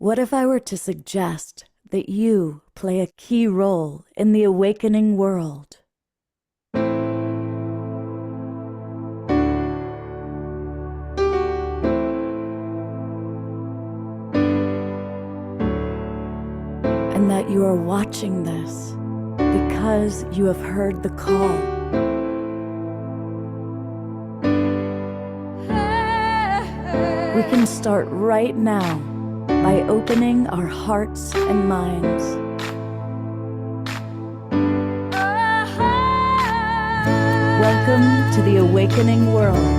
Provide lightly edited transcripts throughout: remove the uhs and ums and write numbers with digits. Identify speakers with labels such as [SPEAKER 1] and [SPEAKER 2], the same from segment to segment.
[SPEAKER 1] What if I were to suggest that you play a key role in the awakening world? And that you are watching this because you have heard the call. We can start right now by opening our hearts and minds. Welcome to the awakening world.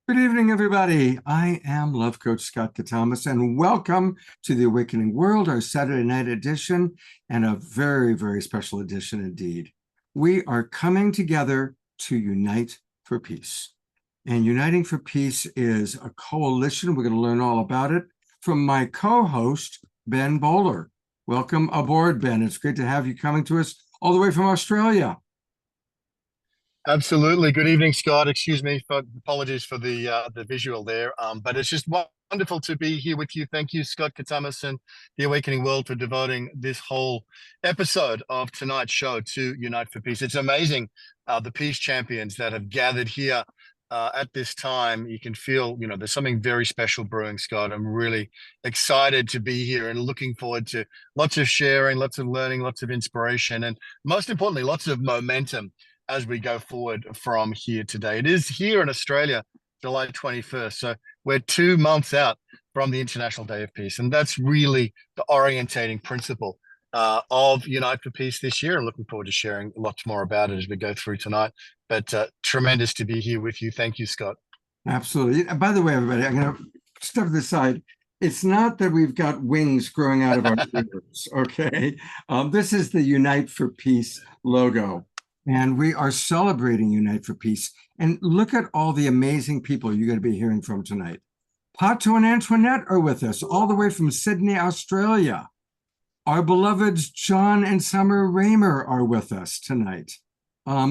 [SPEAKER 2] Good evening, everybody. I am Love Coach Scott Katamas, and welcome to the Awakening World, our Saturday night edition, and a very, very special edition indeed. We are coming together to unite for peace. And Uniting for Peace is a coalition. We're going to learn all about it from my co-host, Ben Bowler. Welcome aboard, Ben. It's great to have you coming to us all the way from Australia.
[SPEAKER 3] Absolutely. Good evening, Scott. Excuse me for apologies for the visual there. But it's just wonderful to be here with you. Thank you, Scott Katamas and the Awakening World, for devoting this whole episode of tonight's show to Unite for Peace. It's amazing the peace champions that have gathered here at this time. You can feel, there's something very special brewing, Scott. I'm really excited to be here and looking forward to lots of sharing, lots of learning, lots of inspiration, and most importantly, lots of momentum as we go forward from here today. It is here in Australia, July 21st. So we're 2 months out from the International Day of Peace. And that's really the orientating principle of Unite for Peace this year. And looking forward to sharing lots more about it as we go through tonight. But tremendous to be here with you. Thank you, Scott.
[SPEAKER 2] Absolutely. By the way, everybody, I'm going to step this aside. It's not that we've got wings growing out of our ears, okay? This is the Unite for Peace logo. And we are celebrating Unite for Peace. And look at all the amazing people you're going to be hearing from tonight. Pato and Antoinette are with us, all the way from Sydney, Australia. Our beloveds John and Summer Raymer are with us tonight.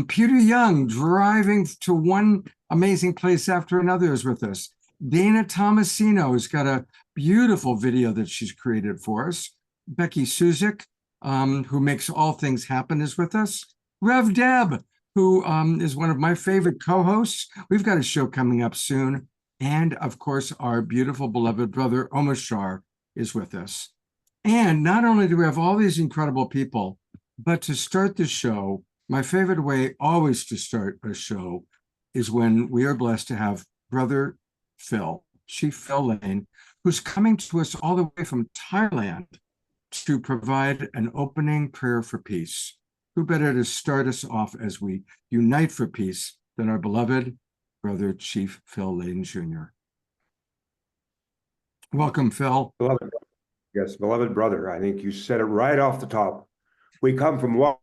[SPEAKER 2] Peter Young, driving to one amazing place after another, is with us. Dana Tomasino has got a beautiful video that she's created for us. Becky Suzik, who makes all things happen, is with us. Rev Deb, who is one of my favorite co-hosts. We've got a show coming up soon. And of course, our beautiful beloved brother, Omashar, is with us. And not only do we have all these incredible people, but to start the show, my favorite way always to start a show is when we are blessed to have Brother Phil, Chief Phil Lane, who's coming to us all the way from Thailand to provide an opening prayer for peace. Who better to start us off as we unite for peace than our beloved brother, Chief Phil Lane Jr. Welcome, Phil.
[SPEAKER 4] Beloved, yes, beloved brother, I think you said it right off the top. We come from one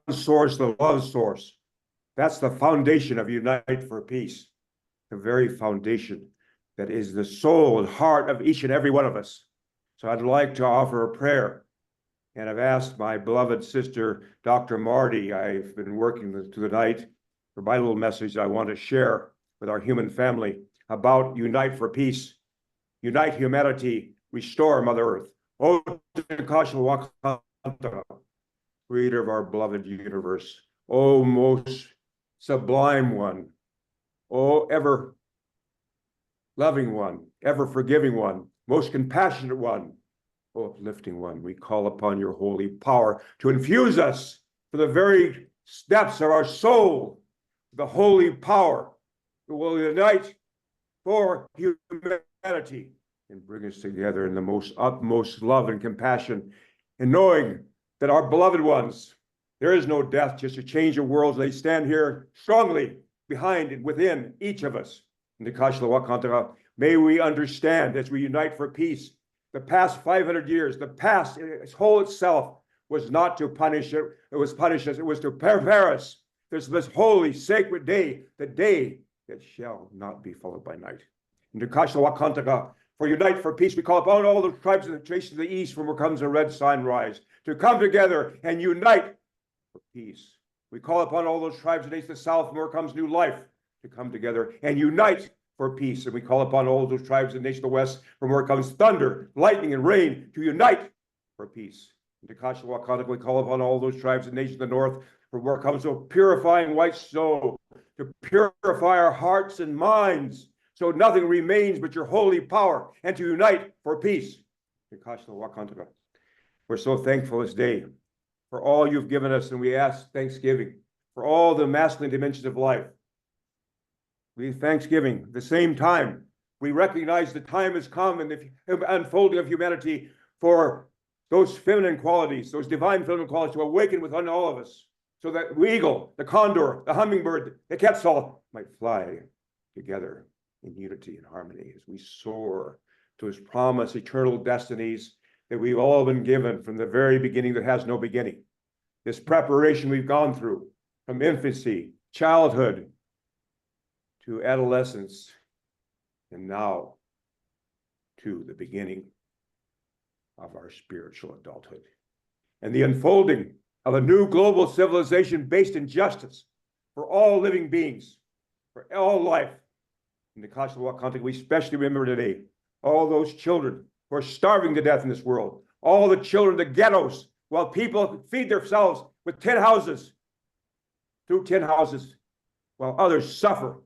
[SPEAKER 4] source, the love source. That's the foundation of Unite for Peace, the very foundation that is the soul and heart of each and every one of us. So I'd like to offer a prayer. And I've asked my beloved sister, Dr. Marty, I've been working tonight for my little message I want to share with our human family about Unite for Peace, unite humanity, restore Mother Earth. Oh, creator of our beloved universe. Oh, most sublime one. O ever loving one, ever forgiving one, most compassionate one, O uplifting one, we call upon your holy power to infuse us for the very depths of our soul, the holy power that will unite for humanity and bring us together in the most utmost love and compassion, and knowing that our beloved ones, there is no death, just a change of worlds. They stand here strongly behind and within each of us. May we understand as we unite for peace. The past 500 years, the past, its whole itself was not to punish it. It was punish us. It was to prepare us. This holy, sacred day, the day that shall not be followed by night. For unite for peace, we call upon all the tribes of the nations of the east from where comes the red sunrise to come together and unite for peace. We call upon all those tribes of the nations of the south from where comes new life to come together and unite for peace. And we call upon all those tribes of the nation of the west from where comes thunder, lightning, and rain to unite for peace. And to Kashawakana, we call upon all those tribes of the nation of the north from where comes a purifying white snow to purify our hearts and minds so nothing remains but your holy power and to unite for peace. We're so thankful this day for all you've given us, and we ask thanksgiving for all the masculine dimensions of life. We thanksgiving. At the same time, we recognize the time has come in the unfolding of humanity for those feminine qualities, those divine feminine qualities to awaken within all of us, so that the eagle, the condor, the hummingbird, the quetzal might fly together in unity and harmony as we soar to his promised eternal destinies that we've all been given from the very beginning that has no beginning. This preparation we've gone through from infancy, childhood, to adolescence, and now to the beginning of our spiritual adulthood and the unfolding of a new global civilization based in justice for all living beings, for all life. In the Kashawak context, we especially remember today all those children who are starving to death in this world, all the children in the ghettos, while people feed themselves with tin houses, through tin houses, while others suffer.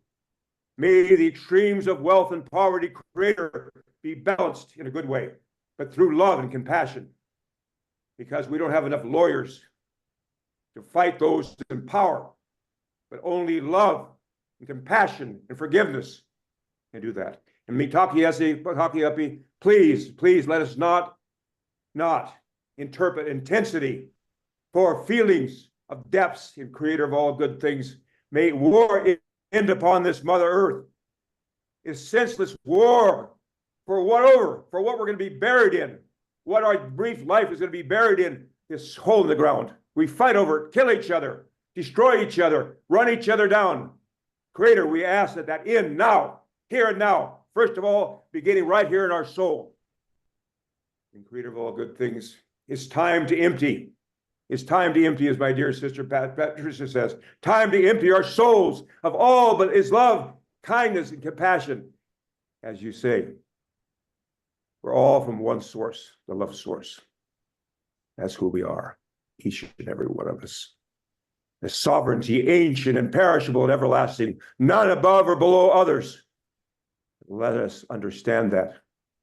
[SPEAKER 4] May the extremes of wealth and poverty, Creator, be balanced in a good way, but through love and compassion, because we don't have enough lawyers to fight those in power, but only love and compassion and forgiveness can do that. And please let us not interpret intensity for feelings of depths in Creator of all good things. May war end upon this Mother Earth. Is senseless war for what we're going to be buried in, what our brief life is going to be buried in, this hole in the ground. We fight over it, kill each other, destroy each other, run each other down. Creator, we ask that end now, here and now. First of all, beginning right here in our soul. And Creator of all good things, it's time to empty. It's time to empty, as my dear sister Patricia says, time to empty our souls of all but His love, kindness, and compassion. As you say, we're all from one source, the love source. That's who we are, each and every one of us. The sovereignty, ancient, imperishable, and everlasting, none above or below others. Let us understand that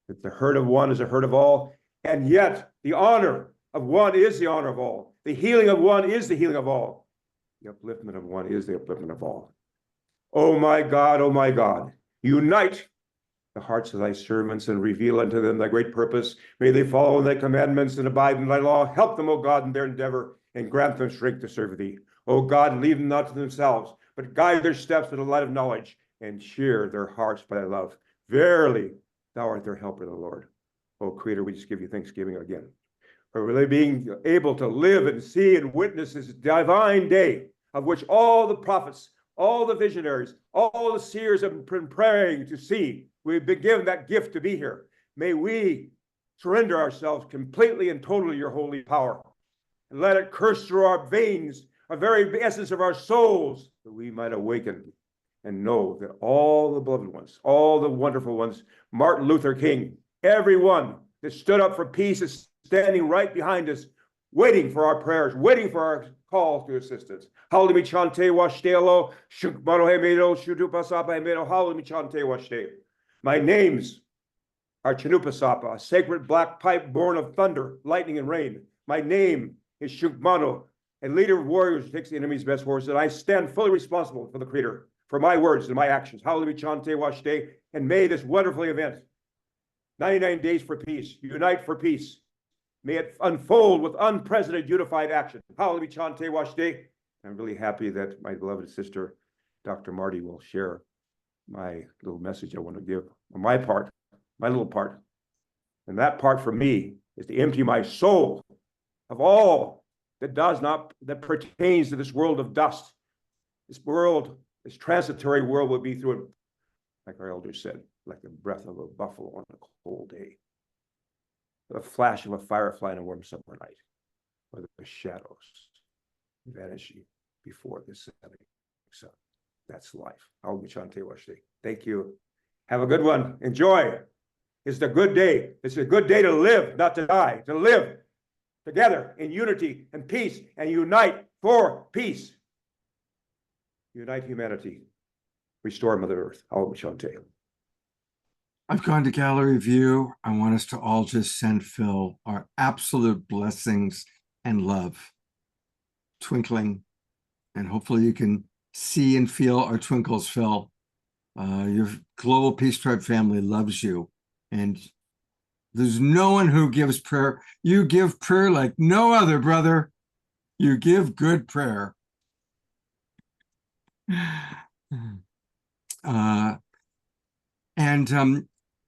[SPEAKER 4] the hurt of one is the hurt of all, and yet the honor of one is the honor of all. The healing of one is the healing of all. The upliftment of one is the upliftment of all. Oh my God, unite the hearts of thy servants and reveal unto them thy great purpose. May they follow in thy commandments and abide in thy law. Help them, O God, in their endeavor, and grant them strength to serve thee. O God, leave them not to themselves, but guide their steps with the light of knowledge, and cheer their hearts by thy love. Verily, thou art their helper, the Lord. O Creator, we just give you thanksgiving again for really being able to live and see and witness this divine day of which all the prophets, all the visionaries, all the seers have been praying to see. We've been given that gift to be here. May we surrender ourselves completely and totally to your holy power, and let it curse through our veins, the very essence of our souls, that we might awaken and know that all the beloved ones, all the wonderful ones, Martin Luther King, everyone that stood up for peace is standing right behind us, waiting for our prayers, waiting for our call to assistance. Howlimi chante washtelo, shukmano hemedo, shudupasapa hemedo, howlimi chante washte. My names are Chinupasapa, a sacred black pipe born of thunder, lightning, and rain. My name is Shukmano, a leader of warriors who takes the enemy's best horse, and I stand fully responsible for the Creator, for my words and my actions. Howlimi chante washte, and may this wonderful event, 99 days for peace, unite for peace. May it unfold with unprecedented unified action. Howlimi chante washte. I'm really happy that my beloved sister, Dr. Marty, will share my little message I want to give on my part, my little part. And that part for me is to empty my soul of all that pertains to this world of dust. This world, this transitory world will be through it, like our elders said, like the breath of a buffalo on a cold day, the flash of a firefly on a warm summer night, or the shadows vanishing before the setting sun. That's life. Thank you. Have a good one. Enjoy. It's a good day. It's a good day to live, not to die, to live together in unity and peace, and unite for peace. Unite humanity. Restore Mother Earth.
[SPEAKER 2] I've gone to gallery view. I want us to all just send Phil our absolute blessings and love. Twinkling. And hopefully you can see and feel our twinkles, Phil. Your Global Peace Tribe family loves you. And there's no one who gives prayer. You give prayer like no other, brother. You give good prayer.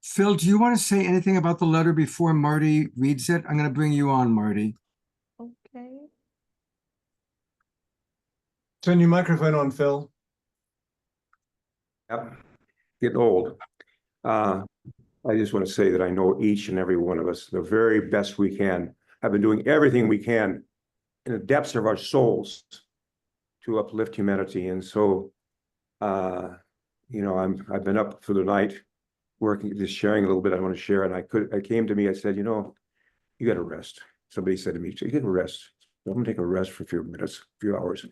[SPEAKER 2] Phil, do you want to say anything about the letter before Marty reads it? I'm going to bring you on, Marty.
[SPEAKER 5] Okay.
[SPEAKER 6] Turn your microphone on, Phil.
[SPEAKER 4] Yep. Getting old. I just want to say that I know each and every one of us, the very best we can, have been doing everything we can in the depths of our souls to uplift humanity. And so, I've been up for the night working, just sharing a little bit I want to share. And I came to me, I said, you got to rest. Somebody said to me, you got to rest. So I'm going to take a rest for a few minutes, a few hours.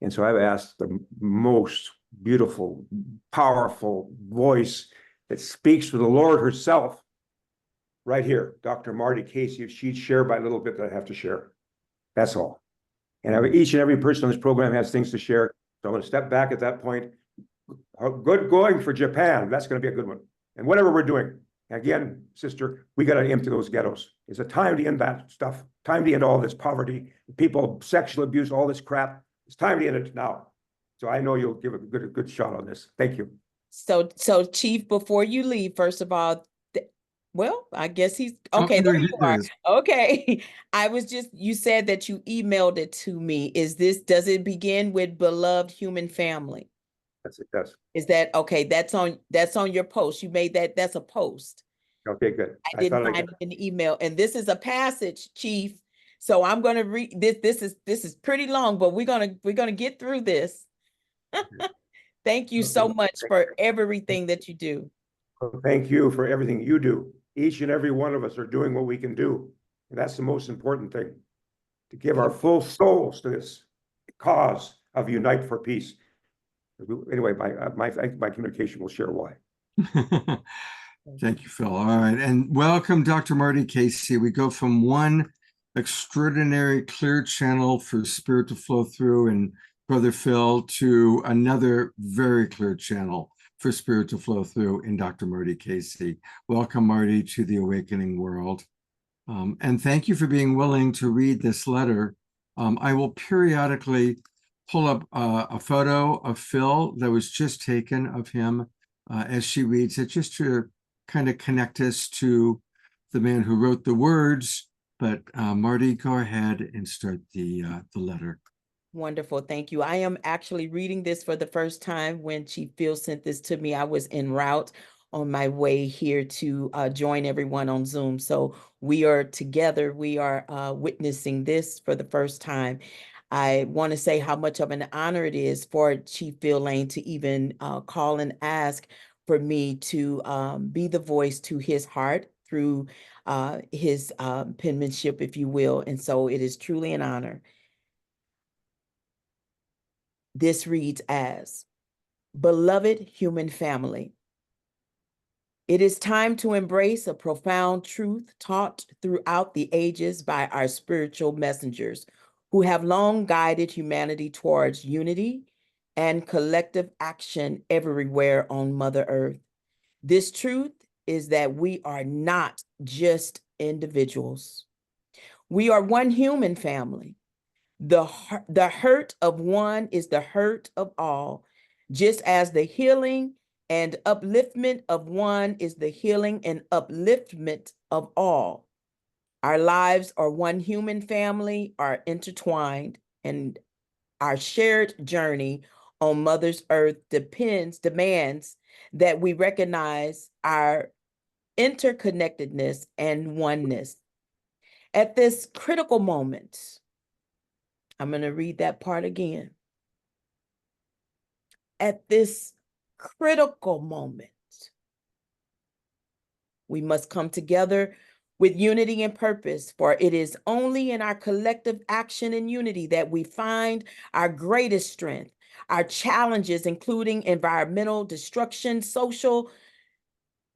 [SPEAKER 4] And so I've asked the most beautiful, powerful voice that speaks for the Lord herself, right here, Dr. Marty Casey, if she'd share my little bit that I have to share. That's all. And each and every person on this program has things to share. So I'm going to step back at that point. Good going for Japan. That's going to be a good one. And whatever we're doing, again, sister, we got to empty those ghettos. It's a time to end that stuff. Time to end all this poverty, people, sexual abuse, all this crap. It's time to end it now. So I know you'll give a good shot on this. Thank you.
[SPEAKER 5] So Chief, before you leave, first of all, well, I guess he's okay.
[SPEAKER 2] there
[SPEAKER 5] There
[SPEAKER 2] he
[SPEAKER 5] you are.
[SPEAKER 2] is.
[SPEAKER 5] Okay. You said that you emailed it to me. Does it begin with beloved human family?
[SPEAKER 4] That's it. Yes.
[SPEAKER 5] Is that okay? That's on your post. You made that. That's a post.
[SPEAKER 4] Okay, good.
[SPEAKER 5] I didn't find it in the email. And this is a passage, Chief. So I'm going to read this. This is pretty long, but we're gonna get through this. Thank you so much for everything that you do.
[SPEAKER 4] Thank you for everything you do. Each and every one of us are doing what we can do. And that's the most important thing, to give our full souls to this cause of Unite for Peace. Anyway, my communication will share why.
[SPEAKER 2] Thank you, Phil. All right. And welcome, Dr. Marty Casey. We go from one extraordinary clear channel for spirit to flow through and Brother Phil to another very clear channel for spirit to flow through in Dr. Marty Casey. Welcome, Marty, to the awakening world. And thank you for being willing to read this letter. I will periodically pull up a photo of Phil that was just taken of him as she reads it, just to kind of connect us to the man who wrote the words. But Marty, go ahead and start the letter.
[SPEAKER 5] Wonderful. Thank you. I am actually reading this for the first time. When Chief Phil sent this to me, I was en route on my way here to join everyone on Zoom. So we are together. We are witnessing this for the first time. I want to say how much of an honor it is for Chief Phil Lane to even call and ask for me to be the voice to his heart through his penmanship, if you will. And so it is truly an honor. This reads as, beloved human family, it is time to embrace a profound truth taught throughout the ages by our spiritual messengers who have long guided humanity towards unity and collective action everywhere on Mother Earth. This truth is that we are not just individuals. We are one human family. The hurt of one is the hurt of all, just as the healing and upliftment of one is the healing and upliftment of all. Our lives are one human family, are intertwined, and our shared journey on Mother's Earth demands that we recognize our interconnectedness and oneness. At this critical moment, I'm going to read that part again. At this critical moment, we must come together with unity and purpose, for it is only in our collective action and unity that we find our greatest strength. Our challenges, including environmental destruction, social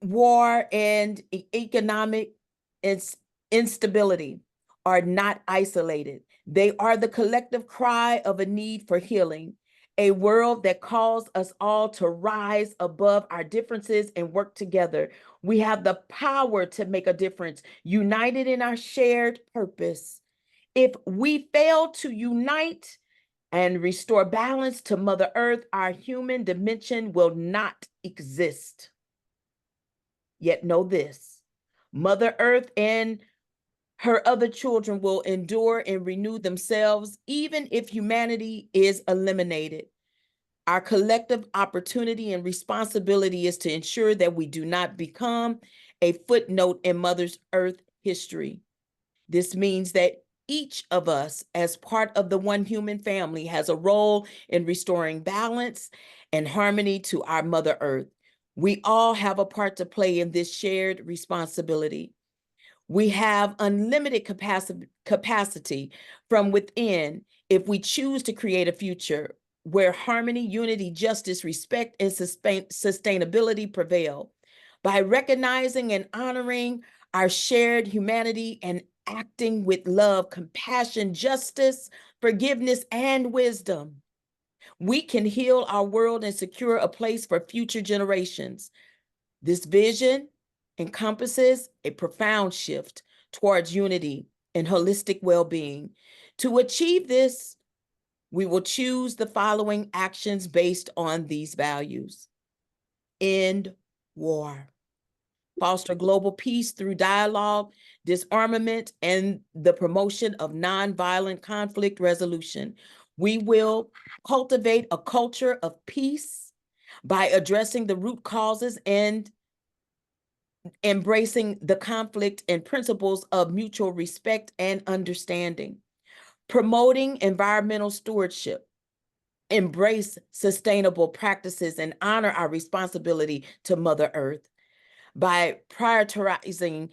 [SPEAKER 5] war, and economic instability, are not isolated. They are the collective cry of a need for healing, a world that calls us all to rise above our differences and work together. We have the power to make a difference, united in our shared purpose. If we fail to unite and restore balance to Mother Earth, our human dimension will not exist. Yet know this, Mother Earth and her other children will endure and renew themselves, even if humanity is eliminated. Our collective opportunity and responsibility is to ensure that we do not become a footnote in Mother Earth history. This means that each of us, as part of the one human family, has a role in restoring balance and harmony to our Mother Earth. We all have a part to play in this shared responsibility. We have unlimited capacity from within if we choose to create a future where harmony, unity, justice, respect, and sustainability prevail. By recognizing and honoring our shared humanity and acting with love, compassion, justice, forgiveness, and wisdom, we can heal our world and secure a place for future generations. This vision encompasses a profound shift towards unity and holistic well-being. To achieve this, we will choose the following actions based on these values. End war. Foster global peace through dialogue, disarmament, and the promotion of nonviolent conflict resolution. We will cultivate a culture of peace by addressing the root causes and embracing the conflict and principles of mutual respect and understanding. Promoting environmental stewardship, embrace sustainable practices, and honor our responsibility to Mother Earth. By prioritizing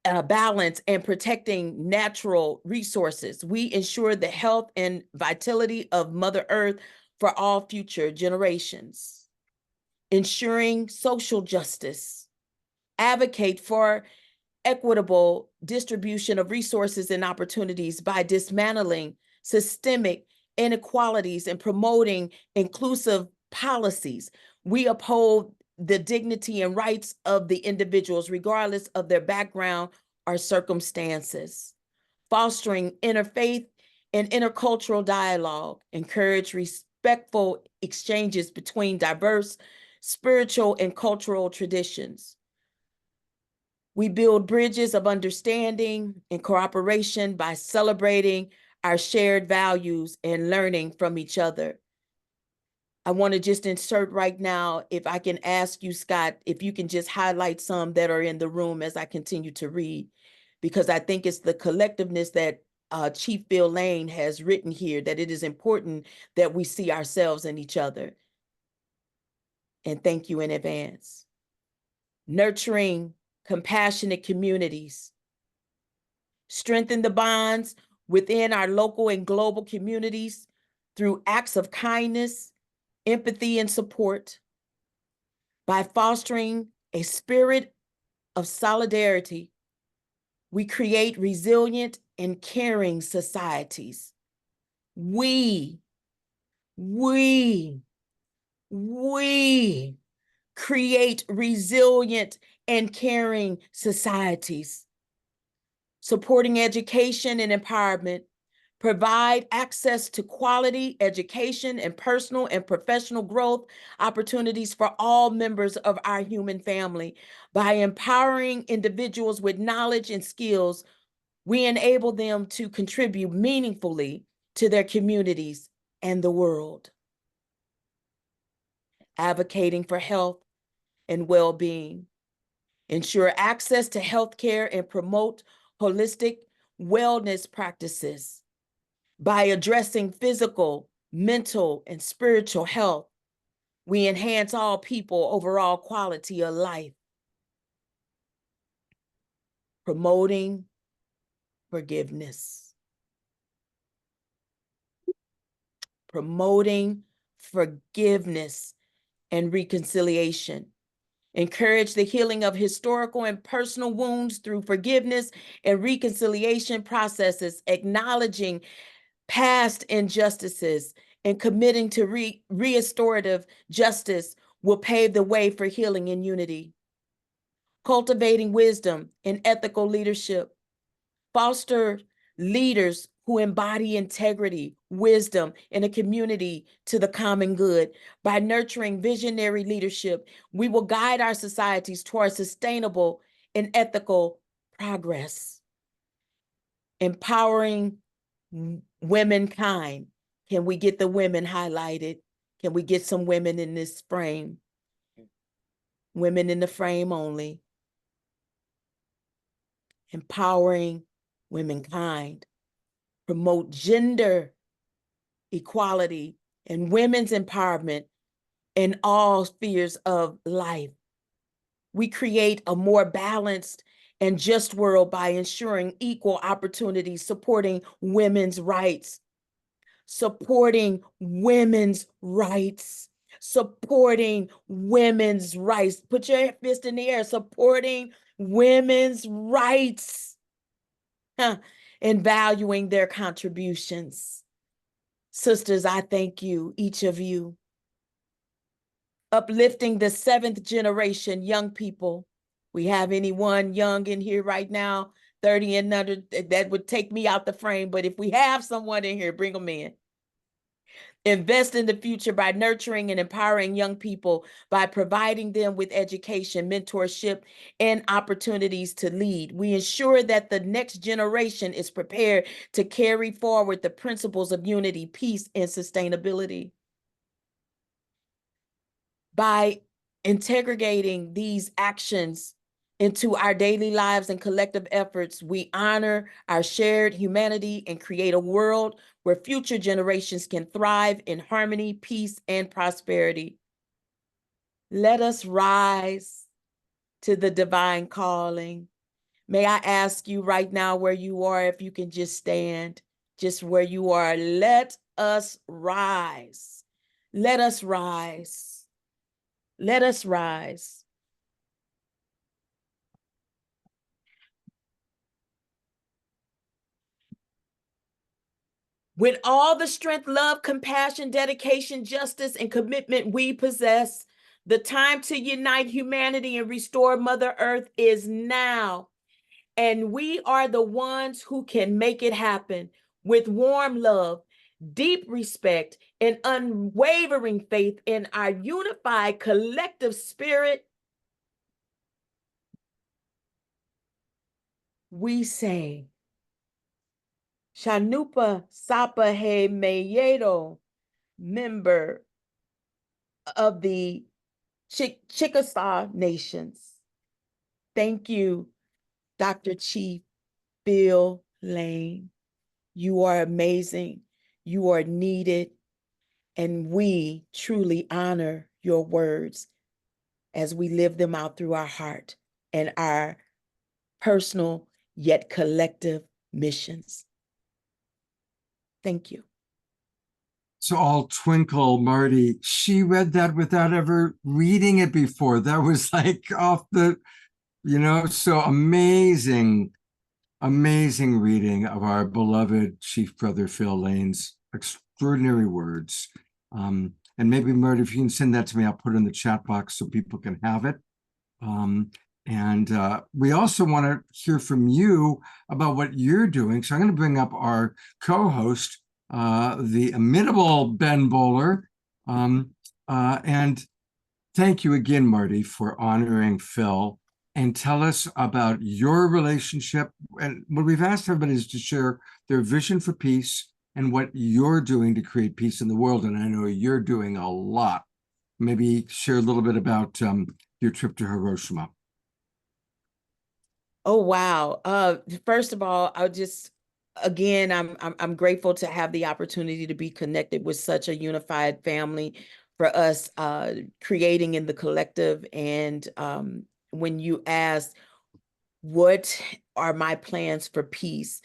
[SPEAKER 5] balance and protecting natural resources, we ensure the health and vitality of Mother Earth for all future generations. Ensuring social justice, advocate for equitable distribution of resources and opportunities by dismantling systemic inequalities and promoting inclusive policies. We uphold the dignity and rights of the individuals, regardless of their background or circumstances. Fostering interfaith and intercultural dialogue, encourage respectful exchanges between diverse spiritual and cultural traditions. We build bridges of understanding and cooperation by celebrating our shared values and learning from each other. I want to just insert right now, if I can ask you, Scott, if you can just highlight some that are in the room as I continue to read, because I think it's the collectiveness that Chief Bill Lane has written here, that it is important that we see ourselves in each other. And thank you in advance. Nurturing compassionate communities. Strengthen the bonds within our local and global communities through acts of kindness, empathy, and support, by fostering a spirit of solidarity, we create resilient and caring societies. We create resilient and caring societies, supporting education and empowerment, provide access to quality education and personal and professional growth opportunities for all members of our human family. By empowering individuals with knowledge and skills, we enable them to contribute meaningfully to their communities and the world. Advocating for health and well-being, ensure access to healthcare and promote holistic wellness practices. By addressing physical, mental, and spiritual health, we enhance all people overall quality of life. Promoting forgiveness. Promoting forgiveness and reconciliation. Encourage the healing of historical and personal wounds through forgiveness and reconciliation processes, acknowledging past injustices and committing to restorative justice will pave the way for healing and unity. Cultivating wisdom and ethical leadership. Foster leaders who embody integrity, wisdom, in a community to the common good. By nurturing visionary leadership, we will guide our societies towards sustainable and ethical progress. Empowering womankind. Can we get the women highlighted? Can we get some women in this frame? Women in the frame only. Empowering womankind. Promote gender equality and women's empowerment in all spheres of life. We create a more balanced and just world by ensuring equal opportunities, supporting women's rights, supporting women's rights, supporting women's rights. Put your fist in the air, supporting women's rights, and valuing their contributions. Sisters, I thank you, each of you. Uplifting the 7th generation young people. We have anyone young in here right now, 30 and under, that would take me out the frame, but if we have someone in here, bring them in. Invest in the future by nurturing and empowering young people, by providing them with education, mentorship, and opportunities to lead. We ensure that the next generation is prepared to carry forward the principles of unity, peace, and sustainability. By integrating these actions into our daily lives and collective efforts, we honor our shared humanity and create a world where future generations can thrive in harmony, peace, and prosperity. Let us rise to the divine calling. May I ask you right now where you are, if you can just stand, just where you are. Let us rise. Let us rise. Let us rise. With all the strength, love, compassion, dedication, justice, and commitment we possess, the time to unite humanity and restore Mother Earth is now. And we are the ones who can make it happen with warm love, deep respect, and unwavering faith in our unified collective spirit. We say, Shanupa Sapa He Mayedo, member of the Chickasaw Nations. Thank you, Dr. Chief Bill Lane. You are amazing. You are needed. And we truly honor your words as we live them out through our heart and our personal yet collective missions. Thank you.
[SPEAKER 2] hearts all twinkle, Marty. She read that without ever reading it before. That was like off the, so amazing, amazing reading of our beloved Chief Brother Phil Lane's extraordinary words. And maybe, Marty, if you can send that to me, I'll put it in the chat box so people can have it. And we also want to hear from you about what you're doing. So I'm going to bring up our co-host, the imitable Ben Bowler. And thank you again, Marty, for honoring Phil. And tell us about your relationship. And what we've asked everybody is to share their vision for peace and what you're doing to create peace in the world. And I know you're doing a lot. Maybe share a little bit about your trip to Hiroshima.
[SPEAKER 5] Oh, wow. First of all, again, I'm grateful to have the opportunity to be connected with such a unified family, for us creating in the collective. And when you ask, what are my plans for peace?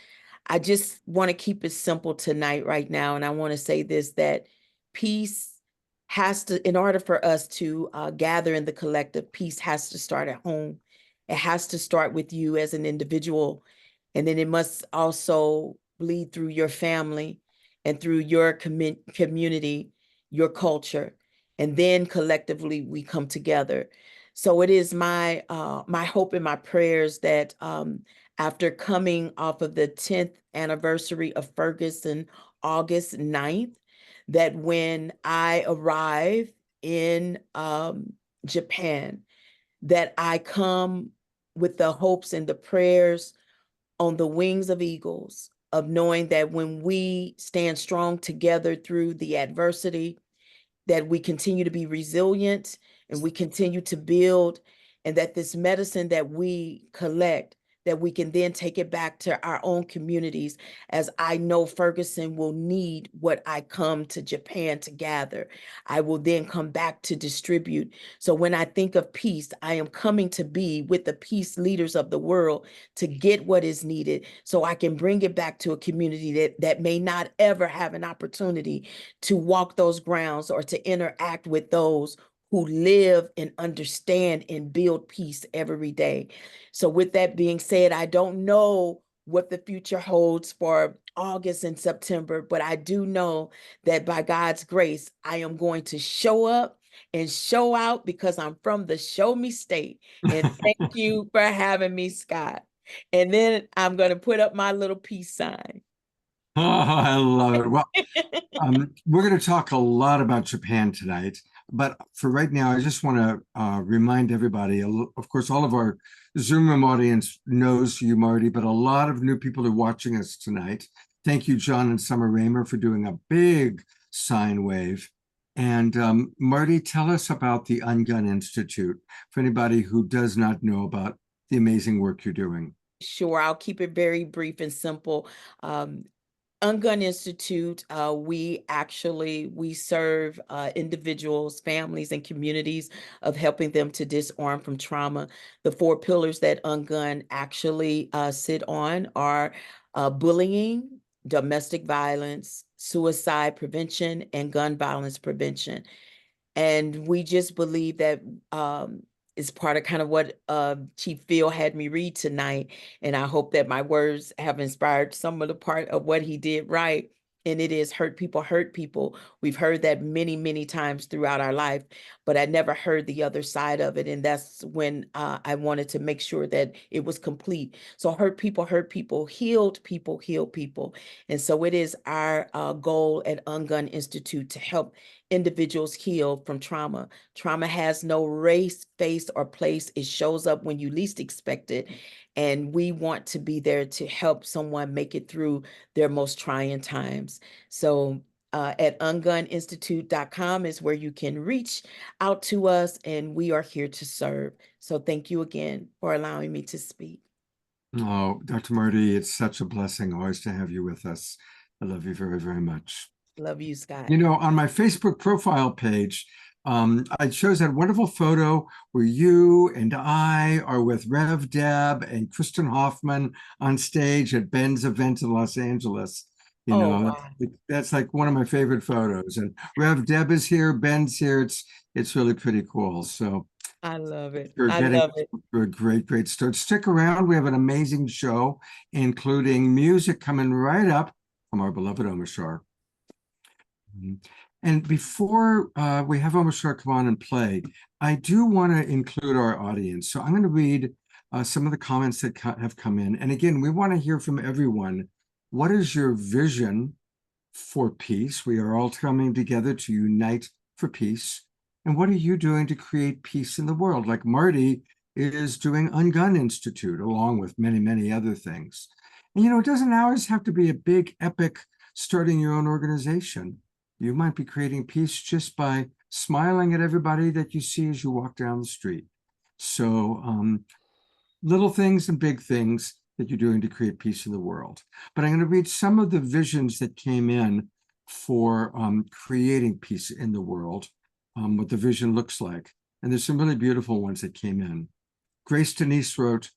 [SPEAKER 5] I just want to keep it simple tonight, right now. And I want to say this, that peace has to, in order for us to gather in the collective, peace has to start at home. It has to start with you as an individual. And then it must also bleed through your family and through your community, your culture. And then collectively we come together. So it is my hope and my prayers that after coming off of the 10th anniversary of Ferguson, August 9th, that when I arrive in Japan, that I come with the hopes and the prayers on the wings of eagles, of knowing that when we stand strong together through the adversity, that we continue to be resilient and we continue to build, and that this medicine that we collect, that we can then take it back to our own communities, as I know Ferguson will need what I come to Japan to gather. I will then come back to distribute. So when I think of peace, I am coming to be with the peace leaders of the world to get what is needed, so I can bring it back to a community that may not ever have an opportunity to walk those grounds or to interact with those who live and understand and build peace every day. So with that being said, I don't know what the future holds for August and September, but I do know that by God's grace, I am going to show up and show out, because I'm from the Show Me State. And thank you for having me, Scott. And then I'm going to put up my little peace sign.
[SPEAKER 2] Oh, I love it. Well, we're going to talk a lot about Japan tonight, but for right now, I just want to remind everybody, of course, all of our Zoom room audience knows you, Marty, but a lot of new people are watching us tonight. Thank you, John and Summer Raymer, for doing a big sine wave. And Marty, tell us about the Ungun Institute, for anybody who does not know about the amazing work you're doing.
[SPEAKER 5] Sure, I'll keep it very brief and simple. Ungun Institute, we serve individuals, families, and communities, of helping them to disarm from trauma. The 4 pillars that Ungun actually sit on are bullying, domestic violence, suicide prevention, and gun violence prevention. And we just believe that is part of kind of what Chief Phil had me read tonight. And I hope that my words have inspired some of the part of what he did right. And it is hurt people hurt people. We've heard that many, many times throughout our life, but I never heard the other side of it. And that's when I wanted to make sure that it was complete. So hurt people, healed people, heal people. And so it is our goal at Ungun Institute to help individuals heal from trauma. Trauma has no race, face, or place. It shows up when you least expect it. And we want to be there to help someone make it through their most trying times. So at unguninstitute.com is where you can reach out to us, and we are here to serve. So thank you again for allowing me to speak.
[SPEAKER 2] Oh, Dr. Marty, it's such a blessing always to have you with us. I love you very, very much.
[SPEAKER 5] Love you, Scott.
[SPEAKER 2] You know, on my Facebook profile page, I chose that wonderful photo where you and I are with Rev Deb and Kristen Hoffman on stage at Ben's event in Los Angeles. You
[SPEAKER 5] Oh,
[SPEAKER 2] know,
[SPEAKER 5] wow.
[SPEAKER 2] that's like one of my favorite photos. And Rev Deb is here, Ben's here. It's really pretty cool. So
[SPEAKER 5] I love it.
[SPEAKER 2] you're
[SPEAKER 5] I
[SPEAKER 2] getting
[SPEAKER 5] love it.
[SPEAKER 2] a great start. Stick around. We have an amazing show, including music coming right up from our beloved Omashar. And before we have Omashar come on and play, I do want to include our audience. So I'm going to read some of the comments that have come in. And again, we want to hear from everyone. What is your vision for peace? We are all coming together to unite for peace. And what are you doing to create peace in the world? Like Marty is doing Ungun Institute, along with many, many other things. And, it doesn't always have to be a big, epic starting your own organization. You might be creating peace just by smiling at everybody that you see as you walk down the street. So little things and big things that you're doing to create peace in the world. But I'm going to read some of the visions that came in for creating peace in the world, what the vision looks like. And there's some really beautiful ones that came in. Grace Denise wrote,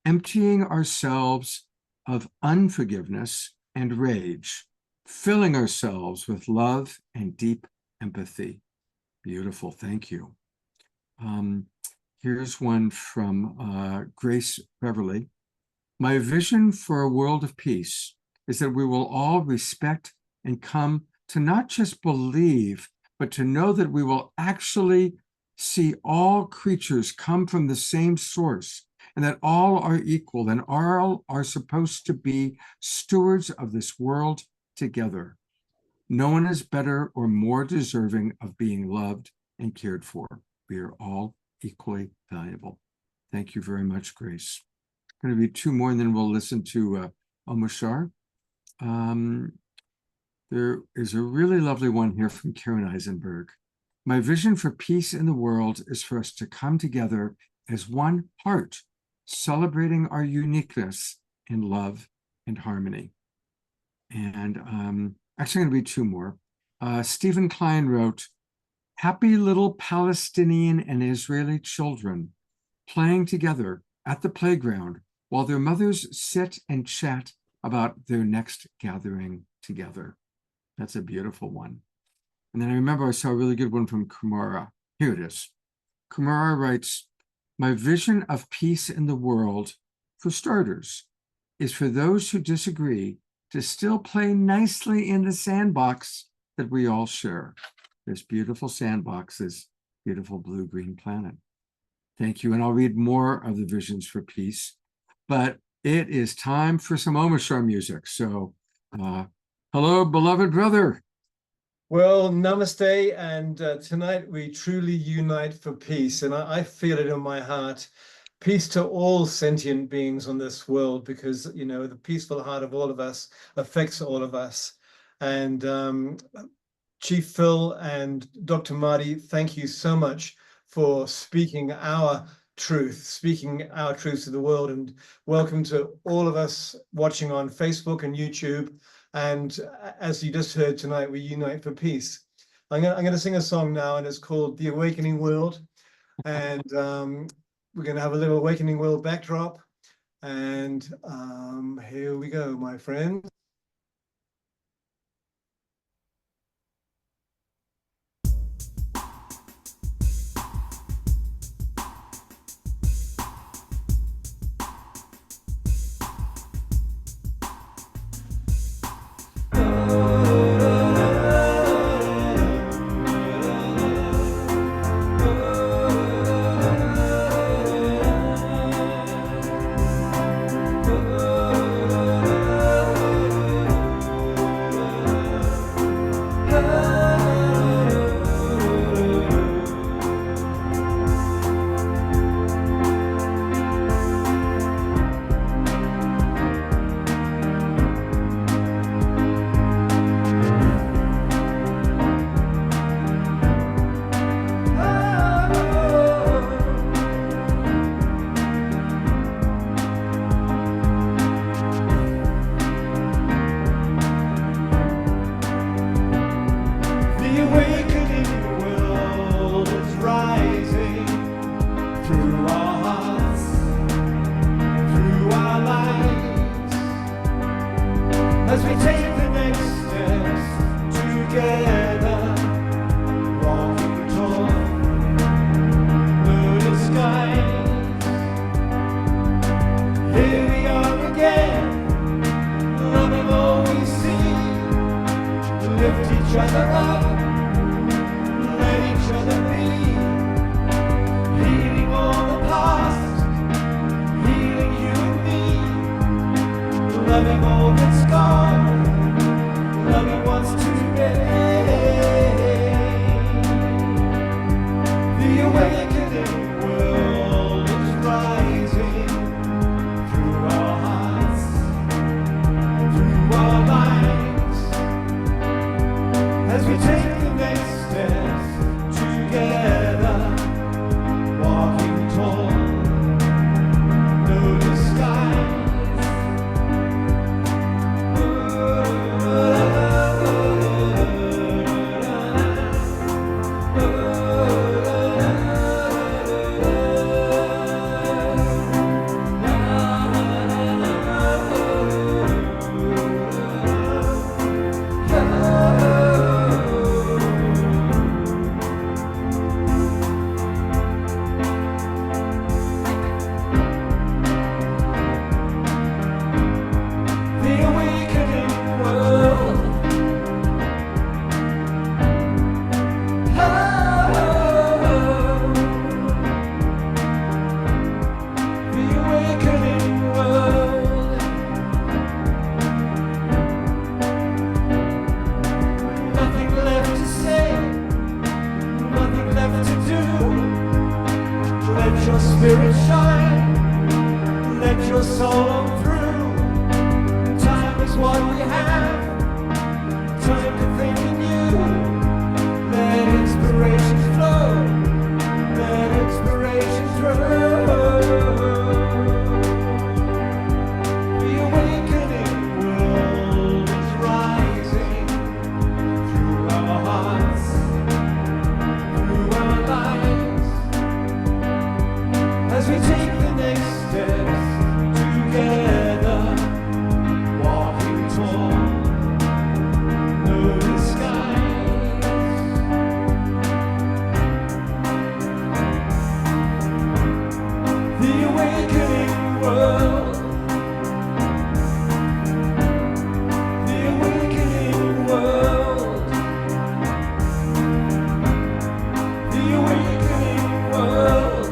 [SPEAKER 2] emptying ourselves of unforgiveness and rage, filling ourselves with love and deep empathy. Beautiful, thank you. Here's one from Grace Beverly. My vision for a world of peace is that we will all respect and come to not just believe, but to know that we will actually see all creatures come from the same source, and that all are equal and all are supposed to be stewards of this world together. No one is better or more deserving of being loved and cared for. We are all equally valuable. Thank you very much, Grace. I'm going to read two more, and then we'll listen to Omashar. There is a really lovely one here from Karen Eisenberg. My vision for peace in the world is for us to come together as one heart, celebrating our uniqueness in love and harmony. And actually, I'm going to read two more. Stephen Klein wrote, happy little Palestinian and Israeli children playing together at the playground while their mothers sit and chat about their next gathering together. That's a beautiful one. And then I remember I saw a really good one from Kumara. Here it is. Kumara writes, my vision of peace in the world, for starters, is for those who disagree to still play nicely in the sandbox that we all share. This beautiful sandbox, this beautiful blue-green planet. Thank you. And I'll read more of the visions for peace. But it is time for some Omashar music. So, hello, beloved brother.
[SPEAKER 6] Well, namaste. And tonight we truly unite for peace. And I feel it in my heart. Peace to all sentient beings on this world, because, the peaceful heart of all of us affects all of us. And Chief Phil and Dr. Marty, thank you so much for speaking our truth to the world. And welcome to all of us watching on Facebook and YouTube. And as you just heard tonight, we unite for peace. I'm going to sing a song now, and it's called The Awakening World. And we're going to have a little Awakening World backdrop. And here we go, my friends.
[SPEAKER 7] spirit shine, let your soul on through. Time is what we have, time to think anew. Let inspiration flow, let inspiration flow. The awakening world is rising through our hearts, through our lives, as we take the next steps together, walking tall, no disguise. The awakening world, the awakening world, the awakening world.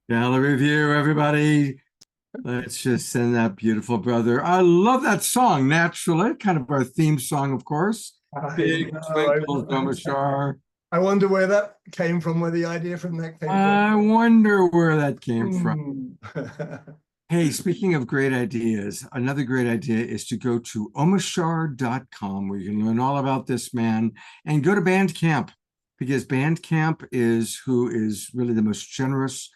[SPEAKER 2] Gallery view, everybody. Let's just send that beautiful brother. I love that song, naturally. Kind of our theme song, of course. Big Twinkles, Omashar.
[SPEAKER 6] I wonder where that came from, where the idea from that came
[SPEAKER 2] I wonder where that came
[SPEAKER 6] from.
[SPEAKER 2] from. Hey, speaking of great ideas, another great idea is to go to omashar.com, where you can learn all about this man, and go to Bandcamp, because Bandcamp is who is really the most generous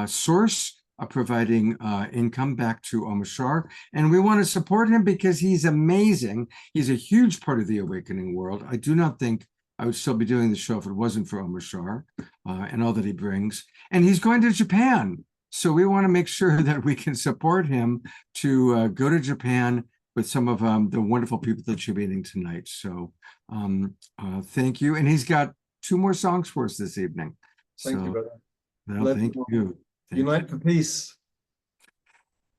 [SPEAKER 2] source of providing income back to Omashar. And we want to support him because he's amazing. He's a huge part of the awakening world. I do not think I would still be doing the show if it wasn't for Omashar and all that he brings. And he's going to Japan. So we want to make sure that we can support him to go to Japan with some of the wonderful people that you're meeting tonight. So thank you. And he's got 2 more songs for us this evening.
[SPEAKER 6] Thank you, brother.
[SPEAKER 2] Well, thank you.
[SPEAKER 6] Unite for peace.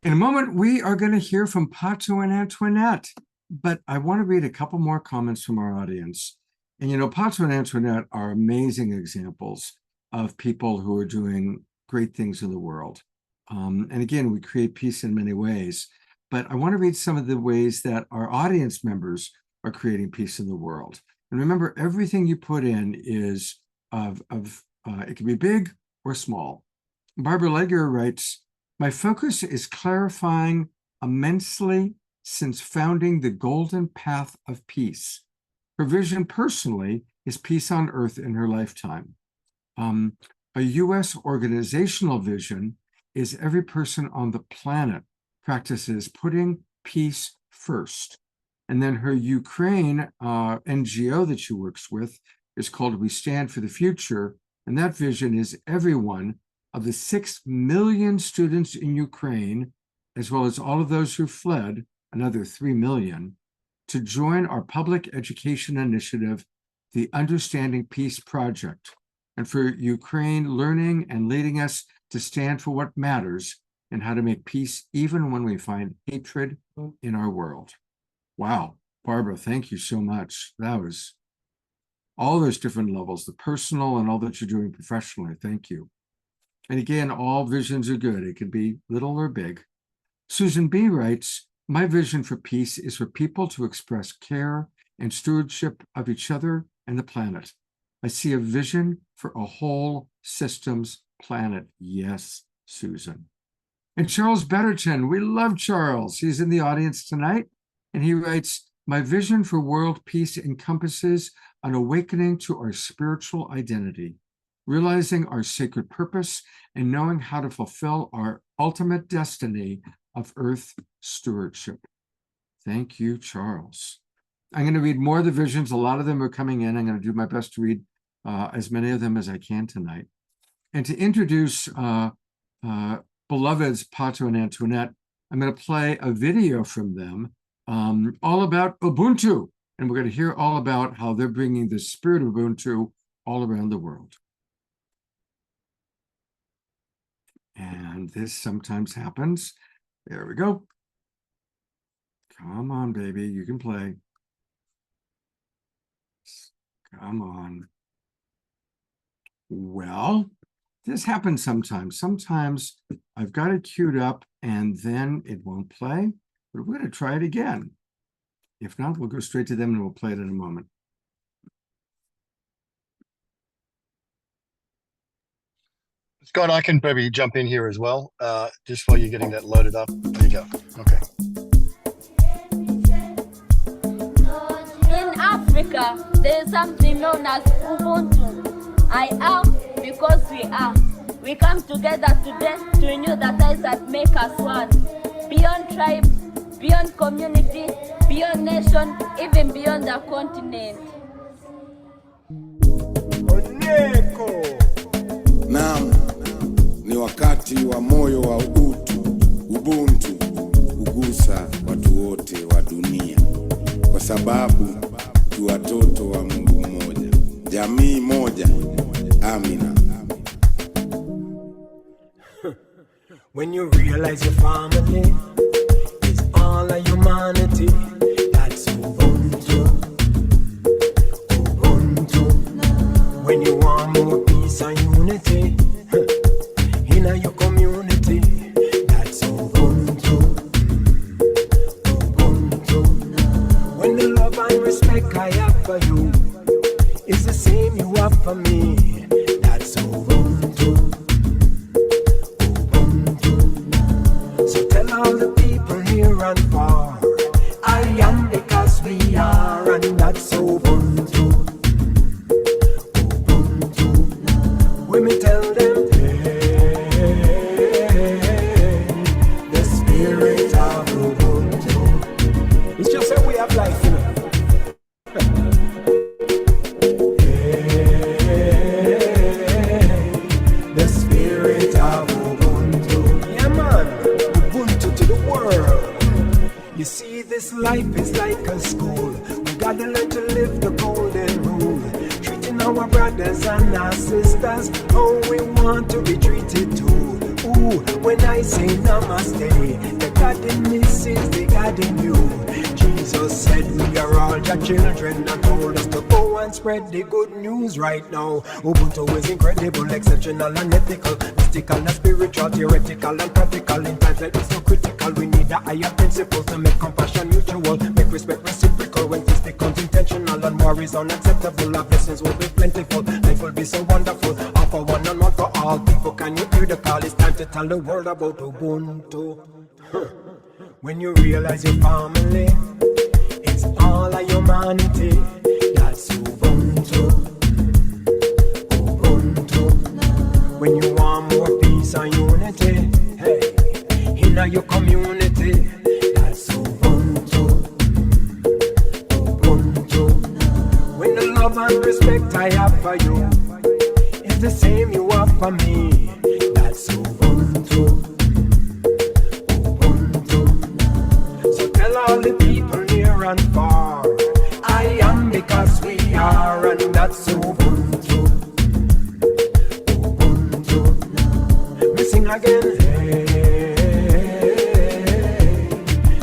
[SPEAKER 2] In a moment, we are going to hear from Pato and Antoinette, but I want to read a couple more comments from our audience. And you know, Pato and Antoinette are amazing examples of people who are doing great things in the world. And again, we create peace in many ways, but I want to read some of the ways that our audience members are creating peace in the world. And remember, everything you put in is it can be big or small. Barbara Legger writes, my focus is clarifying immensely since founding the golden path of peace. Her vision personally is peace on earth in her lifetime. A U.S. organizational vision is every person on the planet practices putting peace first. And then her Ukraine NGO that she works with is called We Stand for the Future. And that vision is everyone of the 6 million students in Ukraine, as well as all of those who fled, another 3 million, to join our public education initiative, the Understanding Peace Project, and for Ukraine learning and leading us to stand for what matters and how to make peace even when we find hatred in our world. Wow, Barbara, thank you so much. That was all those different levels, the personal and all that you're doing professionally. Thank you. And again, all visions are good. It could be little or big. Susan B. writes, my vision for peace is for people to express care and stewardship of each other and the planet. I see a vision for a whole systems planet. Yes, Susan. And Charles Betterton, we love Charles. He's in the audience tonight. And he writes, my vision for world peace encompasses an awakening to our spiritual identity, realizing our sacred purpose and knowing how to fulfill our ultimate destiny of earth stewardship. Thank you, Charles. I'm going to read more of the visions. A lot of them are coming in. I'm going to do my best to read as many of them as I can tonight. And to introduce beloveds, Pato and Antoinette, I'm going to play a video from them all about Ubuntu. And we're going to hear all about how they're bringing the spirit of Ubuntu all around the world. And this sometimes happens. There we go. Come on, baby, you can play. Come on. Well, this happens sometimes. Sometimes I've got it queued up and then it won't play, but we're going to try it again. If not, we'll go straight to them and we'll play it in a moment.
[SPEAKER 3] Scott, I can maybe jump in here as well, just while you're getting that loaded up. There you go. Okay.
[SPEAKER 8] In Africa, there is something known as Ubuntu. I am because we are. We come together today to renew the ties that make us one. Beyond tribe, beyond community, beyond nation, even beyond the continent.
[SPEAKER 9] Naam, ni wakati wa moyo wa utu, ubuntu, kugusa watu wote wa dunia, kwa sababu tu watoto wa Mungu mmoja, jamii moja. Amina.
[SPEAKER 7] When you realize your family is all of humanity, that's Ubuntu. Ubuntu. When you want more peace and unity in your community, that's Ubuntu. Ubuntu. When the love and respect I have for you is the same you have for me, that's Ubuntu. So tell all the people near and far, I am because we are, and that's Ubuntu. Ubuntu. When we tell them, hey, the spirit of Ubuntu. It's just a way of life, you know. The spirit of Ubuntu. Yeah, man. Ubuntu to the world. You see, this life is like a school. We gotta learn to live the golden rule. Treating our brothers and our sisters how we want to be treated too. Ooh, when I say namaste, the God in me sees the God in you. Jesus said we are all your children and told us to go and spread the good news right now. Ubuntu is incredible, exceptional and ethical, mystical and spiritual, theoretical and practical. In times like this so critical, we need a higher principle to make compassion mutual, make respect reciprocal. When this becomes intentional and war is unacceptable, our blessings will be plentiful, life will be so wonderful. All for one and one for all people, can you hear the call? It's time to tell the world about Ubuntu. When you realize your family, it's all of humanity, that's Ubuntu. Ubuntu. When you want more peace and unity, hey, in your community, that's Ubuntu. Ubuntu. When the love and respect I have for you is the same you have for me, that's Ubuntu. Tell all the people near and far, I am because we are, and that's Ubuntu. Ubuntu. We sing again. Hey,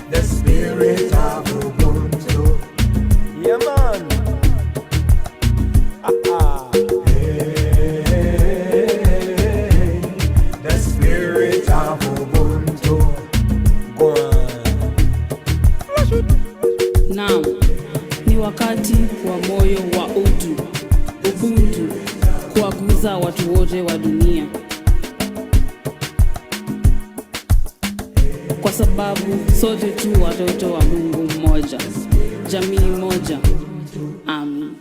[SPEAKER 7] the spirit of Ubuntu. Yeah, man. Hey, the spirit of Ubuntu. Go on.
[SPEAKER 10] Naam, ni wakati wa moyo wa utu, ubuntu, kuwaguza watu wote wa dunia, kwa sababu sote tu watoto wa Mungu mmoja, jamii moja. Amen.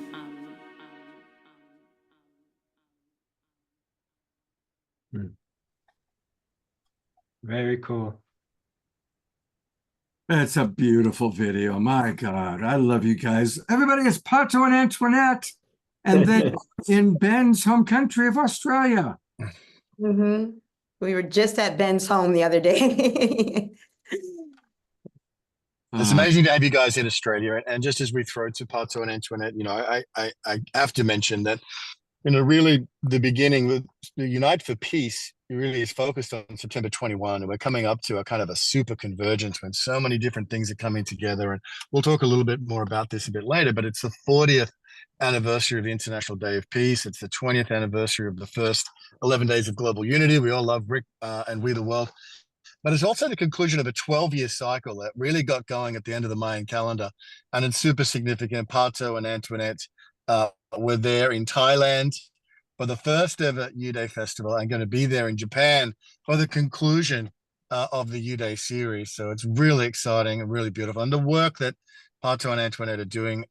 [SPEAKER 6] Very cool.
[SPEAKER 2] That's a beautiful video. My God, I love you guys. Everybody, it's Pato and Antoinette. And then in Ben's home country of Australia.
[SPEAKER 11] Mm-hmm. We were just at Ben's home the other day.
[SPEAKER 3] It's amazing to have you guys in Australia. And just as we throw to Pato and Antoinette, I have to mention that, really the beginning with the Unite for Peace really is focused on September 21. And we're coming up to a kind of a super convergence when so many different things are coming together. And we'll talk a little bit more about this a bit later, but it's the 40th anniversary of the International Day of Peace. It's the 20th anniversary of the first 11 days of global unity. We all love Rick and We the World. But it's also the conclusion of a 12-year cycle that really got going at the end of the Mayan calendar. And it's super significant. Pato and Antoinette were there in Thailand for the first ever U-Day festival and going to be there in Japan for the conclusion of the U-Day series. So it's really exciting and really beautiful. And the work that Pato and Antoinette are doing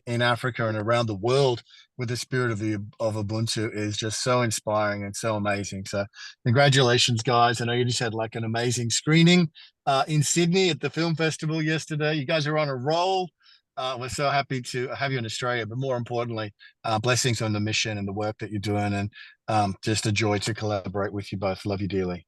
[SPEAKER 3] in Africa and around the world with the spirit of Ubuntu is just so inspiring and so amazing. So congratulations, guys. I know you just had like an amazing screening in Sydney at the film festival yesterday. You guys are on a roll. We're so happy to have you in Australia, but more importantly, blessings on the mission and the work that you're doing, and just a joy to collaborate with you both. Love you dearly.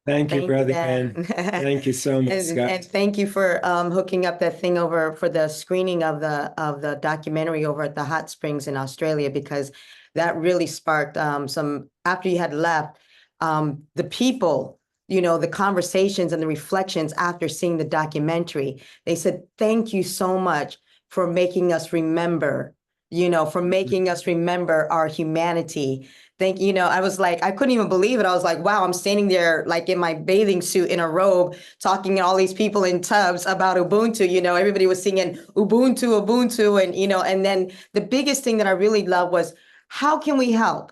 [SPEAKER 12] Thank you,
[SPEAKER 11] Thank
[SPEAKER 12] brother
[SPEAKER 11] you, Dan.
[SPEAKER 12] Ben. Thank you so much, Scott.
[SPEAKER 11] And thank you for hooking up that thing over for the screening of the documentary over at the hot springs in Australia, because that really sparked some, after you had left, the people, the conversations and the reflections after seeing the documentary. They said, thank you so much for making us remember, for making us remember our humanity. I was like, I couldn't even believe it. I was like, wow, I'm standing there like in my bathing suit in a robe, talking to all these people in tubs about Ubuntu. Everybody was singing Ubuntu, Ubuntu. And then the biggest thing that I really loved was, how can we help?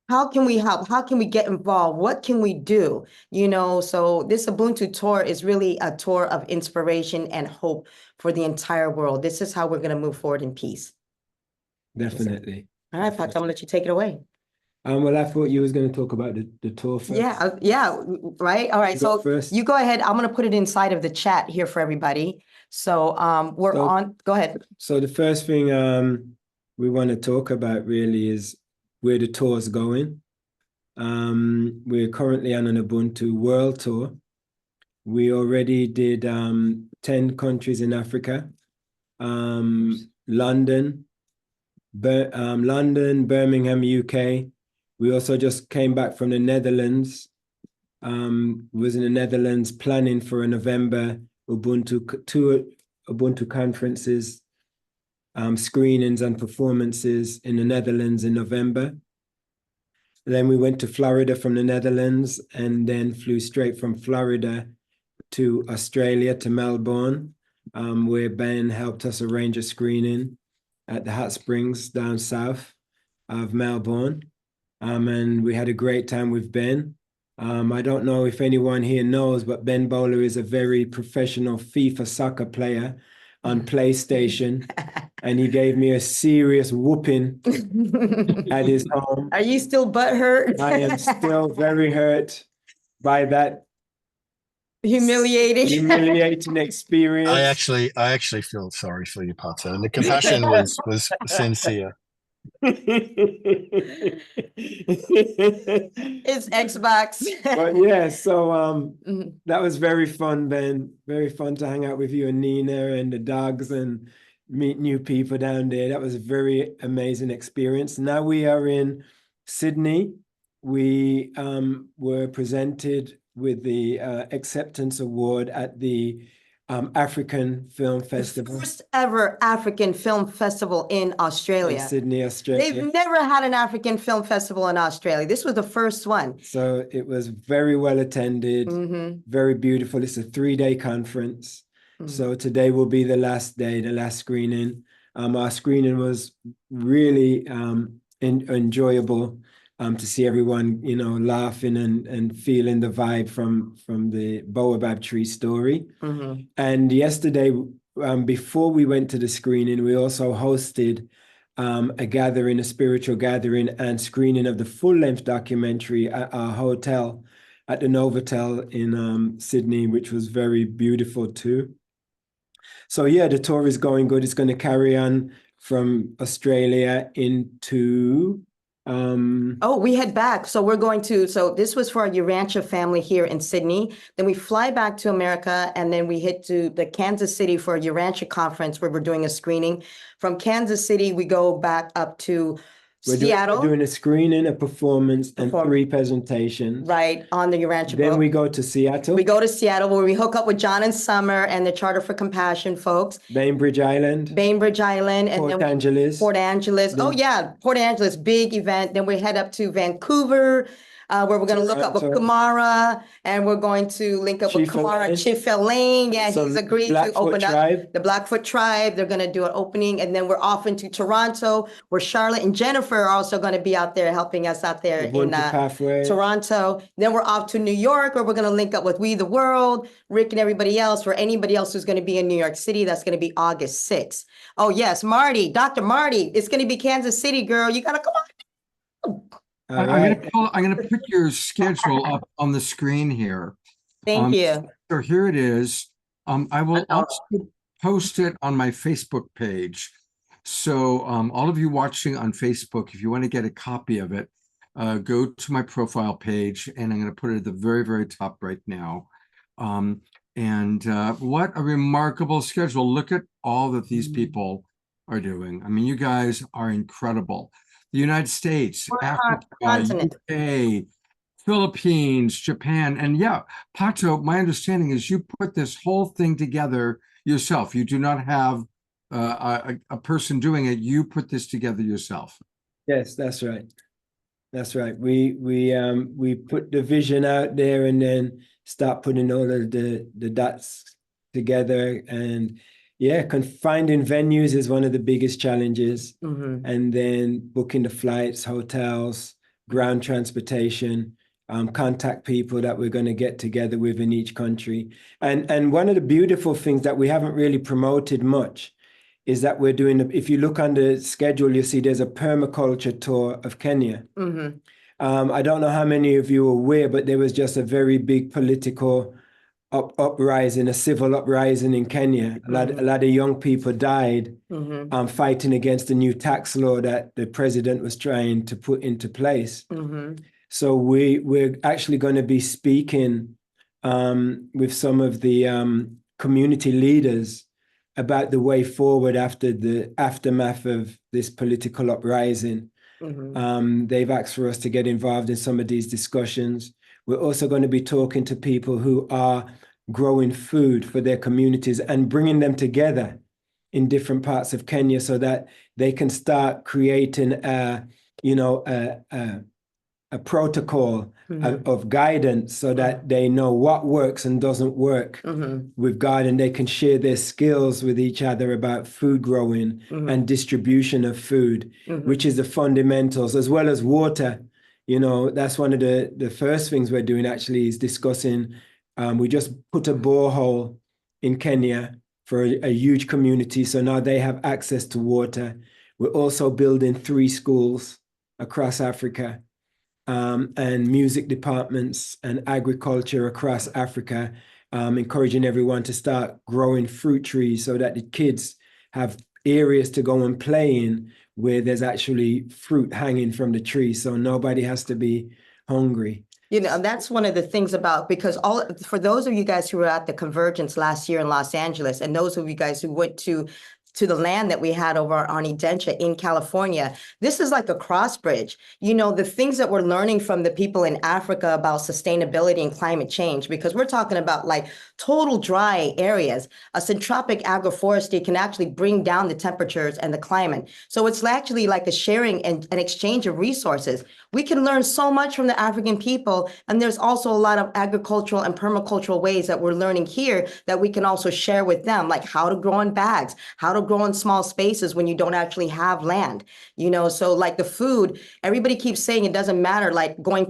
[SPEAKER 11] How can we help? How can we get involved? What can we do? So this Ubuntu tour is really a tour of inspiration and hope for the entire world. This is how we're going to move forward in peace.
[SPEAKER 12] Definitely.
[SPEAKER 11] All right, Pato, I'm going to let you take it away.
[SPEAKER 12] Well, I thought you was going to talk about the tour first.
[SPEAKER 11] Yeah, right. All right, so
[SPEAKER 12] first.
[SPEAKER 11] you go ahead. I'm going to put it inside of the chat here for everybody. So go ahead.
[SPEAKER 12] So the first thing we want to talk about really is where the tour is going. We're currently on an Ubuntu World Tour. We already did 10 countries in Africa, London, Birmingham, UK. We also just came back from the Netherlands. Was in the Netherlands planning for a November two Ubuntu conferences, screenings and performances in the Netherlands in November. Then we went to Florida from the Netherlands and then flew straight from Florida to Australia, to Melbourne, where Ben helped us arrange a screening at the hot springs down south of Melbourne. And we had a great time with Ben. I don't know if anyone here knows, but Ben Bowler is a very professional FIFA soccer player on PlayStation. And he gave me a serious whooping at his home.
[SPEAKER 11] Are you still butthurt?
[SPEAKER 12] I am still very hurt by that humiliating experience.
[SPEAKER 3] I actually feel sorry for you, Pato, and the compassion was sincere.
[SPEAKER 11] It's Xbox.
[SPEAKER 12] But yeah, so that was very fun, Ben. Very fun to hang out with you and Nina and the dogs and meet new people down there. That was a very amazing experience. Now we are in Sydney. We were presented with the acceptance award at the African Film Festival.
[SPEAKER 11] First ever African Film Festival in Australia.
[SPEAKER 12] In Sydney, Australia.
[SPEAKER 11] They've never had an African Film Festival in Australia. This was the first one.
[SPEAKER 12] So it was very well attended, very beautiful. It's a 3-day conference. So today will be the last day, the last screening. Our screening was really enjoyable to see everyone, laughing and feeling the vibe from the baobab tree story. And yesterday, before we went to the screening, we also hosted a spiritual gathering and screening of the full-length documentary at our hotel at the Novotel in Sydney, which was very beautiful too. So yeah, the tour is going good. It's going to carry on from Australia into
[SPEAKER 11] Oh, we head back. So we're going to, so this was for our Urantia family here in Sydney. Then we fly back to America, and then we hit to the Kansas City for a Urantia conference where we're doing a screening. From Kansas City, we go back up to Seattle.
[SPEAKER 12] We're doing a screening, a performance, and 3 presentations.
[SPEAKER 11] Right, on the Urantia
[SPEAKER 12] Then
[SPEAKER 11] book.
[SPEAKER 12] we go to Seattle.
[SPEAKER 11] We go to Seattle where we hook up with John and Summer and the Charter for Compassion folks.
[SPEAKER 12] Bainbridge Island.
[SPEAKER 11] Bainbridge Island. And
[SPEAKER 12] Port Angeles.
[SPEAKER 11] Port Angeles. Oh, yeah, Port Angeles, big event. Then we head up to Vancouver, where we're going to look up with Kamara, and we're going to link up with Kamara Chief Lane. Yeah, he's agreed to open up the Blackfoot Tribe. They're going to do an opening, and then we're off into Toronto, where Charlotte and Jennifer are also going to be out there helping us out there in Toronto. Then we're off to New York, where we're going to link up with We the World, Rick and everybody else, or anybody else who's going to be in New York City. That's going to be August 6th. Oh, yes, Marty, Dr. Marty, it's going to be Kansas City, girl. You got to come on.
[SPEAKER 2] I'm going to put your schedule up on the screen here.
[SPEAKER 11] Thank you.
[SPEAKER 2] So here it is. I will also post it on my Facebook page. So all of you watching on Facebook, if you want to get a copy of it, go to my profile page, and I'm going to put it at the very, very top right now. And what a remarkable schedule. Look at all that these people are doing. I mean, you guys are incredible. The United States, Africa, UK, Philippines, Japan. And yeah, Pato, my understanding is you put this whole thing together yourself. You do not have a person doing it. You put this together yourself.
[SPEAKER 12] Yes, that's right. That's right. We put the vision out there and then start putting all of the dots together. And yeah, finding venues is one of the biggest challenges. And then booking the flights, hotels, ground transportation, contact people that we're going to get together with in each country. And one of the beautiful things that we haven't really promoted much is that we're doing, if you look on the schedule, you see there's a permaculture tour of Kenya. I don't know how many of you are aware, but there was just a very big political uprising, a civil uprising in Kenya. A lot of young people died fighting against the new tax law that the president was trying to put into place. So we're actually going to be speaking with some of the community leaders about the way forward after the aftermath of this political uprising. They've asked for us to get involved in some of these discussions. We're also going to be talking to people who are growing food for their communities and bringing them together in different parts of Kenya so that they can start creating a protocol of guidance so that they know what works and doesn't work with God, and they can share their skills with each other about food growing and distribution of food, which is the fundamentals, as well as water. You know, that's one of the first things we're doing actually is discussing. We just put a borehole in Kenya for a huge community. So now they have access to water. We're also building 3 schools across Africa. And music departments and agriculture across Africa, encouraging everyone to start growing fruit trees so that the kids have areas to go and play in where there's actually fruit hanging from the tree, so nobody has to be hungry.
[SPEAKER 11] You know, that's one of the things about, because for those of you guys who were at the Convergence last year in Los Angeles, and those of you guys who went to the land that we had over on Identia in California, this is like a cross bridge. You know, the things that we're learning from the people in Africa about sustainability and climate change, because we're talking about like total dry areas. A syntropic agroforestry can actually bring down the temperatures and the climate. So it's actually like a sharing and an exchange of resources. We can learn so much from the African people. And there's also a lot of agricultural and permacultural ways that we're learning here that we can also share with them, like how to grow in bags, how to grow in small spaces when you don't actually have land. You know, so like the food, everybody keeps saying it doesn't matter, like going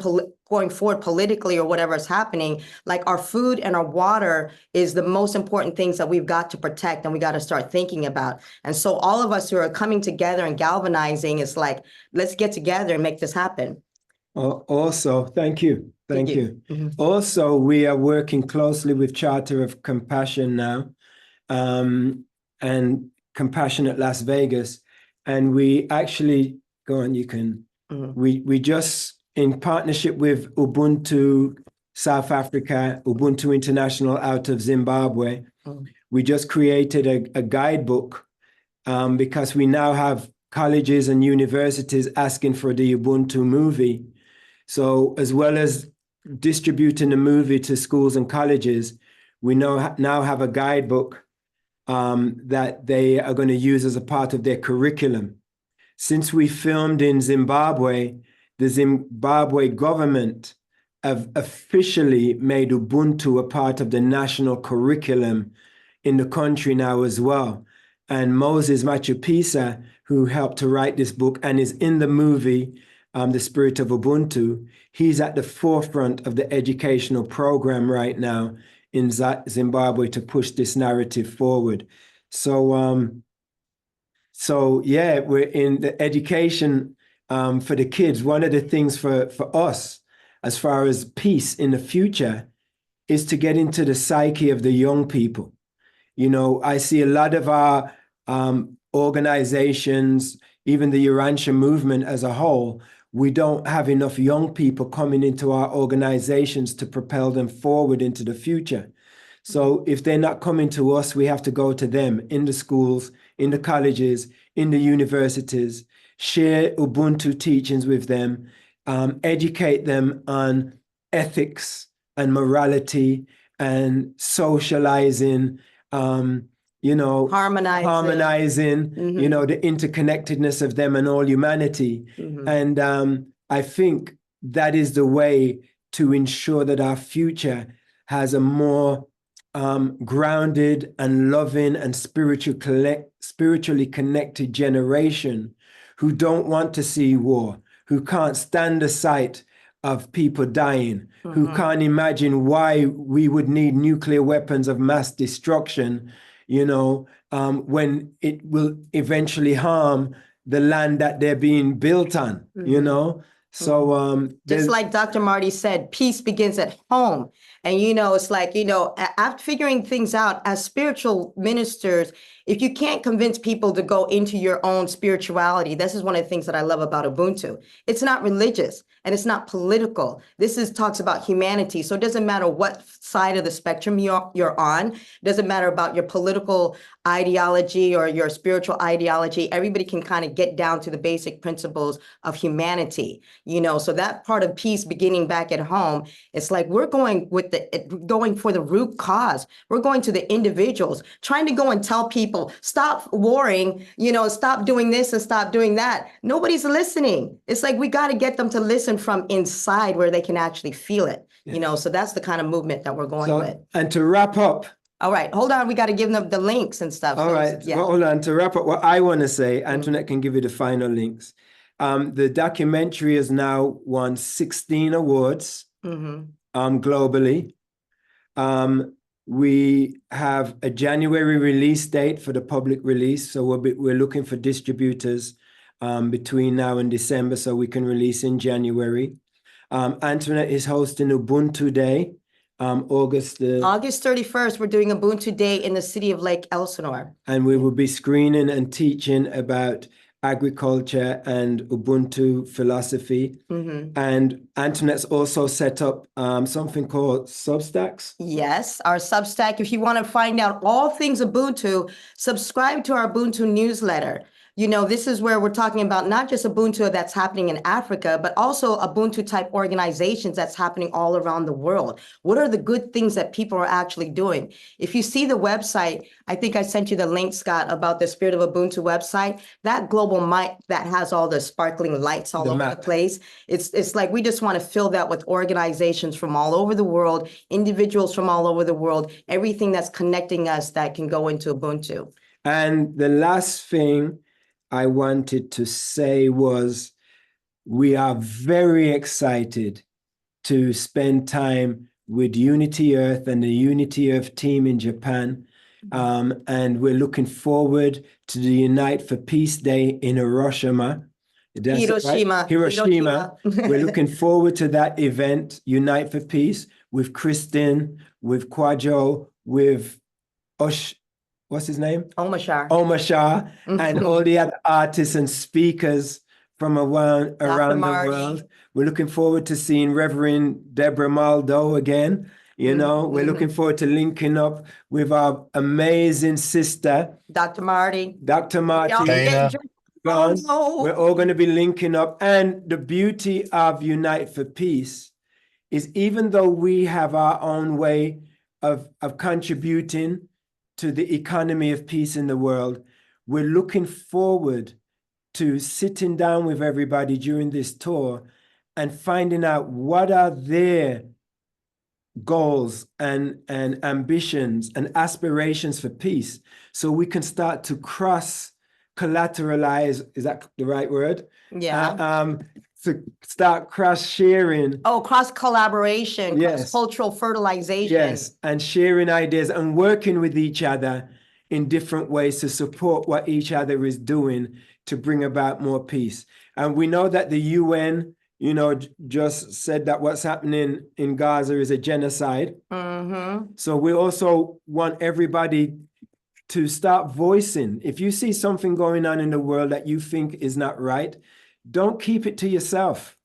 [SPEAKER 11] forward politically or whatever is happening, like our food and our water is the most important things that we've got to protect and we got to start thinking about. And so all of us who are coming together and galvanizing is like, let's get together and make this happen.
[SPEAKER 12] Also, thank you. Thank you. Also, we are working closely with Charter of Compassion now, and Compassionate Las Vegas. And we actually, go on, you can. We just, in partnership with Ubuntu South Africa, Ubuntu International out of Zimbabwe, we just created a guidebook because we now have colleges and universities asking for the Ubuntu movie. So as well as distributing the movie to schools and colleges, we now have a guidebook that they are going to use as a part of their curriculum. Since we filmed in Zimbabwe, the Zimbabwe government have officially made Ubuntu a part of the national curriculum in the country now as well. And Moses Machupisa, who helped to write this book and is in the movie, The Spirit of Ubuntu, he's at the forefront of the educational program right now in Zimbabwe to push this narrative forward. So yeah, we're in the education for the kids. One of the things for us, as far as peace in the future, is to get into the psyche of the young people. You know, I see a lot of our organizations, even the Urantia movement as a whole, we don't have enough young people coming into our organizations to propel them forward into the future. So if they're not coming to us, we have to go to them in the schools, in the colleges, in the universities, share Ubuntu teachings with them, educate them on ethics and morality and socializing, harmonizing, you know, the interconnectedness of them and all humanity. And I think that is the way to ensure that our future has a more grounded and loving and spiritually connected generation who don't want to see war, who can't stand the sight of people dying, who can't imagine why we would need nuclear weapons of mass destruction, you know, when it will eventually harm the land that they're being built on, you know? So
[SPEAKER 11] just like Dr. Marty said, peace begins at home. And, you know, it's like, you know, after figuring things out as spiritual ministers, if you can't convince people to go into your own spirituality, this is one of the things that I love about Ubuntu. It's not religious and it's not political. This talks about humanity. So it doesn't matter what side of the spectrum you're on. It doesn't matter about your political ideology or your spiritual ideology. Everybody can kind of get down to the basic principles of humanity, you know. So that part of peace beginning back at home, it's like we're going for the root cause. We're going to the individuals, trying to go and tell people, stop warring, you know, stop doing this and stop doing that. Nobody's listening. It's like we got to get them to listen from inside where they can actually feel it, you know. So that's the kind of movement that we're going with.
[SPEAKER 12] And to wrap up.
[SPEAKER 11] All right, hold on. We got to give them the links and stuff.
[SPEAKER 12] All right, yeah. Well, hold on. To wrap up what I want to say, Antoinette can give you the final links. The documentary has now won 16 awards globally. We have a January release date for the public release. So we're looking for distributors between now and December so we can release in January. Antoinette is hosting Ubuntu Day, August
[SPEAKER 11] 31st. We're doing Ubuntu Day in the city of Lake Elsinore. And
[SPEAKER 12] we will be screening and teaching about agriculture and Ubuntu philosophy. And Antoinette's also set up something called Substacks.
[SPEAKER 11] Yes, our Substack. If you want to find out all things Ubuntu, subscribe to our Ubuntu newsletter. You know, this is where we're talking about not just Ubuntu that's happening in Africa, but also Ubuntu type organizations that's happening all around the world. What are the good things that people are actually doing? If you see the website, I think I sent you the link, Scott, about the Spirit of Ubuntu website, that global map that has all the sparkling lights all over the place. It's like we just want to fill that with organizations from all over the world, individuals from all over the world, everything that's connecting us that can go into Ubuntu.
[SPEAKER 12] And the last thing I wanted to say was we are very excited to spend time with Unity Earth and the Unity Earth team in Japan. And we're looking forward to the Unite for Peace Day in Hiroshima.
[SPEAKER 11] Hiroshima.
[SPEAKER 12] We're looking forward to that event, Unite for Peace, with Kristen, with Kwajo, with what's his name?
[SPEAKER 11] Omashar.
[SPEAKER 12] And all the other artists and speakers from around the
[SPEAKER 11] Marty.
[SPEAKER 12] world. We're looking forward to seeing Reverend Deborah Moldow again. You know, we're looking forward to linking up with our amazing sister,
[SPEAKER 11] Dr. Marty.
[SPEAKER 12] Dr. Marty.
[SPEAKER 3] Dana.
[SPEAKER 12] We're all going to be linking up. And the beauty of Unite for Peace is even though we have our own way of contributing to the economy of peace in the world, we're looking forward to sitting down with everybody during this tour and finding out what are their goals and ambitions and aspirations for peace, so we can start to cross collateralize, is that the right word?
[SPEAKER 11] Yeah.
[SPEAKER 12] To start cross sharing.
[SPEAKER 11] Oh, cross collaboration,
[SPEAKER 12] Yes.
[SPEAKER 11] cross cultural fertilization.
[SPEAKER 12] Yes, and sharing ideas and working with each other in different ways to support what each other is doing to bring about more peace. And we know that the UN, you know, just said that what's happening in Gaza is a genocide. So we also want everybody to start voicing. If you see something going on in the world that you think is not right, don't keep it to yourself.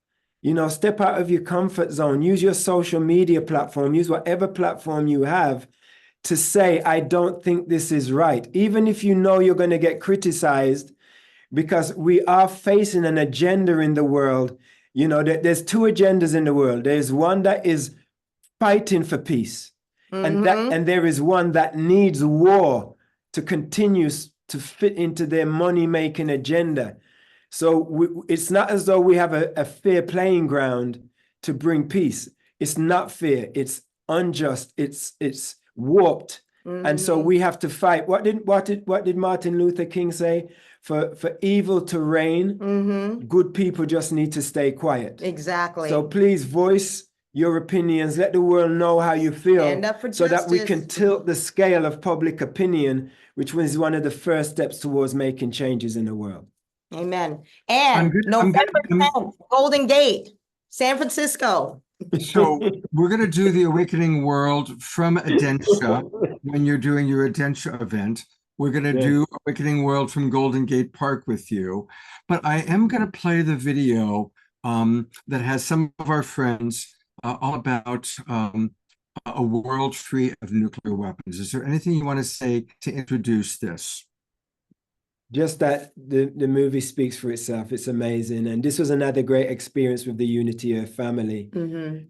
[SPEAKER 12] You know, step out of your comfort zone. Use your social media platform. Use whatever platform you have to say, I don't think this is right. Even if you know you're going to get criticized, because we are facing an agenda in the world. You know, there's two agendas in the world. There's one that is fighting for peace. And there is one that needs war to continue to fit into their money-making agenda. So it's not as though we have a fair playing ground to bring peace. It's not fair. It's unjust. It's warped. And so we have to fight. What did Martin Luther King say? For evil to reign, good people just need to stay quiet.
[SPEAKER 11] Exactly.
[SPEAKER 12] So please voice your opinions. Let the world know how you feel,
[SPEAKER 11] Stand up for
[SPEAKER 12] so that we
[SPEAKER 11] justice.
[SPEAKER 12] can tilt the scale of public opinion, which was one of the first steps towards making changes in the world.
[SPEAKER 11] Amen. And
[SPEAKER 2] I'm
[SPEAKER 11] November 10th, Golden Gate, San Francisco.
[SPEAKER 2] So we're going to do the Awakening World from Adentia when you're doing your Adentia event. We're going to do Awakening World from Golden Gate Park with you. But I am going to play the video that has some of our friends all about a world free of nuclear weapons. Is there anything you want to say to introduce this?
[SPEAKER 12] Just that the movie speaks for itself. It's amazing. And this was another great experience with the Unity Earth family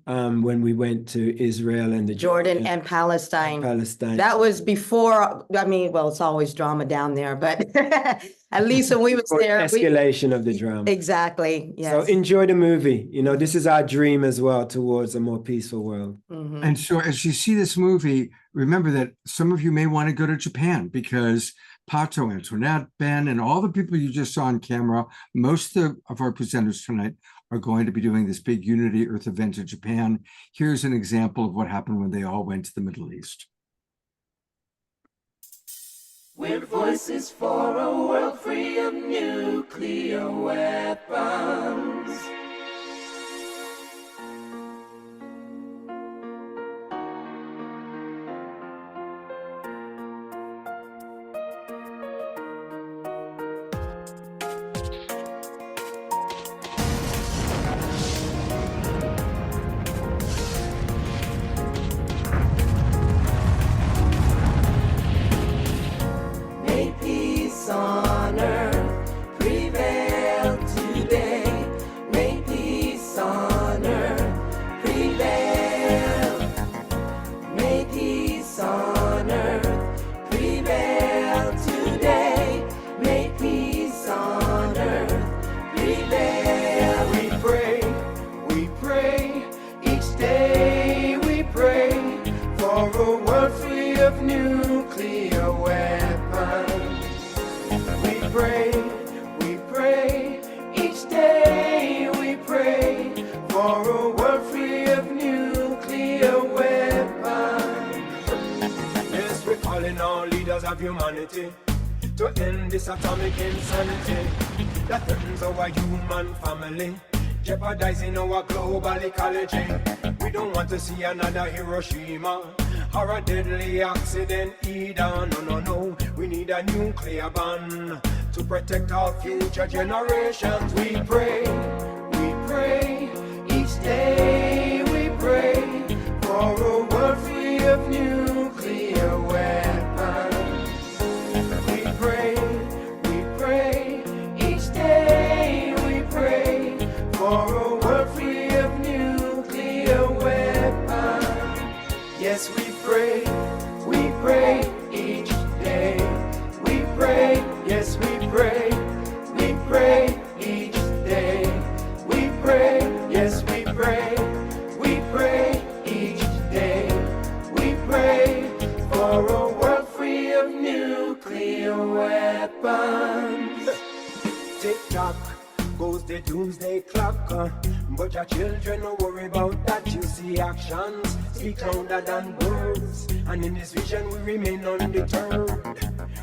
[SPEAKER 12] when we went to Israel and the
[SPEAKER 11] Jordan and Palestine. That was before, I mean, well, it's always drama down there, but at least when we was there.
[SPEAKER 12] Escalation of the drama.
[SPEAKER 11] Exactly, yes.
[SPEAKER 12] So enjoy the movie. You know, this is our dream as well towards a more peaceful world.
[SPEAKER 2] And so as you see this movie, remember that some of you may want to go to Japan, because Pato Antoinette, Ben, and all the people you just saw on camera, most of our presenters tonight are going to be doing this big Unity Earth event in Japan. Here's an example of what happened when they all went to the Middle East.
[SPEAKER 7] We're voices for a world free of nuclear weapons. On earth prevail today. May peace on earth prevail. May peace on earth prevail today. May peace on earth prevail. We pray each day. We pray for a world free of nuclear weapons. We pray each day. We pray for a world free of nuclear weapons. Yes, we're calling all leaders of humanity to end this atomic insanity that threatens our human family, jeopardizing our global ecology. We don't want to see another Hiroshima or a deadly accident either. No, we need a nuclear ban to protect our future generations. We pray each day. We pray for a world free of nuclear weapons. We pray each day. We pray for a world free of nuclear weapons. Yes, we pray each day. We pray, yes, we pray each day. We pray, yes, we pray each day. We pray for a world free of nuclear weapons. Tick-tock goes the doomsday clock, but your children don't worry about that. You see actions speak louder than words, and in this vision we remain undeterred.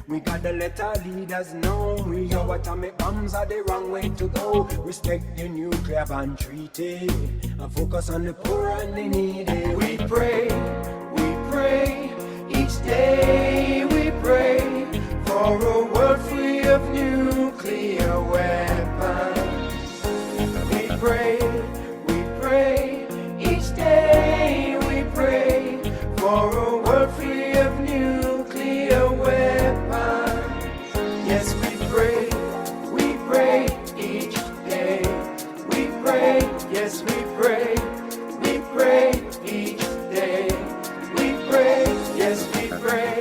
[SPEAKER 7] We gotta let our leaders know we know atomic bombs are the wrong way to go. Respect the nuclear ban treaty and focus on the poor and the needy. We pray each day. We pray for a world free of nuclear weapons. We pray each day. We pray for a world free of nuclear weapons. Yes, we pray each day. We pray, yes, we pray each day. We pray, yes, we pray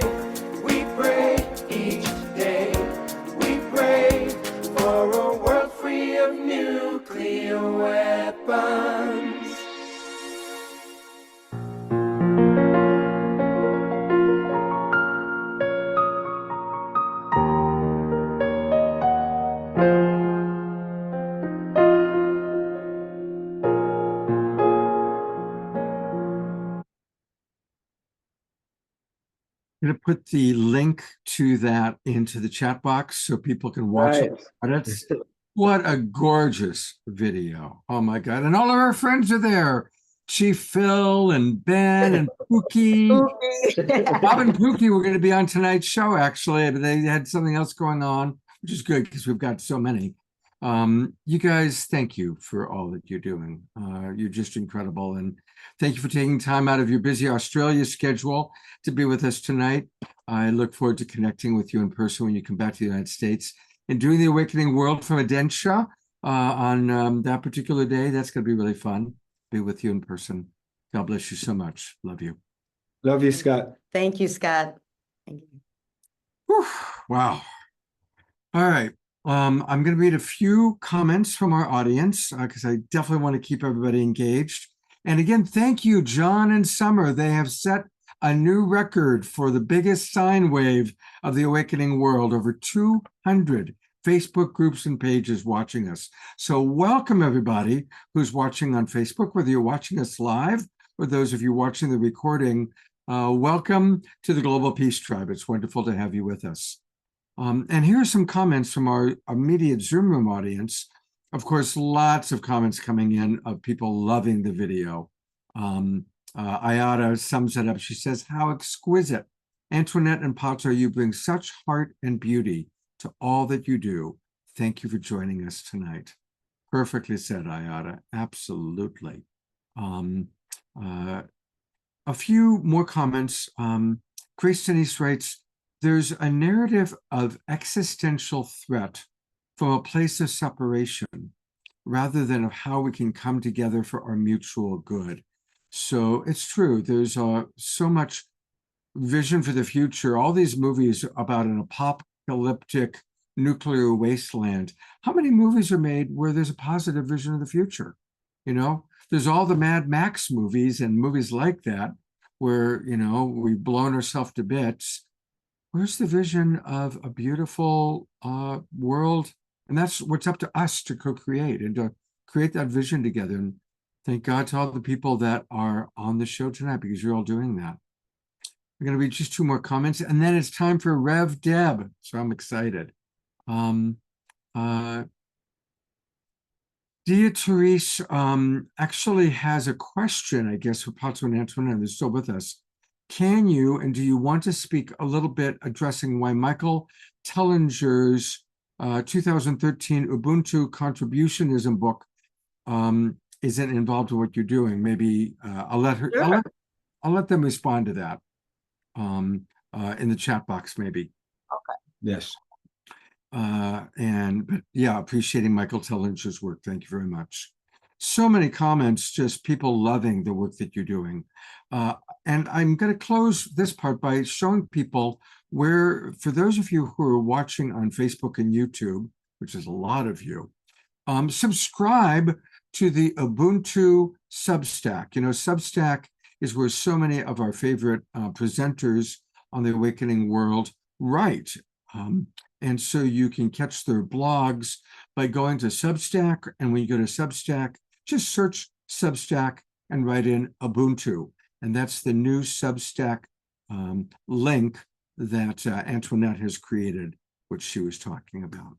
[SPEAKER 7] each day. We pray for a world free of nuclear weapons.
[SPEAKER 2] I'm going to put the link to that into the chat box so people can watch it. Credits. What a gorgeous video. Oh my God. And all of our friends are there. Chief Phil and Ben and Pookie. Bob and Pookie were going to be on tonight's show, actually, but they had something else going on, which is good because we've got so many. You guys, thank you for all that you're doing. You're just incredible. And thank you for taking time out of your busy Australia schedule to be with us tonight. I look forward to connecting with you in person when you come back to the United States and doing the Awakening World from Adentia on that particular day. That's going to be really fun. Be with you in person. God bless you so much. Love you.
[SPEAKER 12] Love you, Scott.
[SPEAKER 11] Thank you, Scott. Thank you.
[SPEAKER 2] Whew, wow. All right. I'm going to read a few comments from our audience because I definitely want to keep everybody engaged. And again, thank you, John and Summer. They have set a new record for the biggest sine wave of the awakening world. Over 200 Facebook groups and pages watching us. So welcome everybody who's watching on Facebook, whether you're watching us live or those of you watching the recording. Welcome to the Global Peace Tribe. It's wonderful to have you with us. And here are some comments from our immediate Zoom room audience. Of course, lots of comments coming in of people loving the video. Ayada sums it up. She says, how exquisite. Antoinette and Pato, you bring such heart and beauty to all that you do. Thank you for joining us tonight. Perfectly said, Ayada. Absolutely. A few more comments. Grace Denise writes, there's a narrative of existential threat from a place of separation rather than of how we can come together for our mutual good. So it's true. There's so much vision for the future. All these movies about an apocalyptic nuclear wasteland. How many movies are made where there's a positive vision of the future? You know, there's all the Mad Max movies and movies like that where, you know, we've blown ourselves to bits. Where's the vision of a beautiful world? And that's what's up to us to co-create and to create that vision together. And thank God to all the people that are on the show tonight because you're all doing that. We're going to read just two more comments and then it's time for Rev Deb. So I'm excited. Dia Therese actually has a question, I guess, for Pato and Antoinette. They're still with us. Can you and do you want to speak a little bit addressing why Michael Tellinger's 2013 Ubuntu Contributionism book isn't involved in what you're doing. Maybe I'll let them respond to that in the chat box, maybe.
[SPEAKER 11] Okay.
[SPEAKER 12] Yes.
[SPEAKER 2] But yeah, appreciating Michael Tellinger's work. Thank you very much. So many comments, just people loving the work that you're doing. And I'm going to close this part by showing people where, for those of you who are watching on Facebook and YouTube, which is a lot of you, subscribe to the Ubuntu Substack. You know, Substack is where so many of our favorite presenters on the Awakening World write. And so you can catch their blogs by going to Substack. And when you go to Substack, just search Substack and write in Ubuntu. And that's the new Substack link that Antoinette has created, which she was talking about.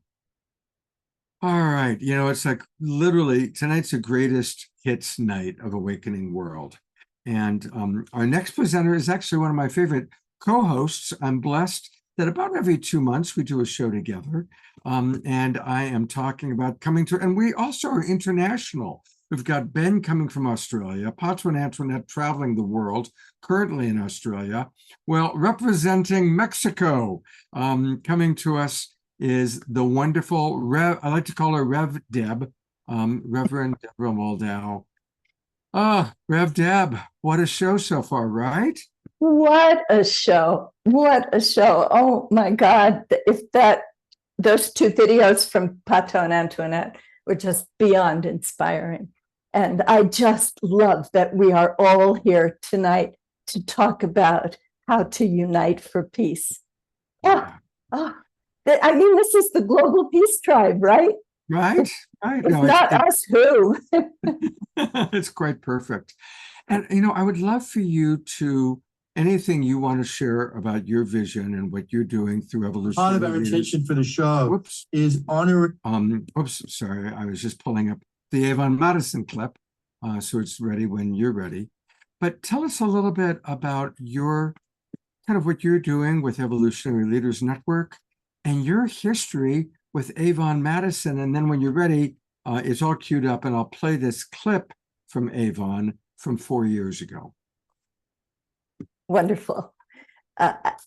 [SPEAKER 2] All right. You know, it's like literally tonight's the greatest hits night of Awakening World. And our next presenter is actually one of my favorite co-hosts. I'm blessed that about every 2 months we do a show together. And I am talking about coming to, and we also are international. We've got Ben coming from Australia, Pato and Antoinette traveling the world, currently in Australia. Well, representing Mexico, coming to us is the wonderful I like to call her Rev Deb, Reverend Deborah Moldow. Rev Deb, what a show so far, right?
[SPEAKER 1] What a show. What a show. Oh my God. If those two videos from Pato and Antoinette were just beyond inspiring. And I just love that we are all here tonight to talk about how to unite for peace. I mean, this is the global peace tribe, right?
[SPEAKER 2] Right.
[SPEAKER 1] If not us, who?
[SPEAKER 2] It's quite perfect. And, you know, I would love for you to, anything you want to share about your vision and what you're doing through Evolutionary.
[SPEAKER 13] Part of our intention for the show is honor.
[SPEAKER 2] Oops, sorry. I was just pulling up the Avon Mattison clip, so it's ready when you're ready. But tell us a little bit about your, kind of what you're doing with Evolutionary Leaders Network and your history with Avon Mattison. And then when you're ready, it's all queued up and I'll play this clip from Avon from 4 years ago.
[SPEAKER 1] Wonderful.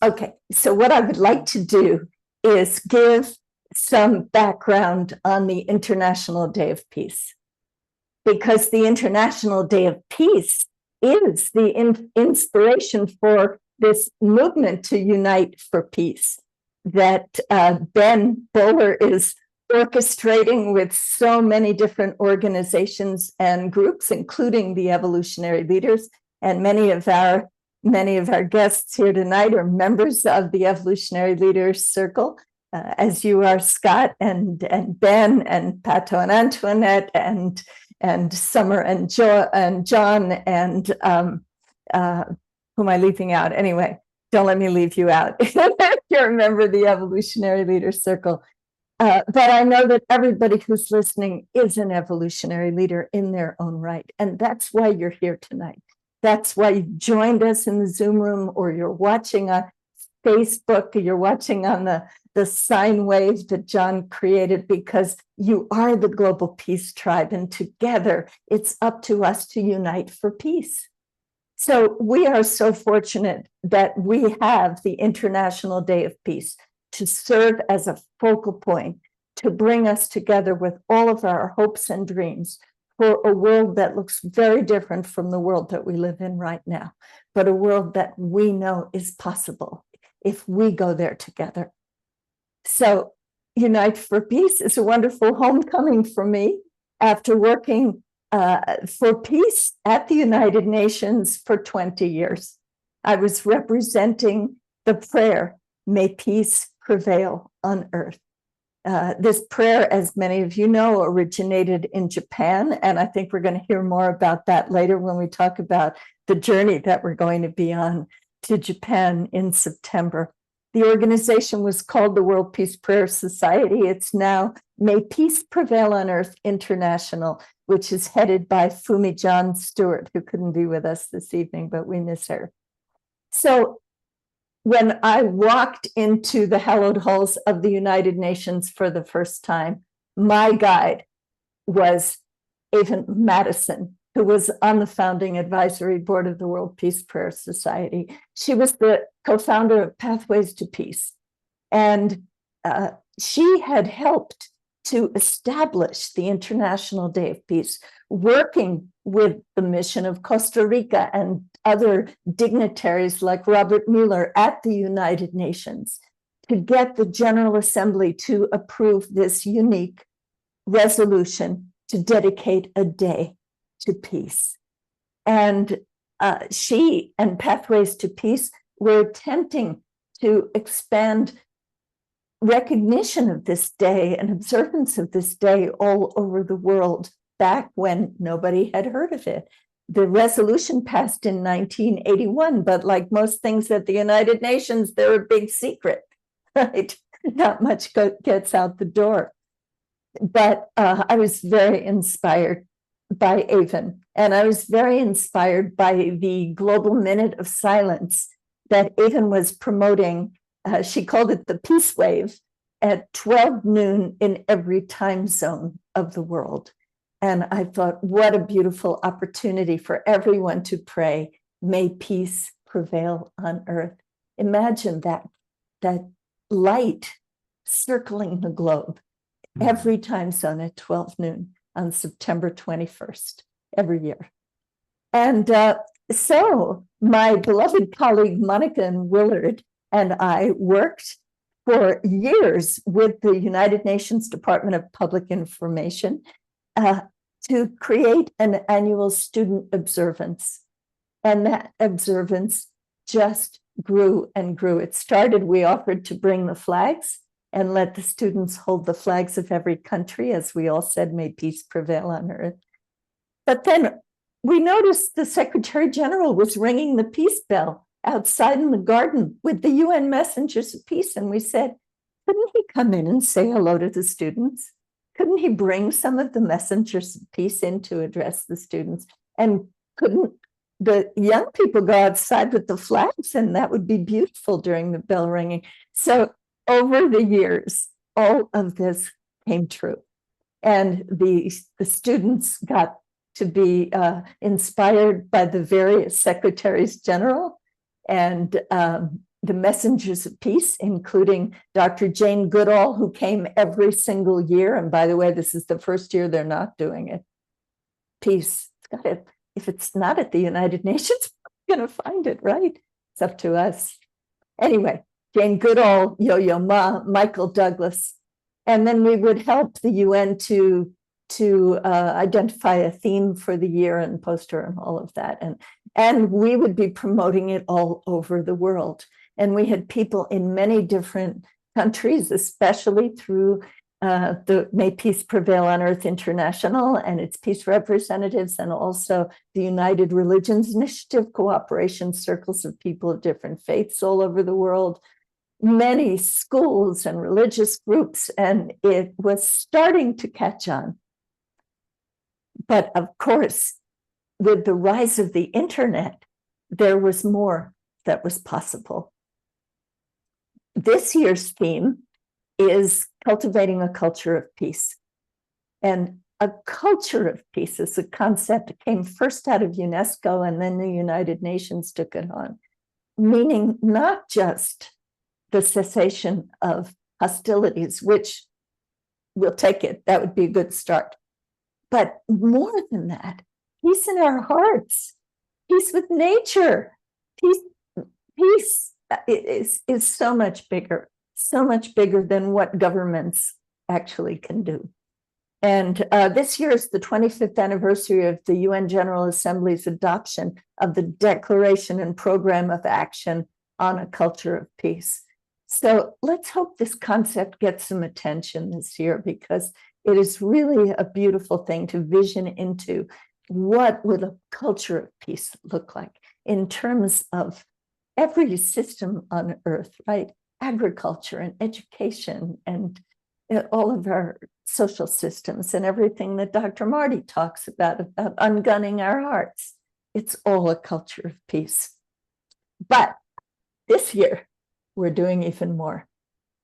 [SPEAKER 1] Okay, so what I would like to do is give some background on the International Day of Peace, because the International Day of Peace is the inspiration for this movement to unite for peace that Ben Bowler is orchestrating with so many different organizations and groups, including the Evolutionary Leaders. And many of our guests here tonight are members of the Evolutionary Leaders Circle, as you are, Scott and Ben and Pato and Antoinette and Summer and John and who am I leaving out? Anyway, don't let me leave you out. You're a member of the Evolutionary Leaders Circle. But I know that everybody who's listening is an evolutionary leader in their own right. And that's why you're here tonight. That's why you joined us in the Zoom room, or you're watching on Facebook, or you're watching on the sine wave that John created, because you are the global peace tribe. And together, it's up to us to unite for peace. So we are so fortunate that we have the International Day of Peace to serve as a focal point, to bring us together with all of our hopes and dreams for a world that looks very different from the world that we live in right now, but a world that we know is possible if we go there together. So Unite for Peace is a wonderful homecoming for me after working for peace at the United Nations for 20 years. I was representing the prayer, may peace prevail on earth. This prayer, as many of you know, originated in Japan, and I think we're going to hear more about that later when we talk about the journey that we're going to be on to Japan in September. The organization was called the World Peace Prayer Society. It's now May Peace Prevail on Earth International, which is headed by Fumi John Stewart, who couldn't be with us this evening, but we miss her. So when I walked into the hallowed halls of the United Nations for the first time, my guide was Avon Mattison, who was on the founding advisory board of the World Peace Prayer Society. She was the co-founder of Pathways to Peace. And she had helped to establish the International Day of Peace, working with the mission of Costa Rica and other dignitaries like Robert Mueller at the United Nations to get the General Assembly to approve this unique resolution to dedicate a day to peace. And she and Pathways to Peace were attempting to expand recognition of this day and observance of this day all over the world back when nobody had heard of it. The resolution passed in 1981, but like most things at the United Nations, they're a big secret, right? Not much gets out the door. But I was very inspired by Avon, and I was very inspired by the Global Minute of Silence that Avon was promoting. She called it the Peace Wave at 12 noon in every time zone of the world. And I thought, what a beautiful opportunity for everyone to pray, may peace prevail on earth. Imagine that light circling the globe every time zone at 12 noon on September 21st every year. And so my beloved colleague Monica and Willard and I worked for years with the United Nations Department of Public Information to create an annual student observance. And that observance just grew and grew. It started, we offered to bring the flags and let the students hold the flags of every country, as we all said, may peace prevail on earth. But then we noticed the Secretary General was ringing the peace bell outside in the garden with the UN messengers of peace. And we said, couldn't he come in and say hello to the students? Couldn't he bring some of the messengers of peace in to address the students? And couldn't the young people go outside with the flags? And that would be beautiful during the bell ringing. So over the years, all of this came true. And the students got to be inspired by the various secretaries general and the messengers of peace, including Dr. Jane Goodall, who came every single year. And by the way, this is the first year they're not doing it. Peace, it's got it. If it's not at the United Nations, we're going to find it, right? It's up to us. Anyway, Jane Goodall, Yo-Yo Ma, Michael Douglas. And then we would help the UN to identify a theme for the year and poster and all of that. And we would be promoting it all over the world. And we had people in many different countries, especially through the May Peace Prevail on Earth International and its peace representatives, and also the United Religions Initiative, cooperation circles of people of different faiths all over the world, many schools and religious groups, and it was starting to catch on. But of course, with the rise of the internet, there was more that was possible. This year's theme is cultivating a culture of peace. And a culture of peace is a concept that came first out of UNESCO, and then the United Nations took it on, meaning not just the cessation of hostilities, which we'll take it, that would be a good start. But more than that, peace in our hearts, peace with nature, peace is so much bigger than what governments actually can do. And this year is the 25th anniversary of the UN General Assembly's adoption of the Declaration and Program of Action on a Culture of Peace. So let's hope this concept gets some attention this year, because it is really a beautiful thing to vision into what would a culture of peace look like in terms of every system on earth, right? Agriculture and education and all of our social systems and everything that Dr. Marty talks about ungunning our hearts. It's all a culture of peace. But this year, we're doing even more.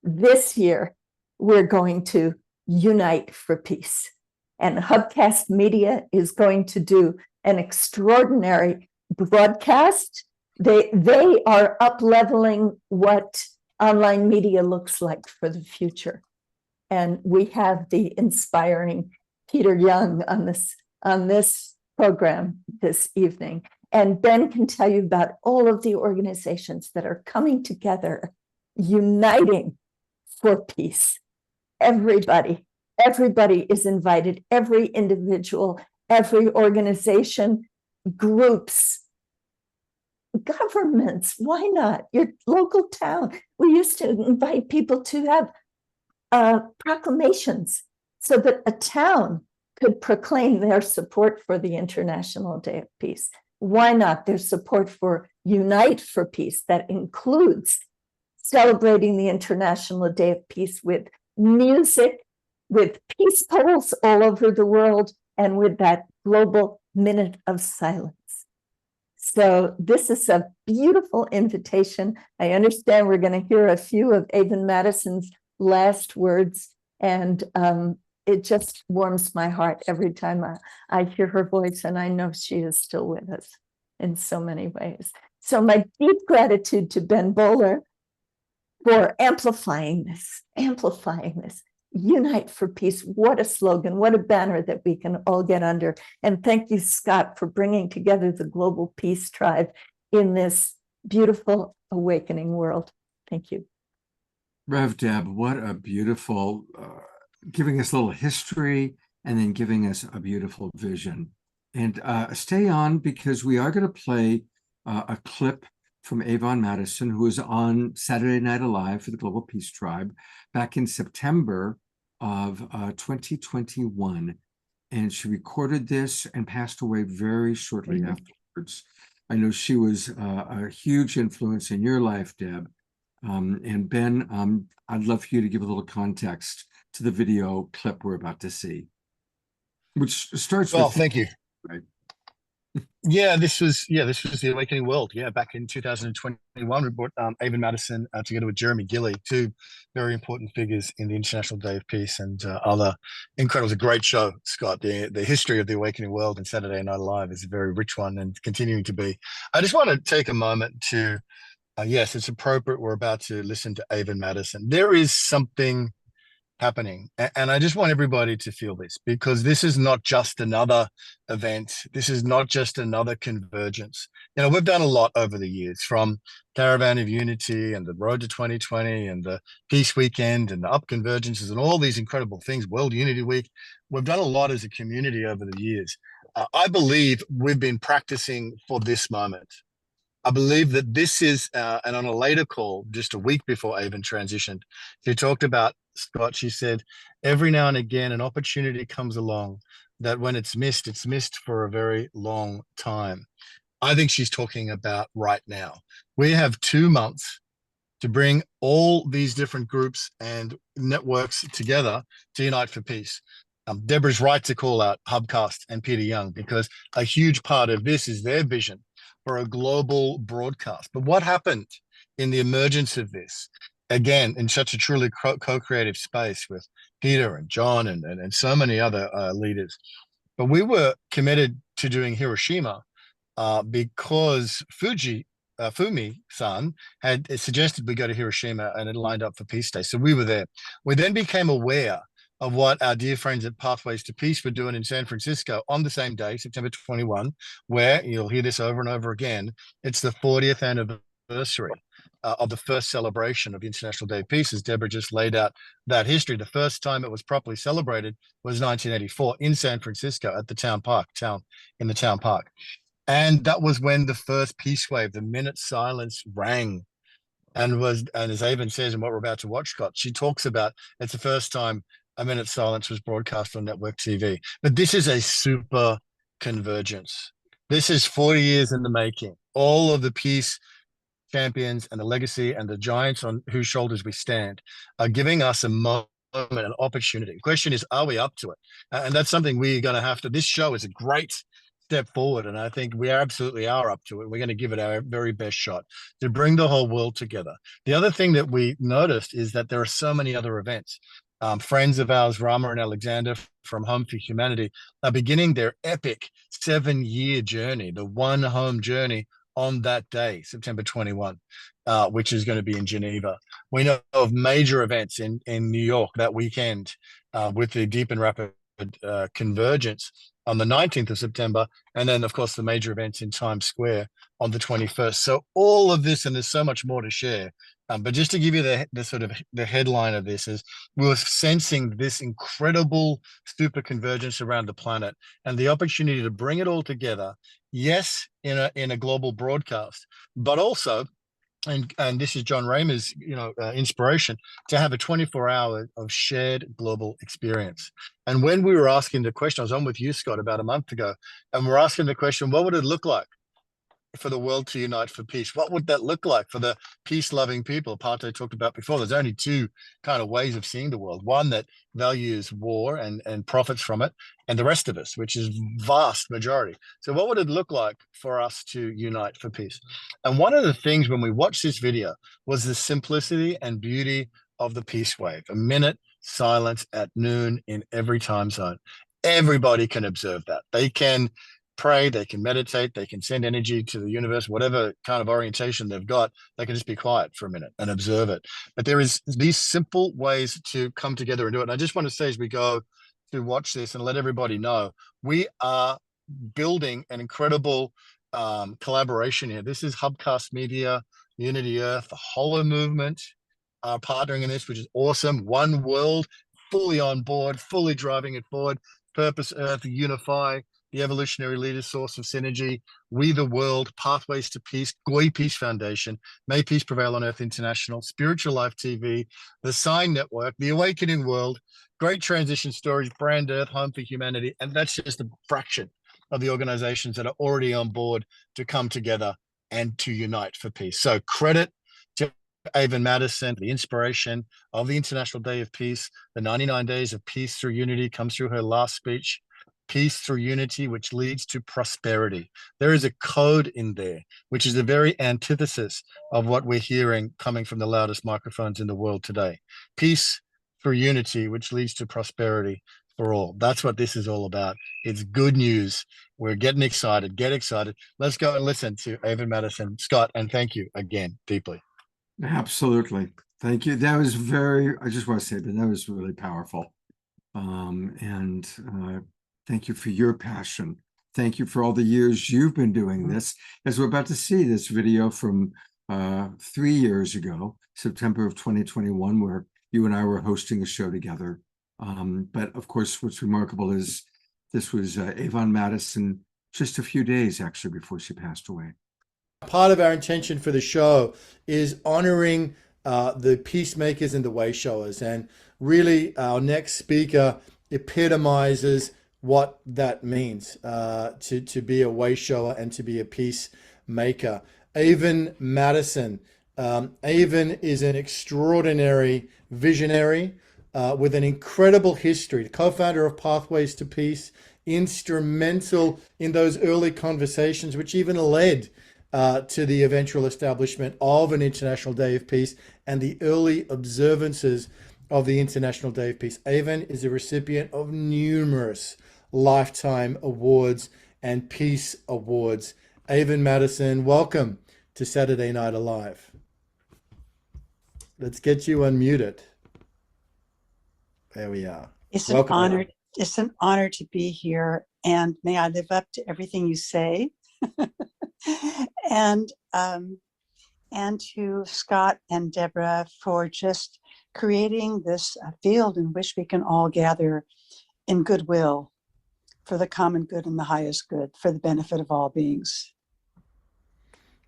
[SPEAKER 1] This year, we're going to unite for peace. And Hubcast Media is going to do an extraordinary broadcast. They are up-leveling what online media looks like for the future. And we have the inspiring Peter Young on this program this evening. And Ben can tell you about all of the organizations that are coming together, uniting for peace. Everybody is invited, every individual, every organization, groups, governments, why not? Your local town. We used to invite people to have proclamations so that a town could proclaim their support for the International Day of Peace. Why not their support for Unite for Peace that includes celebrating the International Day of Peace with music, with peace polls all over the world, and with that global minute of silence. So this is a beautiful invitation. I understand we're going to hear a few of Avon Mattison's last words, and it just warms my heart every time I hear her voice, and I know she is still with us in so many ways. So my deep gratitude to Ben Bowler for amplifying this. Unite for Peace. What a slogan, what a banner that we can all get under. And thank you, Scott, for bringing together the Global Peace Tribe in this beautiful awakening world. Thank you.
[SPEAKER 2] Rev Deb, what a beautiful, giving us a little history and then giving us a beautiful vision. And stay on, because we are going to play a clip from Avon Mattison, who was on Saturday Night Alive for the Global Peace Tribe back in September of 2021. And she recorded this and passed away very shortly afterwards. I know she was a huge influence in your life, Deb. And Ben, I'd love for you to give a little context to the video clip we're about to see, which starts with—
[SPEAKER 3] Well, thank you.
[SPEAKER 2] Right.
[SPEAKER 3] Yeah, this was the Awakening World. Yeah, back in 2021, we brought Avon Mattison together with Jeremy Gilley, two very important figures in the International Day of Peace, and other incredible. It was a great show, Scott. The history of the Awakening World and Saturday Night Live is a very rich one, and continuing to be. I just want to take a moment to, yes, it's appropriate. We're about to listen to Avon Mattison. There is something happening, and I just want everybody to feel this, because this is not just another event. This is not just another convergence. You know, we've done a lot over the years, from Caravan of Unity and the Road to 2020 and the Peace Weekend and the Up Convergences and all these incredible things, World Unity Week. We've done a lot as a community over the years. I believe we've been practicing for this moment. I believe that this is, and on a later call, just a week before Avon transitioned, she talked about, Scott, she said, every now and again, an opportunity comes along that when it's missed for a very long time. I think she's talking about right now. We have 2 months to bring all these different groups and networks together to unite for peace. Deborah's right to call out Hubcast and Peter Young, because a huge part of this is their vision for a global broadcast. But what happened in the emergence of this, again, in such a truly co-creative space with Peter and John and so many other leaders? But we were committed to doing Hiroshima because Fumi-san had suggested we go to Hiroshima, and it lined up for Peace Day. So we were there. We then became aware of what our dear friends at Pathways to Peace were doing in San Francisco on the same day, September 21, where you'll hear this over and over again. It's the 40th anniversary of the first celebration of the International Day of Peace, as Deborah just laid out that history. The first time it was properly celebrated was 1984 in San Francisco at the town park. And that was when the first peace wave, the minute silence, rang. And as Avon says, and what we're about to watch, Scott, she talks about it's the first time a minute silence was broadcast on network TV. But this is a super convergence. This is 40 years in the making. All of the peace champions and the legacy and the giants on whose shoulders we stand are giving us a moment, an opportunity. The question is, are we up to it? And that's something we're going to have to. This show is a great step forward, and I think we absolutely are up to it. We're going to give it our very best shot to bring the whole world together. The other thing that we noticed is that there are so many other events. Friends of ours, Rama and Alexander from Home for Humanity, are beginning their epic 7-year journey, the One Home journey, on that day, September 21, which is going to be in Geneva. We know of major events in New York that weekend with the Deep and Rapid Convergence on the 19th of September, and then, of course, the major events in Times Square on the 21st. So all of this, and there's so much more to share. But just to give you the sort of the headline of this is we're sensing this incredible super convergence around the planet and the opportunity to bring it all together. Yes, in a global broadcast, but also, and this is John Raymer's inspiration, to have a 24-hour of shared global experience. And when we were asking the question, I was on with you, Scott, about a month ago, and we're asking the question, what would it look like for the world to unite for peace? What would that look like for the peace-loving people Pato talked about before? There's only two kind of ways of seeing the world. One that values war and profits from it, and the rest of us, which is vast majority. So what would it look like for us to unite for peace? And one of the things when we watched this video was the simplicity and beauty of the peace wave. A minute silence at noon in every time zone. Everybody can observe that. They can pray, they can meditate, they can send energy to the universe, whatever kind of orientation they've got, they can just be quiet for a minute and observe it. But there is these simple ways to come together and do it. And I just want to say, as we go to watch this and let everybody know, we are building an incredible collaboration here. This is Hubcast Media, Unity Earth, the Hollow Movement are partnering in this, which is awesome. One World, fully on board, fully driving it forward. Purpose Earth, Unify, the Evolutionary Leaders, Source of Synergy, We the World, Pathways to Peace, Goy Peace Foundation, May Peace Prevail on Earth International, Spiritual Life TV, The Sign Network, The Awakening World, Great Transition Stories, Brand Earth, Home for Humanity, and that's just a fraction of the organizations that are already on board to come together and to unite for peace. So credit to Avon Mattison, the inspiration of the International Day of Peace. The 99 Days of Peace through Unity comes through her last speech. Peace through unity, which leads to prosperity. There is a code in there, which is the very antithesis of what we're hearing coming from the loudest microphones in the world today. Peace through unity, which leads to prosperity for all. That's what this is all about. It's good news. We're getting excited. Get excited. Let's go and listen to Avon Mattison. Scott, and thank you again, deeply.
[SPEAKER 2] Absolutely. Thank you. That was I just want to say that was really powerful. Thank you for your passion. Thank you for all the years you've been doing this. As we're about to see this video from 3 years ago, September of 2021, where you and I were hosting a show together. But of course, what's remarkable is this was Avon Mattison just a few days actually before she passed away.
[SPEAKER 13] Part of our intention for the show is honoring the peacemakers and the way showers. And really, our next speaker epitomizes what that means to be a way shower and to be a peacemaker. Avon Mattison. Avon is an extraordinary visionary with an incredible history, co-founder of Pathways to Peace, instrumental in those early conversations, which even led to the eventual establishment of an International Day of Peace and the early observances of the International Day of Peace. Avon is a recipient of numerous lifetime awards and peace awards. Avon Mattison, welcome to Saturday Night Alive. Let's get you unmuted. There we are.
[SPEAKER 14] It's an honor. It's an honor to be here, and may I live up to everything you say. and to Scott and Deborah for just creating this field in which we can all gather in goodwill for the common good and the highest good, for the benefit of all beings.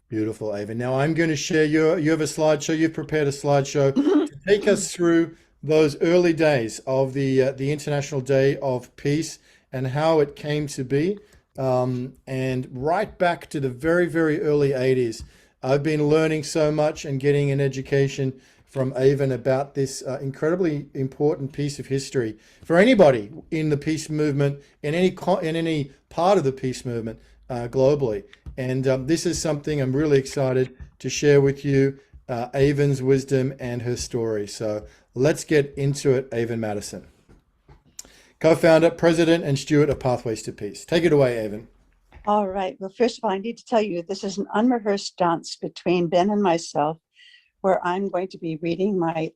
[SPEAKER 13] Beautiful, Avon. Now I'm going to share you have a slideshow. You've prepared a slideshow to take us through those early days of the International Day of Peace and how it came to be. And right back to the very, very early 80s. I've been learning so much and getting an education from Avon about this incredibly important piece of history for anybody in the peace movement, in any part of the peace movement globally. And this is something I'm really excited to share with you, Avon's wisdom and her story. So let's get into it. Avon Mattison, co-founder, president, and steward of Pathways to Peace. Take it away, Avon.
[SPEAKER 14] All right. Well, first of all, I need to tell you, this is an unrehearsed dance between Ben and myself, where I'm going to be reading my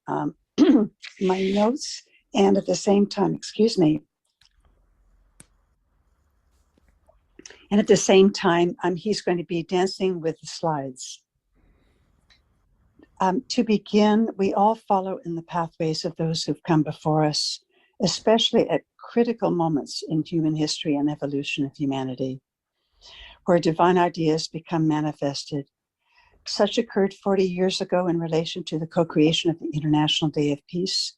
[SPEAKER 14] my notes, and at the same time, excuse me, and at the same time, he's going to be dancing with the slides. To begin, we all follow in the pathways of those who've come before us, especially at critical moments in human history and evolution of humanity, where divine ideas become manifested. Such occurred 40 years ago in relation to the co-creation of the International Day of Peace,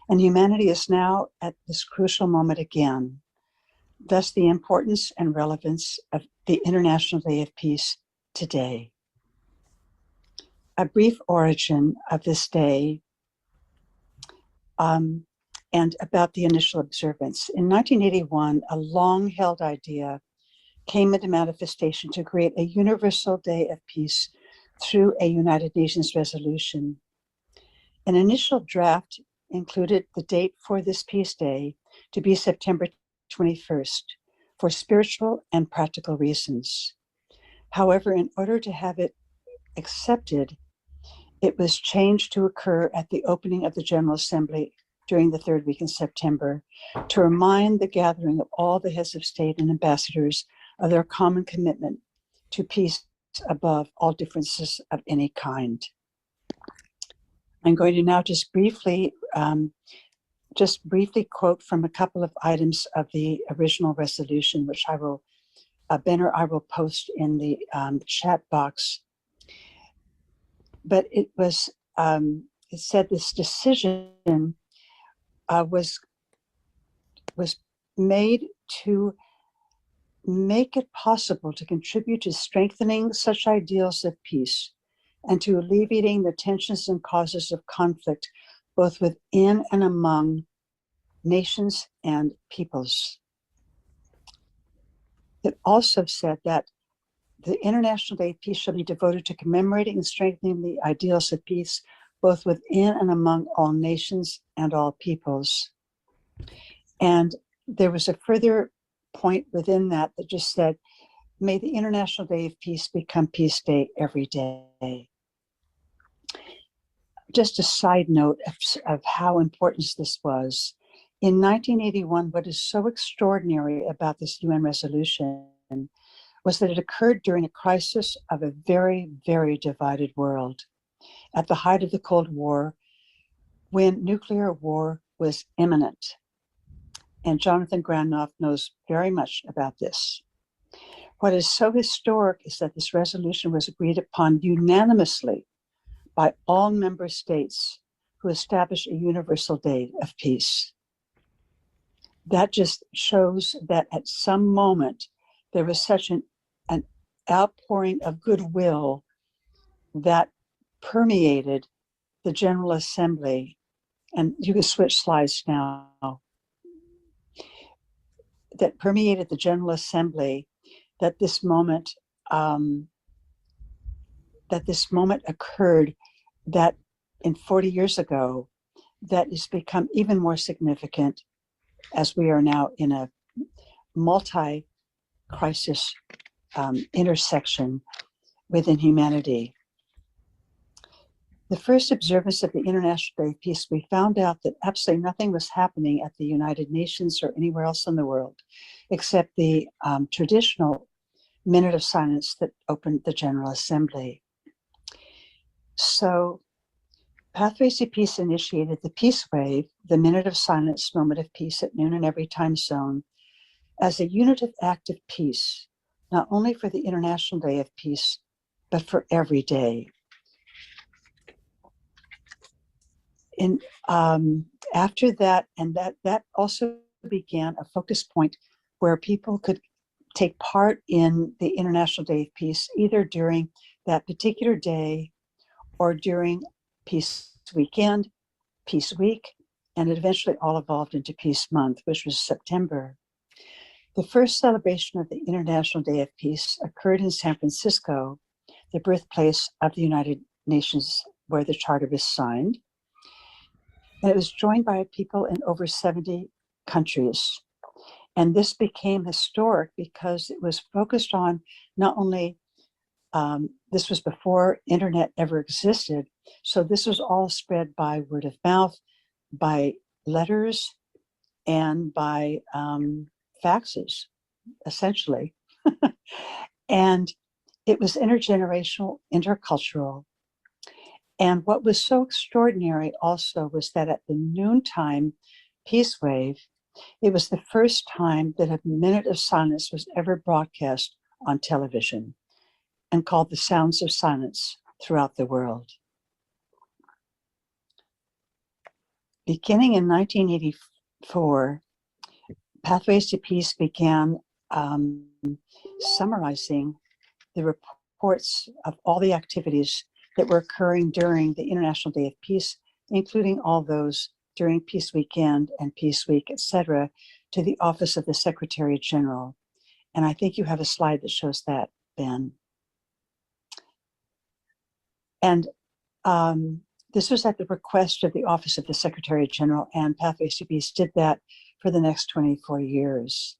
[SPEAKER 14] and humanity is now at this crucial moment again. Thus, the importance and relevance of the International Day of Peace today. A brief origin of this day and about the initial observance. In 1981, a long-held idea came into manifestation to create a universal day of peace through a United Nations resolution. An initial draft included the date for this peace day to be September 21st for spiritual and practical reasons. However, in order to have it accepted, it was changed to occur at the opening of the General Assembly during the third week in September to remind the gathering of all the heads of state and ambassadors of their common commitment to peace above all differences of any kind. I'm going to now just briefly quote from a couple of items of the original resolution, which I will, Ben or I will post in the chat box. But it was, it said this decision was made to make it possible to contribute to strengthening such ideals of peace and to alleviating the tensions and causes of conflict, both within and among nations and peoples. It also said that the International Day of Peace shall be devoted to commemorating and strengthening the ideals of peace, both within and among all nations and all peoples. And there was a further point within that that just said, may the International Day of Peace become Peace Day every day. Just a side note of how important this was. In 1981, what is so extraordinary about this UN resolution was that it occurred during a crisis of a very, very divided world. At the height of the Cold War, when nuclear war was imminent. And Jonathan Granoff knows very much about this. What is so historic is that this resolution was agreed upon unanimously by all member states who established a universal day of peace. That just shows that at some moment there was such an outpouring of goodwill that permeated the General Assembly. And you can switch slides now. That permeated the General Assembly, that this moment occurred, that in 40 years ago, that has become even more significant as we are now in a multi-crisis intersection within humanity. The first observance of the International Day of Peace, we found out that absolutely nothing was happening at the United Nations or anywhere else in the world, except the traditional minute of silence that opened the General Assembly. So Pathways to Peace initiated the Peace Wave, the minute of silence, moment of peace at noon in every time zone, as a unitive act of peace, not only for the International Day of Peace, but for every day. And after that, and that also began a focus point where people could take part in the International Day of Peace, either during that particular day or during peace Weekend, Peace Week, and it eventually all evolved into Peace Month, which was September. The first celebration of the International Day of Peace occurred in San Francisco, the birthplace of the United Nations, where the charter was signed. And it was joined by people in over 70 countries. And this became historic because it was focused on not only, this was before internet ever existed, so this was all spread by word of mouth, by letters, and by faxes, essentially. And it was intergenerational, intercultural. And what was so extraordinary also was that at the noontime peace wave, it was the first time that a minute of silence was ever broadcast on television and called the Sounds of Silence throughout the world. Beginning in 1984, Pathways to Peace began summarizing the reports of all the activities that were occurring during the International Day of Peace, including all those during Peace Weekend and Peace Week, etc., to the Office of the Secretary General. And I think you have a slide that shows that, Ben. And this was at the request of the Office of the Secretary General, and Pathways to Peace did that for the next 24 years.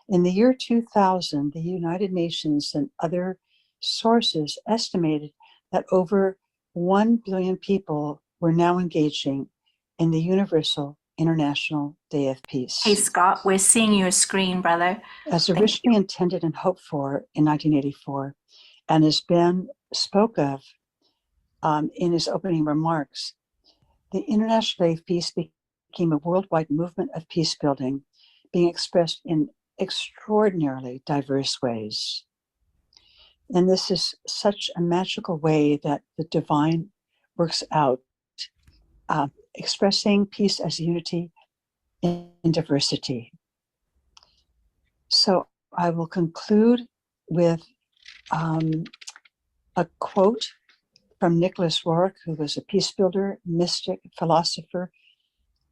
[SPEAKER 14] In the year 2000, the United Nations and other sources estimated that over 1 billion people were now engaging in the Universal International Day of Peace.
[SPEAKER 15] Hey, Scott, we're seeing your screen, brother.
[SPEAKER 14] As originally intended and hoped for in 1984, and as Ben spoke of in his opening remarks, the International Day of Peace became a worldwide movement of peace building, being expressed in extraordinarily diverse ways. And this is such a magical way that the divine works out, expressing peace as unity in diversity. So I will conclude with a quote from Nicholas Roerich, who was a peace builder, mystic, philosopher,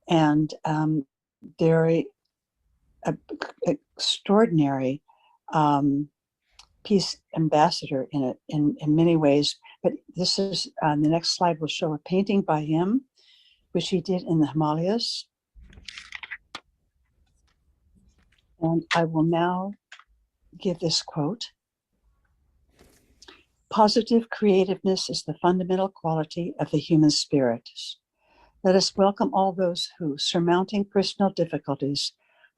[SPEAKER 14] and very extraordinary peace ambassador in many ways. But this is, the next slide will show a painting by him, which he did in the Himalayas. And I will now give this quote. Positive creativeness is the fundamental quality of the human spirit. Let us welcome all those who, surmounting personal difficulties,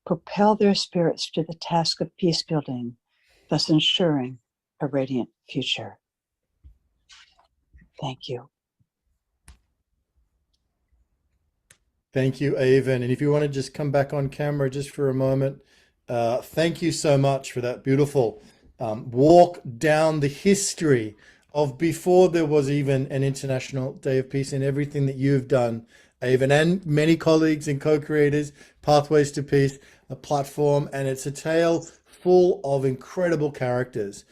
[SPEAKER 14] propel their spirits to the task of peace building, thus ensuring a radiant future. Thank you.
[SPEAKER 13] Thank you, Avon. And if you want to just come back on camera just for a moment, thank you so much for that beautiful walk down the history of before there was even an International Day of Peace and everything that you've done, Avon, and many colleagues and co-creators, Pathways to Peace, a platform, and it's a tale full of incredible characters.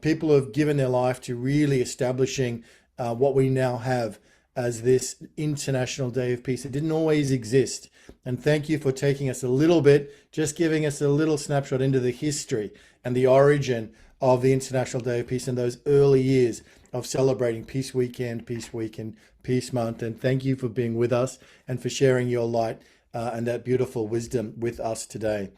[SPEAKER 13] People who have given their life to really establishing what we now have as this International Day of Peace. It didn't always exist. And thank you for taking us a little bit, just giving us a little snapshot into the history and the origin of the International Day of Peace in those early years of celebrating Peace Weekend, Peace Week, and Peace Month. And thank you for being with us and for sharing your light and that beautiful wisdom with us today.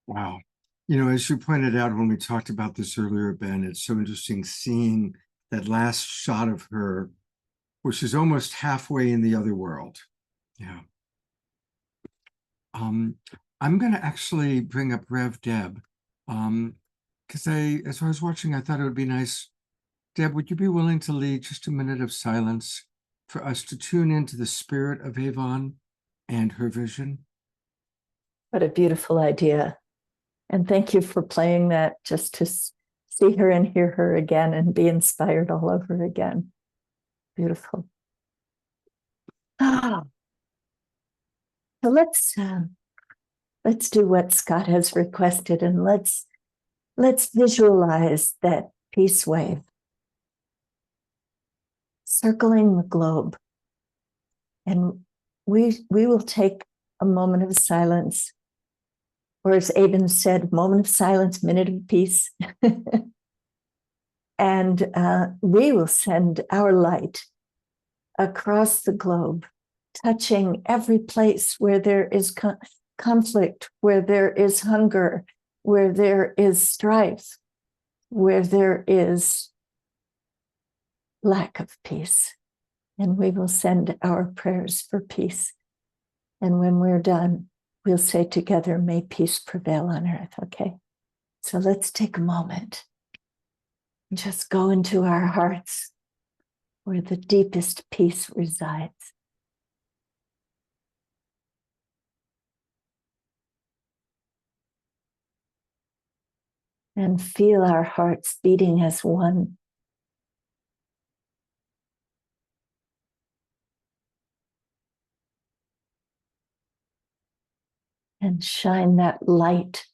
[SPEAKER 2] Wow. You know, as you pointed out when we talked about this earlier, Ben, it's so interesting seeing that last shot of her, which is almost halfway in the other world. Yeah. I'm going to actually bring up Rev Deb, because as I was watching, I thought it would be nice. Deb, would you be willing to lead just a minute of silence for us to tune into the spirit of Avon and her vision?
[SPEAKER 1] What a beautiful idea. And thank you for playing that, just to see her and hear her again and be inspired all over again. Beautiful. So let's do what Scott has requested, and let's visualize that peace wave, circling the globe. And we will take a moment of silence, or as Avon said, moment of silence, minute of peace. And we will send our light across the globe, touching every place where there is conflict, where there is hunger, where there is strife, where there is lack of peace. And we will send our prayers for peace. And when we're done, we'll say together, may peace prevail on earth, okay? So let's take a moment and just go into our hearts where the deepest peace resides. And feel our hearts beating as one. And shine that light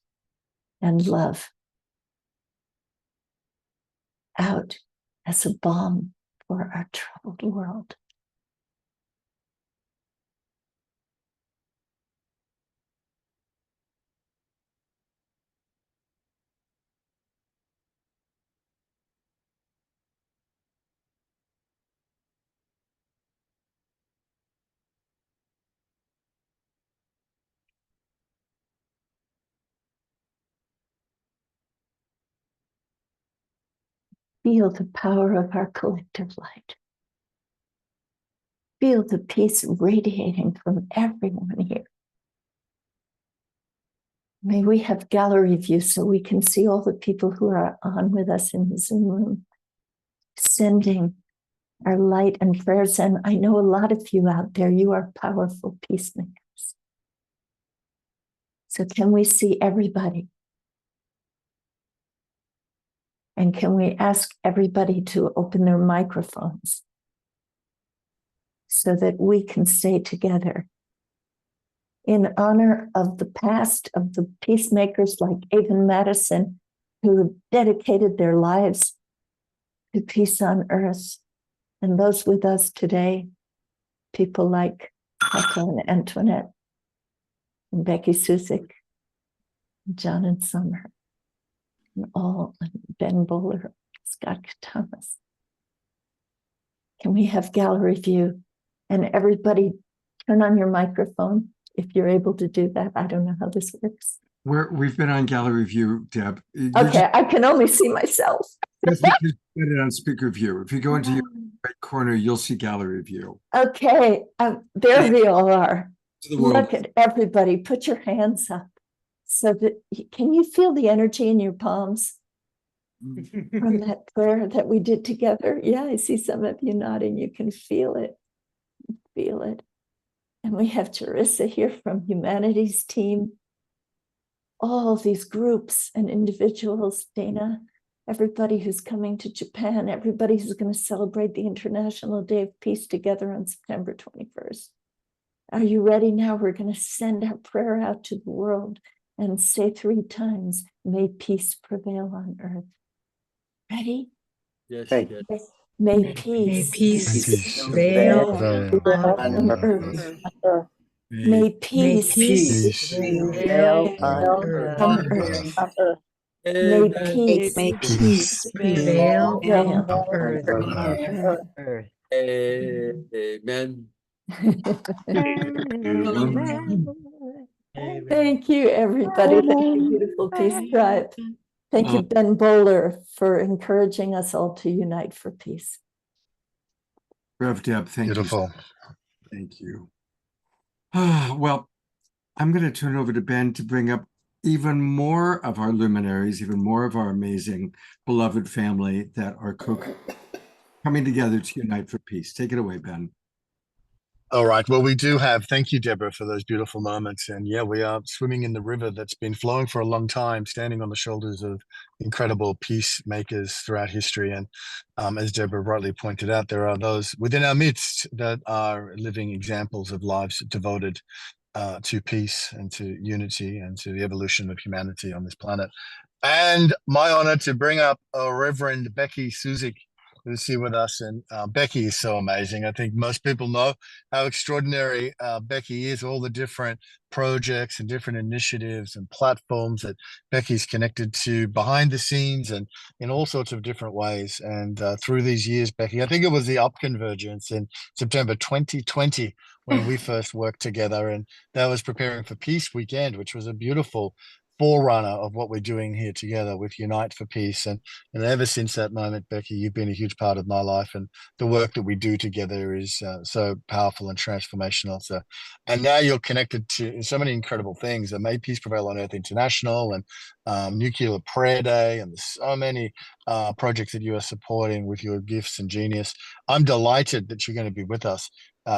[SPEAKER 1] and love out as a balm for our troubled world. Feel the power of our collective light. Feel the peace radiating from everyone here. May we have gallery view so we can see all the people who are on with us in the Zoom room, sending our light and prayers. And I know a lot of you out there, you are powerful peacemakers. So can we see everybody? And can we ask everybody to open their microphones so that we can say together, in honor of the past of the peacemakers like Avon Mattison, who have dedicated their lives to peace on earth, and those with us today, people like Pato Antoinette, and Becky Suzik, and John and Summer, and all, and Ben Bowler, Scott Thomas. Can we have gallery view? And everybody turn on your microphone if you're able to do that. I don't know how this works.
[SPEAKER 2] We've been on gallery view, Deb.
[SPEAKER 1] Okay, I can only see myself.
[SPEAKER 2] That's because you put it on speaker view. If you go into your right corner, you'll see gallery view.
[SPEAKER 1] Okay, there we all are.
[SPEAKER 2] To the world.
[SPEAKER 1] Look at everybody. Put your hands up. So that can you feel the energy in your palms from that prayer that we did together? Yeah, I see some of you nodding. You can feel it. Feel it. And we have Teresa here from Humanity's team. All these groups and individuals, Dana, everybody who's coming to Japan, everybody who's going to celebrate the International Day of Peace together on September 21st. Are you ready now? We're going to send our prayer out to the world and say 3 times, may peace prevail on earth. Ready?
[SPEAKER 16] Yes,
[SPEAKER 1] yes. May peace
[SPEAKER 3] prevail
[SPEAKER 1] on earth. May peace prevail on earth. May peace prevail on earth.
[SPEAKER 16] Amen.
[SPEAKER 1] Thank you, everybody. Thank you, beautiful Peace Tribe. Thank you, Ben Bowler, for encouraging us all to unite for peace.
[SPEAKER 2] Rev Deb, thank
[SPEAKER 3] Beautiful.
[SPEAKER 2] you. Thank you. Well, I'm going to turn over to Ben to bring up even more of our luminaries, even more of our amazing, beloved family that are coming together to unite for peace. Take it away, Ben.
[SPEAKER 3] All right. Well, we do have, thank you, Deborah, for those beautiful moments. And yeah, we are swimming in the river that's been flowing for a long time, standing on the shoulders of incredible peacemakers throughout history. And as Deborah rightly pointed out, there are those within our midst that are living examples of lives devoted to peace and to unity and to the evolution of humanity on this planet. And my honor to bring up Reverend Becky Suzik, who's here with us. And Becky is so amazing. I think most people know how extraordinary Becky is, all the different projects and different initiatives and platforms that Becky's connected to behind the scenes and in all sorts of different ways. And through these years, Becky, I think it was the Up Convergence in September 2020 when we first worked together. And that was preparing for Peace Weekend, which was a beautiful forerunner of what we're doing here together with Unite for Peace. And ever since that moment, Becky, you've been a huge part of my life, and the work that we do together is so powerful and transformational. So, and now you're connected to so many incredible things. May Peace Prevail on Earth International and Nuclear Prayer Day, and there's so many projects that you are supporting with your gifts and genius. I'm delighted that you're going to be with us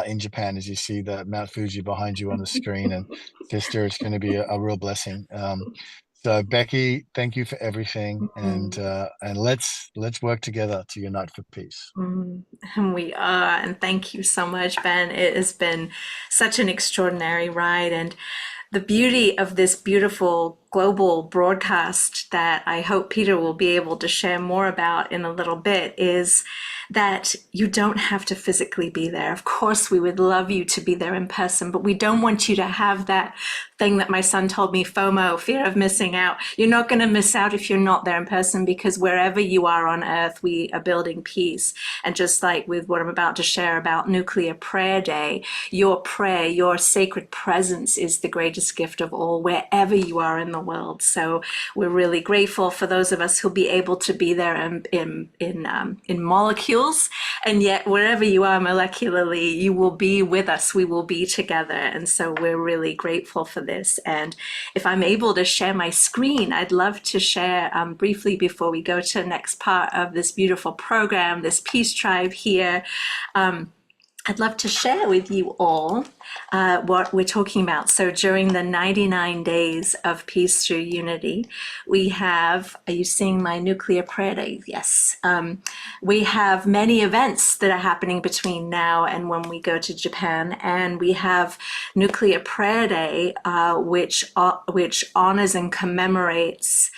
[SPEAKER 3] in Japan, as you see the Mount Fuji behind you on the screen, and sister, it's going to be a real blessing. So Becky, thank you for everything, and let's work together to unite for peace.
[SPEAKER 15] And we are, and thank you so much, Ben. It has been such an extraordinary ride, and the beauty of this beautiful global broadcast that I hope Peter will be able to share more about in a little bit is that you don't have to physically be there. Of course, we would love you to be there in person, but we don't want you to have that thing that my son told me, FOMO, fear of missing out. You're not going to miss out if you're not there in person, because wherever you are on earth, we are building peace. And just like with what I'm about to share about Nuclear Prayer Day, your prayer, your sacred presence is the greatest gift of all, wherever you are in the world. So we're really grateful for those of us who'll be able to be there in molecules. And yet wherever you are molecularly, you will be with us. We will be together. And so we're really grateful for this. And if I'm able to share my screen, I'd love to share briefly before we go to the next part of this beautiful program, this Peace Tribe here. I'd love to share with you all what we're talking about. So during the 99 days of Peace Through Unity, we have, are you seeing my Nuclear Prayer Day? Yes. We have many events that are happening between now and when we go to Japan. And we have Nuclear Prayer Day, which honors and commemorates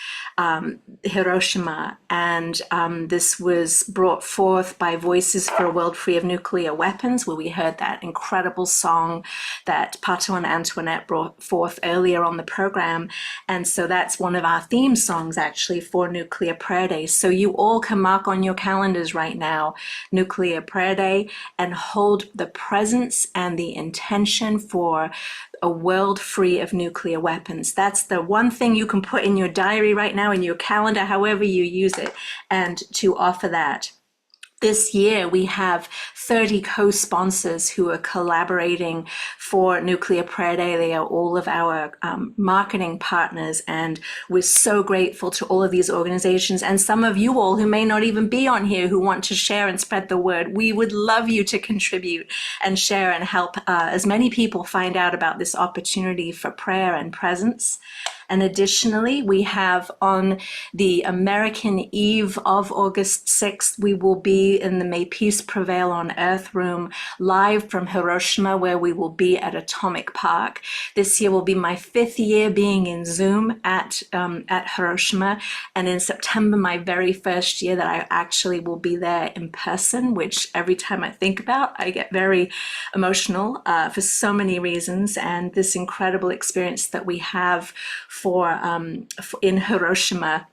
[SPEAKER 15] Hiroshima, and this was brought forth by Voices for a World Free of Nuclear Weapons, where we heard that incredible song that Pato and Antoinette brought forth earlier on the program. And so that's one of our theme songs actually for Nuclear Prayer Day. So you all can mark on your calendars right now, Nuclear Prayer Day, and hold the presence and the intention for a world free of nuclear weapons. That's the one thing you can put in your diary right now, in your calendar, however you use it, and to offer that. This year, we have 30 co-sponsors who are collaborating for Nuclear Prayer Day. They are all of our marketing partners, and we're so grateful to all of these organizations, and some of you all who may not even be on here who want to share and spread the word. We would love you to contribute and share and help as many people find out about this opportunity for prayer and presence. And additionally, we have on the American Eve of August 6th, we will be in the May Peace Prevail on Earth room, live from Hiroshima, where we will be at Atomic Park. This year will be my 5th year being in Zoom at Hiroshima. And in September, my very first year that I actually will be there in person, which every time I think about, I get very emotional for so many reasons. And this incredible experience that we have for in Hiroshima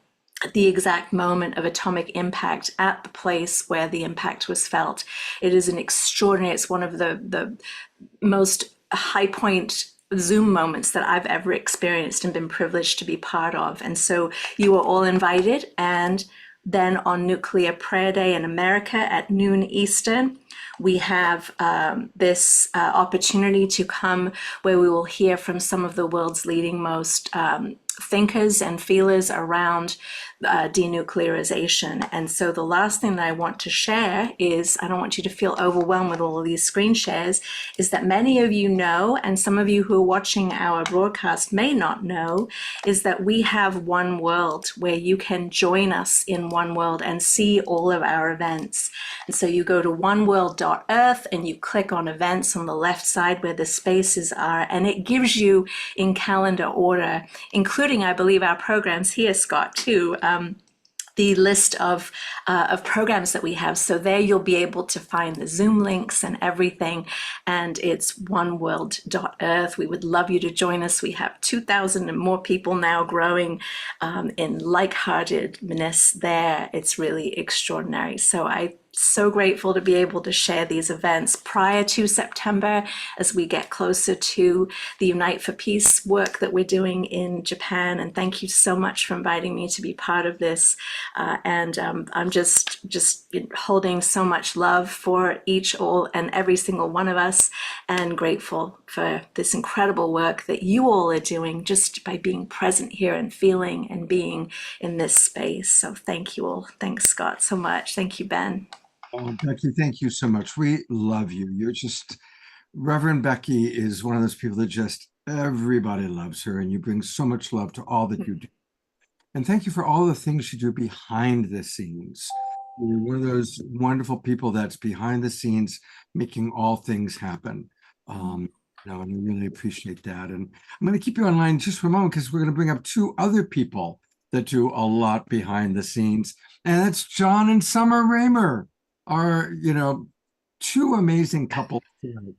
[SPEAKER 15] at the exact moment of atomic impact at the place where the impact was felt. It is an extraordinary, it's one of the most high point Zoom moments that I've ever experienced and been privileged to be part of. And so you are all invited. And then on Nuclear Prayer Day in America at noon Eastern, we have this opportunity to come where we will hear from some of the world's leading most thinkers and feelers around denuclearization. And so the last thing that I want to share is, I don't want you to feel overwhelmed with all of these screen shares, is that many of you know, and some of you who are watching our broadcast may not know, is that we have One World, where you can join us in One World and see all of our events. And so you go to oneworld.earth and you click on events on the left side where the spaces are, and it gives you in calendar order, including including, I believe, our programs here, Scott, too. The list of programs that we have. So there you'll be able to find the Zoom links and everything. And it's oneworld.earth. We would love you to join us. We have 2,000 and more people now growing in like-heartedness there. It's really extraordinary. So I'm so grateful to be able to share these events prior to September as we get closer to the Unite for Peace work that we're doing in Japan. And thank you so much for inviting me to be part of this. I'm just holding so much love for each, all, and every single one of us, and grateful for this incredible work that you all are doing just by being present here and feeling and being in this space. So thank you all. Thanks, Scott, so much. Thank you, Ben.
[SPEAKER 2] Oh, Becky, thank you so much. We love you. You're just, Reverend Becky is one of those people that just everybody loves her, and you bring so much love to all that you do. And thank you for all the things you do behind the scenes. You're one of those wonderful people that's behind the scenes, making all things happen. And I really appreciate that. And I'm going to keep you online just for a moment because we're going to bring up two other people that do a lot behind the scenes. And that's John and Summer Raymer, are, two amazing couples,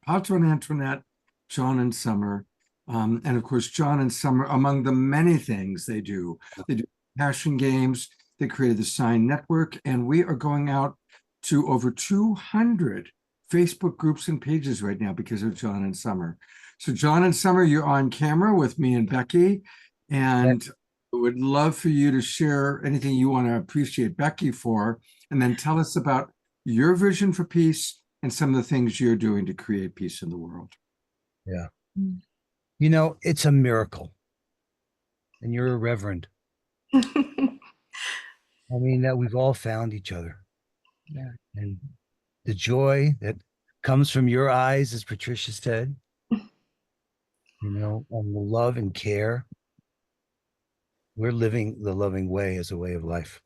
[SPEAKER 2] Pato and Antoinette, John and Summer. And of course, John and Summer, among the many things they do passion games, they created the Sign Network, and we are going out to over 200 Facebook groups and pages right now because of John and Summer. So John and Summer, you're on camera with me and Becky, and I would love for you to share anything you want to appreciate Becky for, and then tell us about your vision for peace and some of the things you're doing to create peace in the world.
[SPEAKER 17] Yeah. It's a miracle. And you're a reverend. I mean, that we've all found each other. Yeah. And the joy that comes from your eyes, as Patricia said, and the love and care. We're living the loving way as a way of life.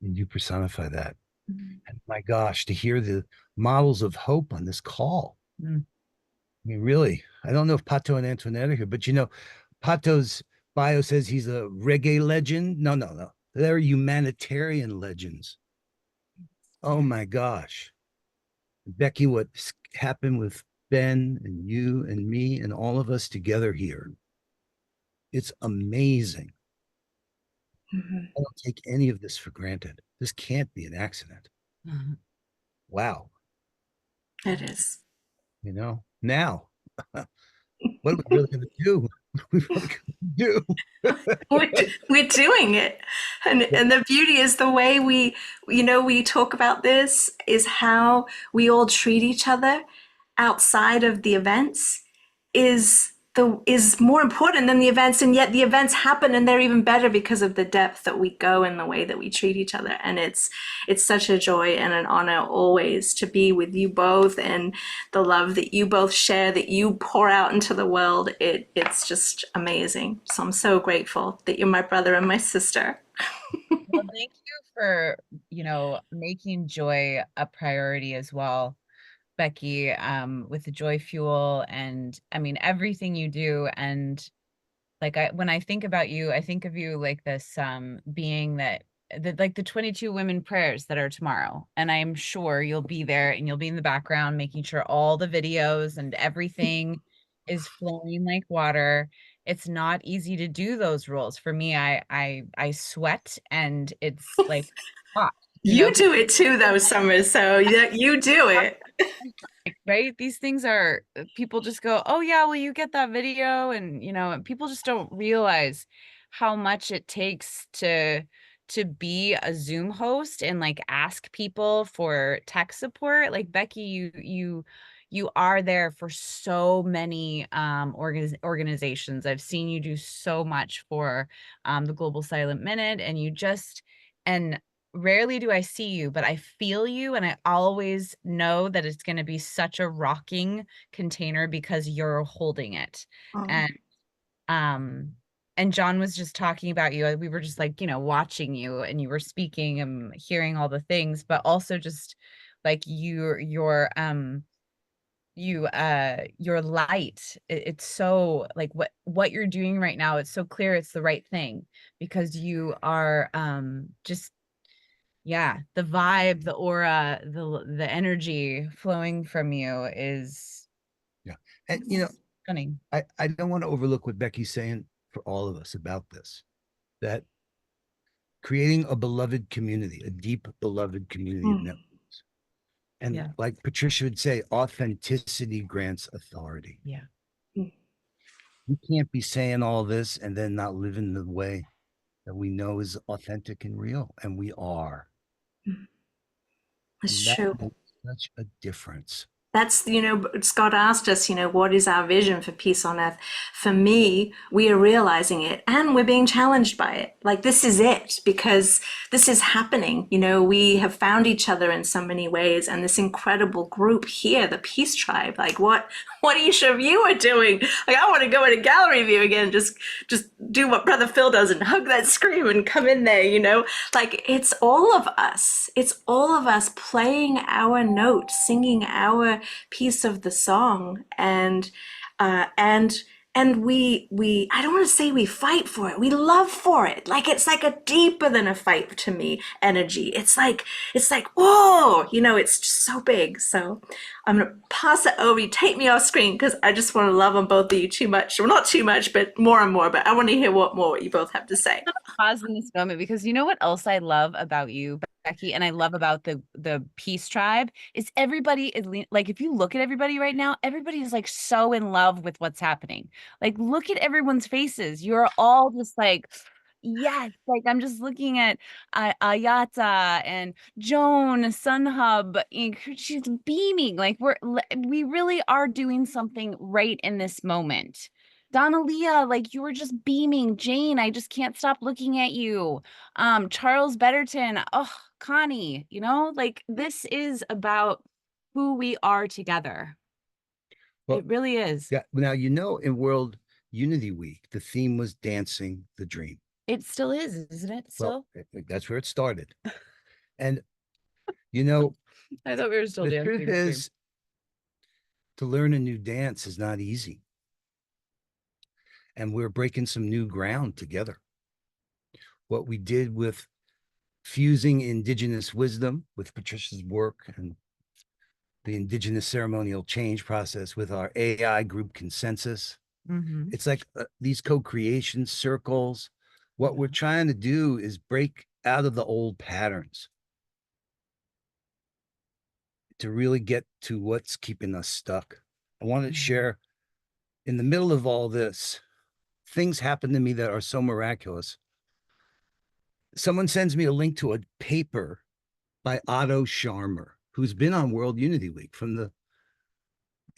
[SPEAKER 17] And you personify that. And my gosh, to hear the models of hope on this call. I mean, really, I don't know if Pato and Antoinette are here, but Pato's bio says he's a reggae legend. No. They're humanitarian legends. Oh my gosh. Becky, what happened with Ben and you and me and all of us together here. It's amazing. I don't take any of this for granted. This can't be an accident. Wow.
[SPEAKER 15] It is.
[SPEAKER 17] Now, what are we really going to do?
[SPEAKER 15] We're doing it. And the beauty is the way we talk about this is how we all treat each other outside of the events is more important than the events, and yet the events happen and they're even better because of the depth that we go in the way that we treat each other. And it's such a joy and an honor always to be with you both, and the love that you both share, that you pour out into the world. It's just amazing. So I'm so grateful that you're my brother and my sister.
[SPEAKER 18] Well, thank you for making joy a priority as well, Becky, with the Joy Fuel, and I mean everything you do. And when I think about you, I think of you like this being that like the 22 women prayers that are tomorrow, and I'm sure you'll be there and you'll be in the background making sure all the videos and everything is flowing like water. It's not easy to do those roles. For me, I sweat and it's like hot.
[SPEAKER 15] You do it too, though, Summer. So you do it.
[SPEAKER 18] Right? These things are, people just go, oh yeah, well, you get that video, and people just don't realize how much it takes to be a Zoom host and ask people for tech support. Like Becky, you are there for so many organizations. I've seen you do so much for the Global Silent Minute, and rarely do I see you, but I feel you, and I always know that it's going to be such a rocking container because you're holding it. And John was just talking about you. We were just watching you, and you were speaking and hearing all the things, but also just your your light. It's so like what you're doing right now, it's so clear it's the right thing, because you are just, yeah, the vibe, the aura, the energy flowing from you is,
[SPEAKER 17] yeah. And you know,
[SPEAKER 18] stunning.
[SPEAKER 17] I don't want to overlook what Becky's saying for all of us about this, that creating a beloved community, a deep beloved community of networks. And
[SPEAKER 18] Yeah.
[SPEAKER 17] like Patricia would say, authenticity grants authority.
[SPEAKER 18] Yeah.
[SPEAKER 17] You can't be saying all this and then not living the way that we know is authentic and real, and we are.
[SPEAKER 15] It's
[SPEAKER 17] And that
[SPEAKER 15] true.
[SPEAKER 17] makes such a difference.
[SPEAKER 15] That's, Scott asked us, what is our vision for peace on earth? For me, we are realizing it and we're being challenged by it. Like, this is it, because this is happening. We have found each other in so many ways, and this incredible group here, the Peace Tribe, like what each of you are doing. Like, I want to go in a gallery view again, just do what Brother Phil does and hug that screen and come in there, like it's all of us. It's all of us playing our note, singing our piece of the song, and we I don't want to say we fight for it, we love for it. Like, it's like a deeper than a fight to me energy. It's like whoa, it's just so big. So I'm gonna pass it over. You take me off screen because I just want to love on both of you too much. Well, not too much, but more and more. But I want to hear what you both have to say.
[SPEAKER 18] Pause in this moment, because you know what else I love about you, Becky, and I love about the Peace Tribe is everybody is like, if you look at everybody right now, everybody is like so in love with what's happening. Like, look at everyone's faces. You're all just like, yes. Like, I'm just looking at Ayata and Joan Sunhub. She's beaming. Like, we really are doing something right in this moment. Donna Leah, like, you were just beaming. Jane, I just can't stop looking at you. Charles Betterton, oh, Connie, like, this is about who we are together.
[SPEAKER 17] Well,
[SPEAKER 18] it really is.
[SPEAKER 17] Yeah. Now, in World Unity Week, the theme was dancing the dream.
[SPEAKER 18] It still is, isn't it? Still?
[SPEAKER 17] Well, that's where it started. And,
[SPEAKER 18] I thought we were still dancing.
[SPEAKER 17] The truth is, to learn a new dance is not easy. And we're breaking some new ground together. What we did with fusing indigenous wisdom with Patricia's work and the indigenous ceremonial change process with our AI group consensus. It's like these co-creation circles. What we're trying to do is break out of the old patterns to really get to what's keeping us stuck. I want to share, in the middle of all this, things happen to me that are so miraculous. Someone sends me a link to a paper by Otto Scharmer, who's been on World Unity Week from the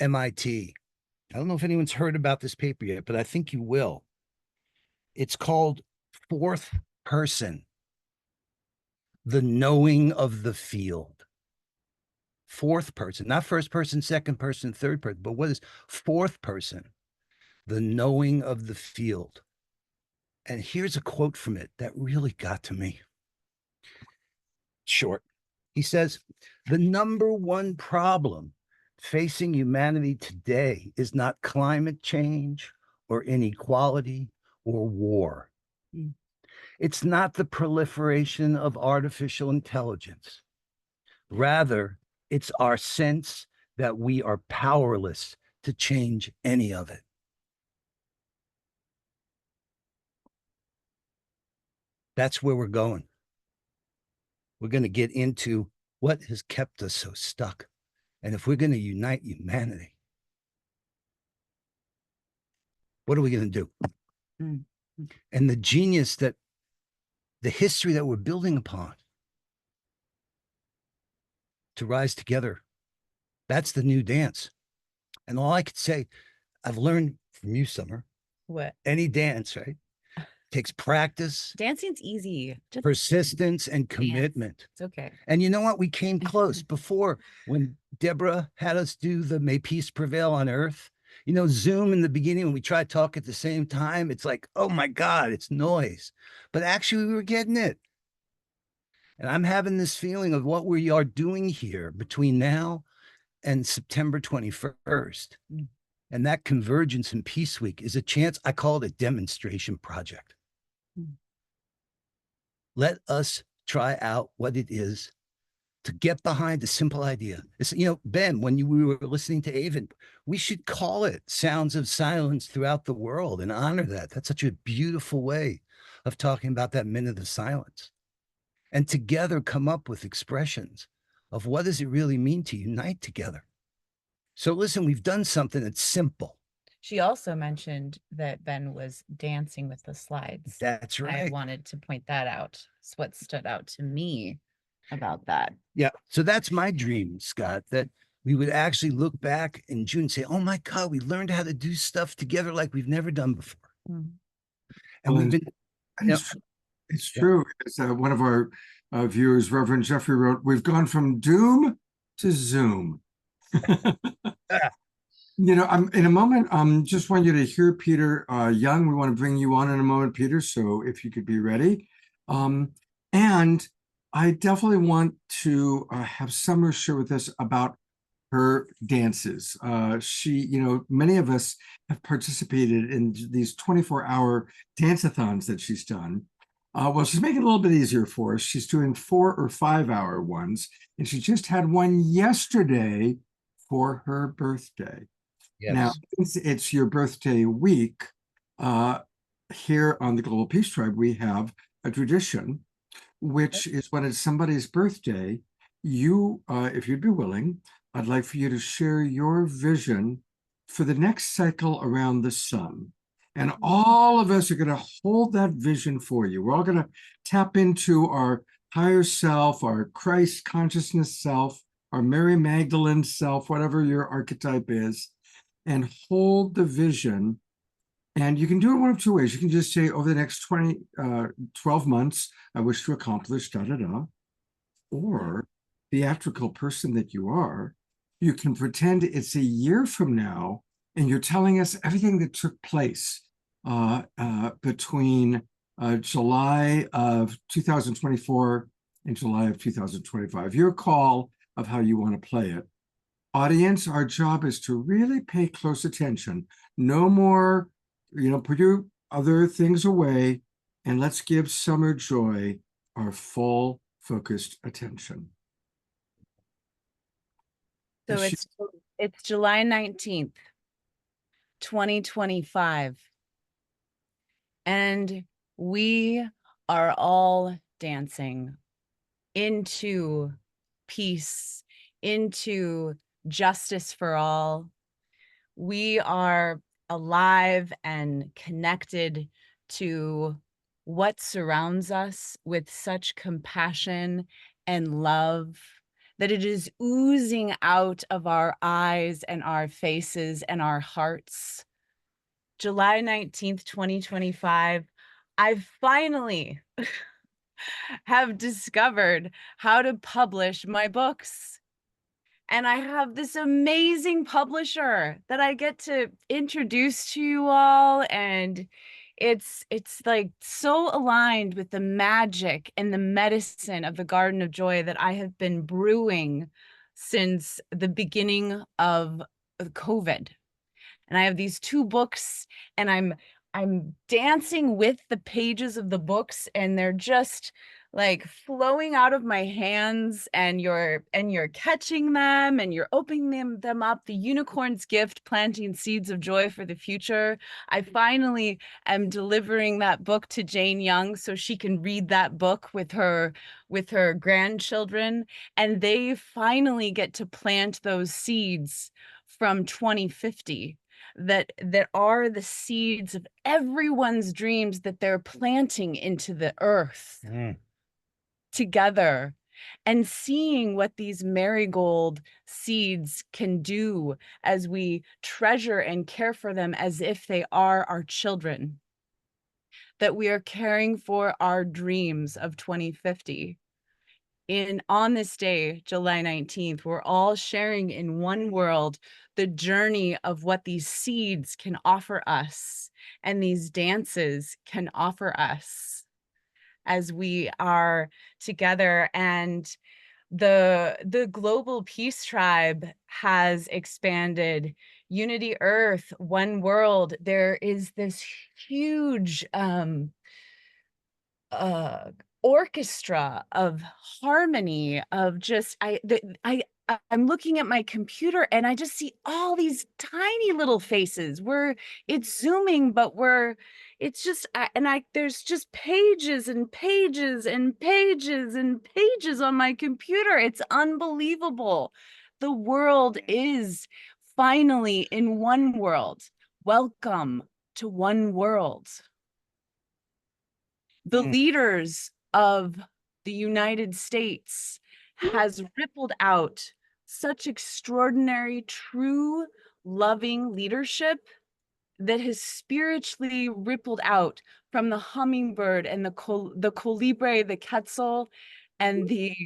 [SPEAKER 17] MIT. I don't know if anyone's heard about this paper yet, but I think you will. It's called Fourth Person, the Knowing of the Field. Fourth person, not first person, second person, third person, but what is fourth person? The Knowing of the Field. And here's a quote from it that really got to me. Short. He says, the number one problem facing humanity today is not climate change or inequality or war. It's not the proliferation of artificial intelligence. Rather, it's our sense that we are powerless to change any of it. That's where we're going. We're going to get into what has kept us so stuck. And if we're going to unite humanity, what are we going to do? And the genius that the history that we're building upon to rise together, that's the new dance. And all I could say, I've learned from you, Summer.
[SPEAKER 18] What?
[SPEAKER 17] Any dance, right? Takes practice.
[SPEAKER 18] Dancing's easy. Just
[SPEAKER 17] persistence and commitment.
[SPEAKER 18] It's okay.
[SPEAKER 17] And you know what? We came close before when Deborah had us do the May Peace Prevail on Earth. Zoom in the beginning, when we try to talk at the same time, it's like, oh my God, it's noise. But actually, we were getting it. And I'm having this feeling of what we are doing here between now and September 21st. And that Convergence and Peace Week is a chance. I call it a demonstration project. Let us try out what it is to get behind a simple idea. It's, you know, Ben, when we were listening to Avon, we should call it Sounds of Silence throughout the world and honor that. That's such a beautiful way of talking about that minute of silence. And together come up with expressions of what does it really mean to unite together. So listen, we've done something that's simple.
[SPEAKER 18] She also mentioned that Ben was dancing with the slides.
[SPEAKER 17] That's right.
[SPEAKER 18] I wanted to point that out. It's what stood out to me about that.
[SPEAKER 17] Yeah. So that's my dream, Scott, that we would actually look back in June and say, oh my God, we learned how to do stuff together like we've never done before. And we've been,
[SPEAKER 2] it's true. As one of our viewers, Reverend Jeffrey, wrote, we've gone from doom to Zoom. You know, in a moment, just want you to hear Peter Young. We want to bring you on in a moment, Peter. So if you could be ready. And I definitely want to have Summer share with us about her dances. She, you know, many of us have participated in these 24-hour dance-a-thons that she's done. Well, she's making it a little bit easier for us. She's doing 4 or 5-hour ones, and she just had one yesterday for her birthday.
[SPEAKER 17] Yes.
[SPEAKER 2] Now, since it's your birthday week, here on the Global Peace Tribe, we have a tradition, which is when it's somebody's birthday, you, if you'd be willing, I'd like for you to share your vision for the next cycle around the sun. And all of us are going to hold that vision for you. We're all going to tap into our higher self, our Christ consciousness self, our Mary Magdalene self, whatever your archetype is, and hold the vision. And you can do it one of two ways. You can just say, over the next 12 months, I wish to accomplish da-da-da. Or, theatrical person that you are, you can pretend it's a year from now, and you're telling us everything that took place between July of 2024 and July of 2025. Your call of how you want to play it. Audience, our job is to really pay close attention. No more, you know, put your other things away, and let's give Summer Joy our full focused attention.
[SPEAKER 18] So it's July 19th, 2025. And we are all dancing into peace, into justice for all. We are alive and connected to what surrounds us with such compassion and love that it is oozing out of our eyes and our faces and our hearts. July 19th, 2025, I finally have discovered how to publish my books. And I have this amazing publisher that I get to introduce to you all. And it's like so aligned with the magic and the medicine of the Garden of Joy that I have been brewing since the beginning of COVID. And I have these 2 books, and I'm dancing with the pages of the books, and they're just like flowing out of my hands, and you're catching them and you're opening them up. The Unicorn's Gift, Planting Seeds of Joy for the Future. I finally am delivering that book to Jane Young so she can read that book with her grandchildren, and they finally get to plant those seeds from 2050 that are the seeds of everyone's dreams that they're planting into the earth. Together, and seeing what these marigold seeds can do as we treasure and care for them as if they are our children, that we are caring for our dreams of 2050. On this day, July 19th, we're all sharing in one world the journey of what these seeds can offer us and these dances can offer us as we are together. And the Global Peace Tribe has expanded. Unity Earth, One World. There is this huge orchestra of harmony, of just I'm looking at my computer and I just see all these tiny little faces where it's zooming, but it's just there's just pages and pages and pages and pages on my computer. It's unbelievable. The world is finally in one world. Welcome to One World. The leaders of the United States has rippled out such extraordinary, true, loving leadership that has spiritually rippled out from the hummingbird and the colibri, the quetzal, and the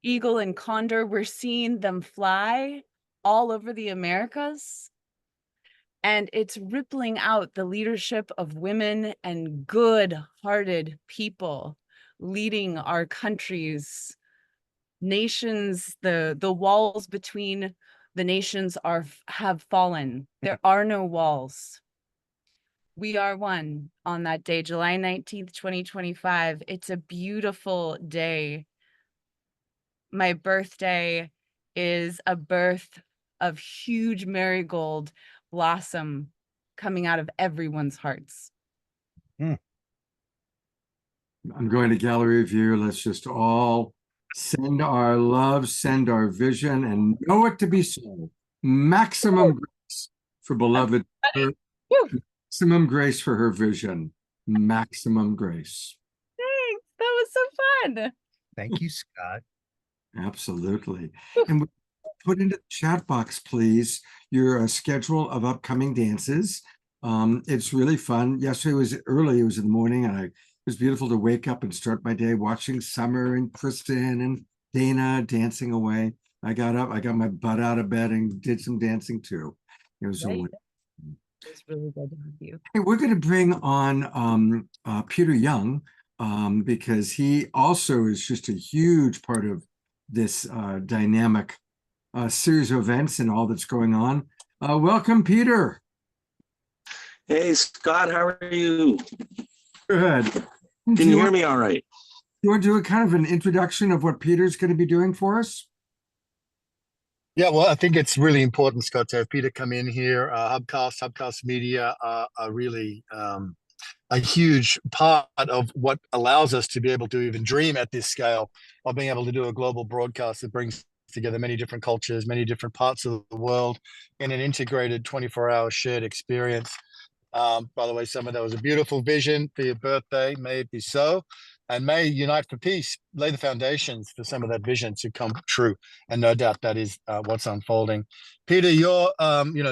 [SPEAKER 18] eagle and condor. We're seeing them fly all over the Americas. And it's rippling out the leadership of women and good-hearted people leading our countries. Nations, the walls between the nations have fallen. There are no walls. We are one on that day, July 19th, 2025. It's a beautiful day. My birthday is a birth of huge marigold blossom coming out of everyone's hearts.
[SPEAKER 2] I'm going to gallery view. Let's just all send our love, send our vision, and know it to be so. Maximum grace for beloved. Maximum grace for her vision. Maximum grace.
[SPEAKER 18] Thanks. That was so fun.
[SPEAKER 17] Thank you, Scott.
[SPEAKER 2] Absolutely. And put into the chat box, please, your schedule of upcoming dances. It's really fun. Yesterday was early. It was in the morning, and it was beautiful to wake up and start my day watching Summer and Kristen and Dana dancing away. I got up, I got my butt out of bed and did some dancing too. It was
[SPEAKER 18] It's really good to have you.
[SPEAKER 2] Hey, we're going to bring on Peter Young because he also is just a huge part of this dynamic series of events and all that's going on. Welcome, Peter.
[SPEAKER 19] Hey, Scott, how are you?
[SPEAKER 2] Good.
[SPEAKER 19] Can you hear me all right?
[SPEAKER 2] You want to do a kind of an introduction of what Peter's going to be doing for us?
[SPEAKER 3] Yeah, well, I think it's really important, Scott, to have Peter come in here. Hubcast Media are really a huge part of what allows us to be able to even dream at this scale of being able to do a global broadcast that brings together many different cultures, many different parts of the world in an integrated 24-hour shared experience. By the way, some of that was a beautiful vision for your birthday. May it be so. And may Unite for Peace lay the foundations for some of that vision to come true. And no doubt that is what's unfolding. Peter, your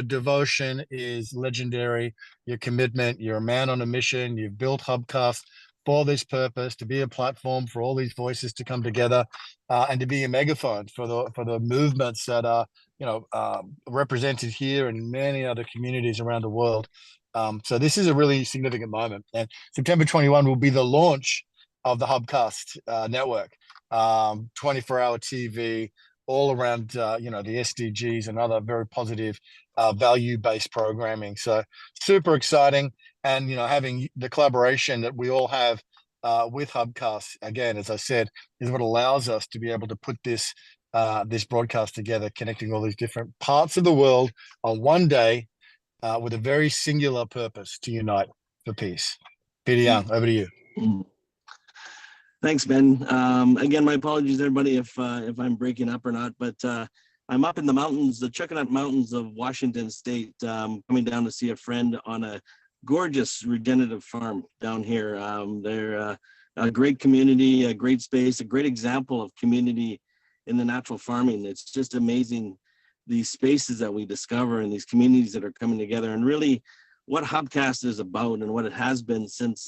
[SPEAKER 3] devotion is legendary. Your commitment, you're a man on a mission. You've built Hubcast for this purpose, to be a platform for all these voices to come together and to be a megaphone for the movements that are represented here and many other communities around the world. So this is a really significant moment. And September 21 will be the launch of the Hubcast network, 24-hour TV, all around, the SDGs and other very positive value-based programming. So super exciting. And, having the collaboration that we all have with Hubcast, again, as I said, is what allows us to be able to put this broadcast together, connecting all these different parts of the world on one day with a very singular purpose: to unite for peace. Peter Young, over to you.
[SPEAKER 19] Thanks, Ben. Again, my apologies, everybody, if I'm breaking up or not, but I'm up in the mountains, the Chuckanut Mountains of Washington State, coming down to see a friend on a gorgeous regenerative farm down here. They're a great community, a great space, a great example of community in the natural farming. It's just amazing, these spaces that we discover and these communities that are coming together, and really what Hubcast is about and what it has been since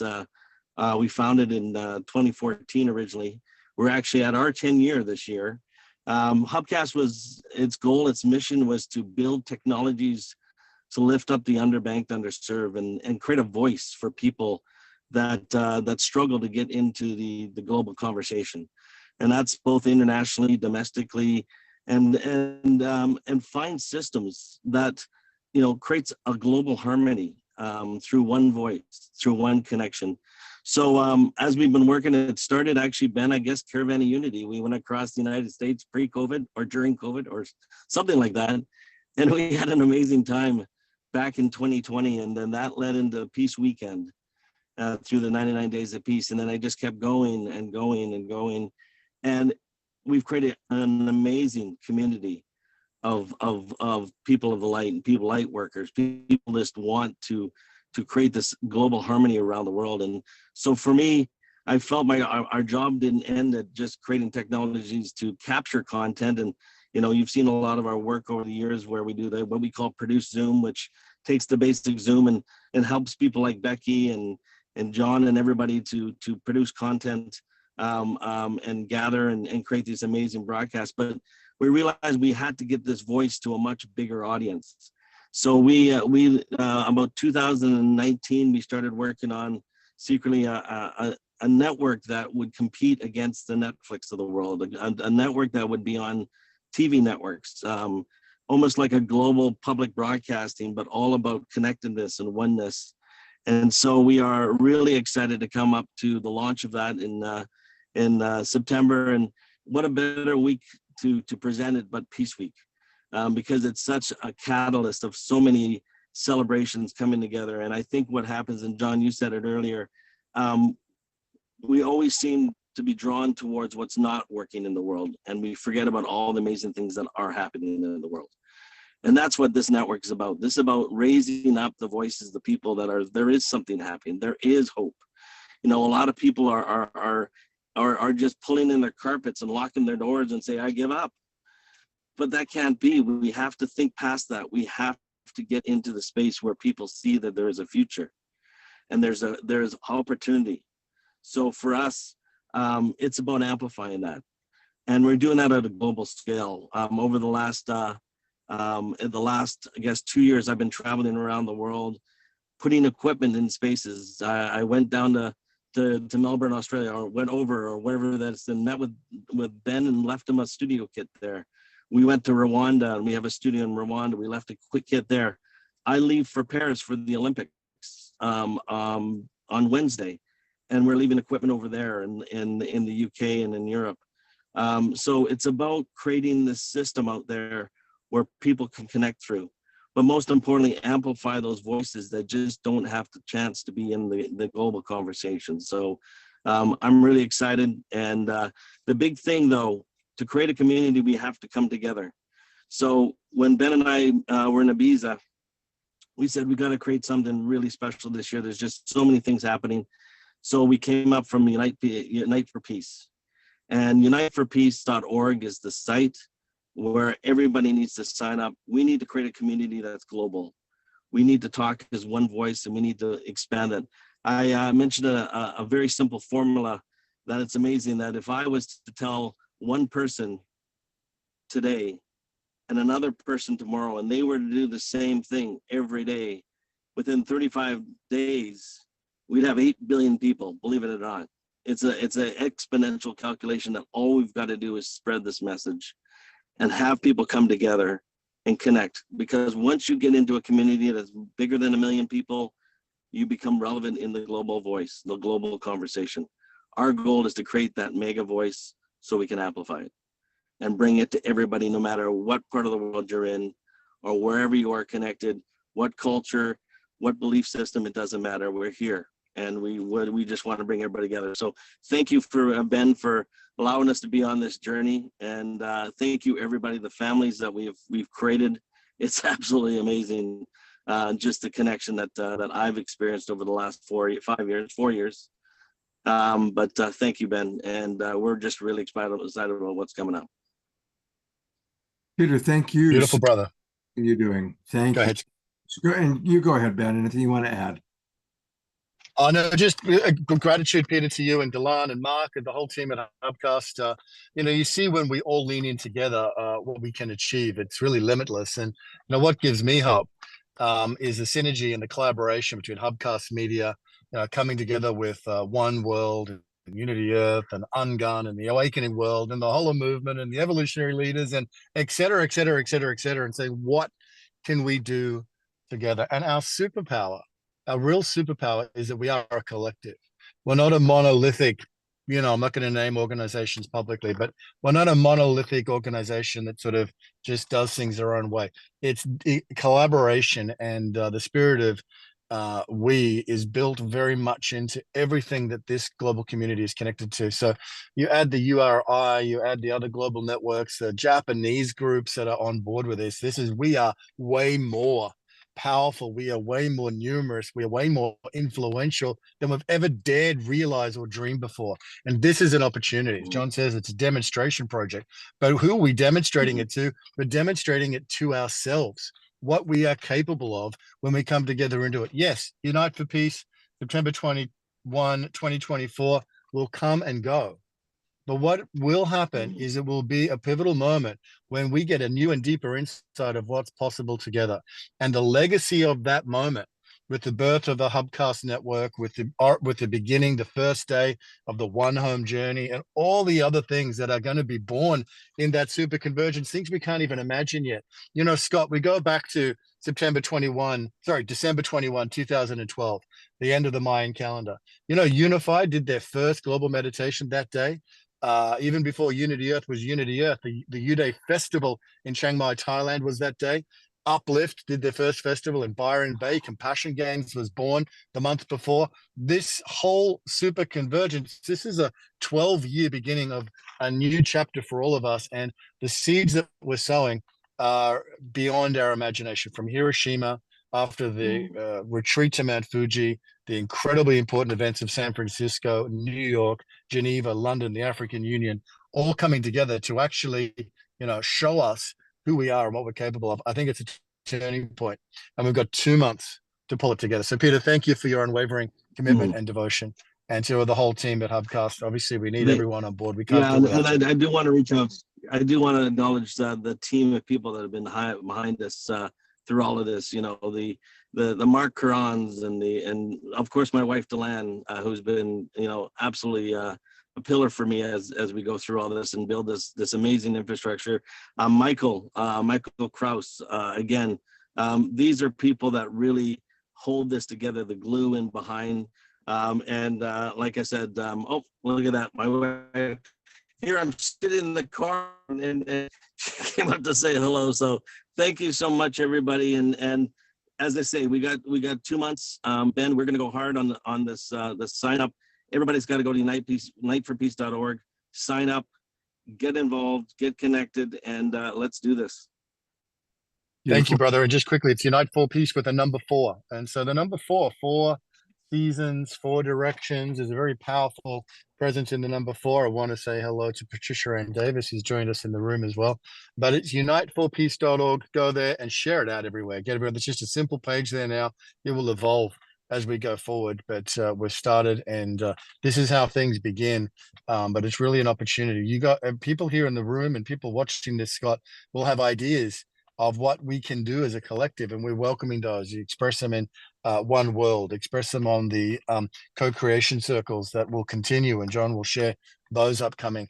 [SPEAKER 19] we founded in 2014 originally. We're actually at our 10th year this year. Hubcast was, its goal, its mission was to build technologies to lift up the underbanked, underserved, and create a voice for people that struggle to get into the global conversation. and that's both internationally, domestically, and find systems that, you know, creates a global harmony through one voice, through one connection. So as we've been working, it started actually, Ben, I guess, Caravan of Unity. We went across the United States pre-COVID or during COVID or something like that. And we had an amazing time back in 2020. And then that led into Peace Weekend through the 99 Days of Peace. And then I just kept going and going and going. And we've created an amazing community of people of the light and people light workers. People just want to create this global harmony around the world. And so for me, I felt our job didn't end at just creating technologies to capture content. And, you know, you've seen a lot of our work over the years where we do what we call Produce Zoom, which takes the basic Zoom and helps people like Becky and John and everybody to produce content and gather and create these amazing broadcasts. But we realized we had to get this voice to a much bigger audience. So we about 2019, we started working on secretly a network that would compete against the Netflix of the world, a network that would be on TV networks, almost like a global public broadcasting, but all about connectedness and oneness. And so we are really excited to come up to the launch of that in September. And what a better week to present it, but Peace Week. Because it's such a catalyst of so many celebrations coming together. And I think what happens, and John, you said it earlier, we always seem to be drawn towards what's not working in the world, and we forget about all the amazing things that are happening in the world. And that's what this network is about. This is about raising up the voices, the people that are, there is something happening, there is hope. You know, a lot of people are just pulling in their carpets and locking their doors and say, I give up. But that can't be. We have to think past that. We have to get into the space where people see that there is a future and there's opportunity. So for us, it's about amplifying that. And we're doing that at a global scale. Over the last, I guess, 2 years, I've been traveling around the world, putting equipment in spaces. I went down to Melbourne, Australia, or went over or wherever that's, and met with Ben and left him a studio kit there. We went to Rwanda and we have a studio in Rwanda. We left a quick kit there. I leave for Paris for the Olympics on Wednesday, and we're leaving equipment over there in the UK and in Europe. So it's about creating this system out there where people can connect through, but most importantly, amplify those voices that just don't have the chance to be in the global conversation. So I'm really excited. And the big thing though, to create a community, we have to come together. So when Ben and I were in Ibiza, we said we got to create something really special this year. There's just so many things happening. So we came up from Unite for Peace. And uniteforpeace.org is the site where everybody needs to sign up. We need to create a community that's global. We need to talk as one voice, and we need to expand it. I mentioned a very simple formula that it's amazing that if I was to tell one person today and another person tomorrow, and they were to do the same thing every day, within 35 days, we'd have 8 billion people, believe it or not. It's an exponential calculation that all we've got to do is spread this message and have people come together and connect. Because once you get into a community that's bigger than 1 million people, you become relevant in the global voice, the global conversation. Our goal is to create that mega voice so we can amplify it and bring it to everybody, no matter what part of the world you're in or wherever you are connected, what culture, what belief system, it doesn't matter. We're here, and we just want to bring everybody together. So thank you for Ben for allowing us to be on this journey, and thank you everybody, the families that we've created. It's absolutely amazing, just the connection that I've experienced over the last 4 years. But thank you, Ben, and we're just really excited about what's coming up.
[SPEAKER 2] Peter, thank you.
[SPEAKER 3] Beautiful brother.
[SPEAKER 2] What are you doing? Thank you.
[SPEAKER 3] Ahead.
[SPEAKER 2] And you go ahead, Ben. Anything you want to add?
[SPEAKER 3] Oh, no, just gratitude, Peter, to you and Delan and Mark and the whole team at Hubcast. You see when we all lean in together, what we can achieve. It's really limitless. And what gives me hope is the synergy and the collaboration between Hubcast Media coming together with One World Unity Earth and Ungun and the Awakening World and the Whole Movement and the evolutionary leaders and et cetera, et cetera, et cetera, et cetera, and say, what can we do together? And our superpower, our real superpower is that we are a collective. We're not a monolithic, you know, I'm not going to name organizations publicly, but we're not a monolithic organization that sort of just does things their own way. It's collaboration, and the spirit of we is built very much into everything that this global community is connected to. So you add the URI, you add the other global networks, the Japanese groups that are on board with this. We are way more powerful. We are way more numerous. We are way more influential than we've ever dared realize or dream before. And this is an opportunity. As John says, it's a demonstration project. But who are we demonstrating it to? We're demonstrating it to ourselves, what we are capable of when we come together into it. Yes, Unite for Peace, September 21, 2024 will come and go. But what will happen is it will be a pivotal moment when we get a new and deeper insight of what's possible together. And the legacy of that moment, with the birth of the Hubcast network, with the beginning, the first day of the One Home journey, and all the other things that are going to be born in that super convergence, things we can't even imagine yet. You know, Scott, we go back to December 21, 2012, the end of the Mayan calendar. You know, Unified did their first global meditation that day. Even before Unity Earth was Unity Earth, the U-Day festival in Chiang Mai, Thailand was that day. Uplift did their first festival in Byron Bay. Compassion Games was born the month before. This whole super convergence, this is a 12-year beginning of a new chapter for all of us. And the seeds that we're sowing are beyond our imagination. From Hiroshima, after the retreat to Mount Fuji, the incredibly important events of San Francisco, New York, Geneva, London, the African Union, all coming together to actually, you know, show us who we are and what we're capable of. I think it's a turning point, and we've got 2 months to pull it together. So, Peter, thank you for your unwavering commitment and devotion, and to the whole team at Hubcast. Obviously, we need everyone on board. We can't do without you.
[SPEAKER 19] I do want to reach out. I do want to acknowledge the team of people that have been behind us through all of this. You know, the Mark Currans and of course my wife Delan, who's been, you know, absolutely a pillar for me as we go through all this and build this amazing infrastructure. Michael Kraus, again, these are people that really hold this together, the glue in behind. Like I said, oh, look at that, my wife. Here I'm sitting in the car and she came up to say hello. So thank you so much, everybody. And as I say, we got 2 months. Ben, we're gonna go hard on this sign up. Everybody's got to go to uniteforpeace.org, sign up, get involved, get connected, and let's do this.
[SPEAKER 3] Thank you, brother. And just quickly, it's Unite for Peace with a number 4. And so the number 4 seasons, 4 directions, is a very powerful presence in the number 4. I want to say hello to Patricia Ann Davis, who's joined us in the room as well. But it's uniteforpeace.org. Go there and share it out everywhere. Get everywhere. It's just a simple page there now. It will evolve as we go forward, but we've started, and this is how things begin. But it's really an opportunity. You got people here in the room and people watching this, Scott, will have ideas of what we can do as a collective, and we're welcoming those. You express them in One World, express them on the co-creation circles that will continue, and John will share those upcoming.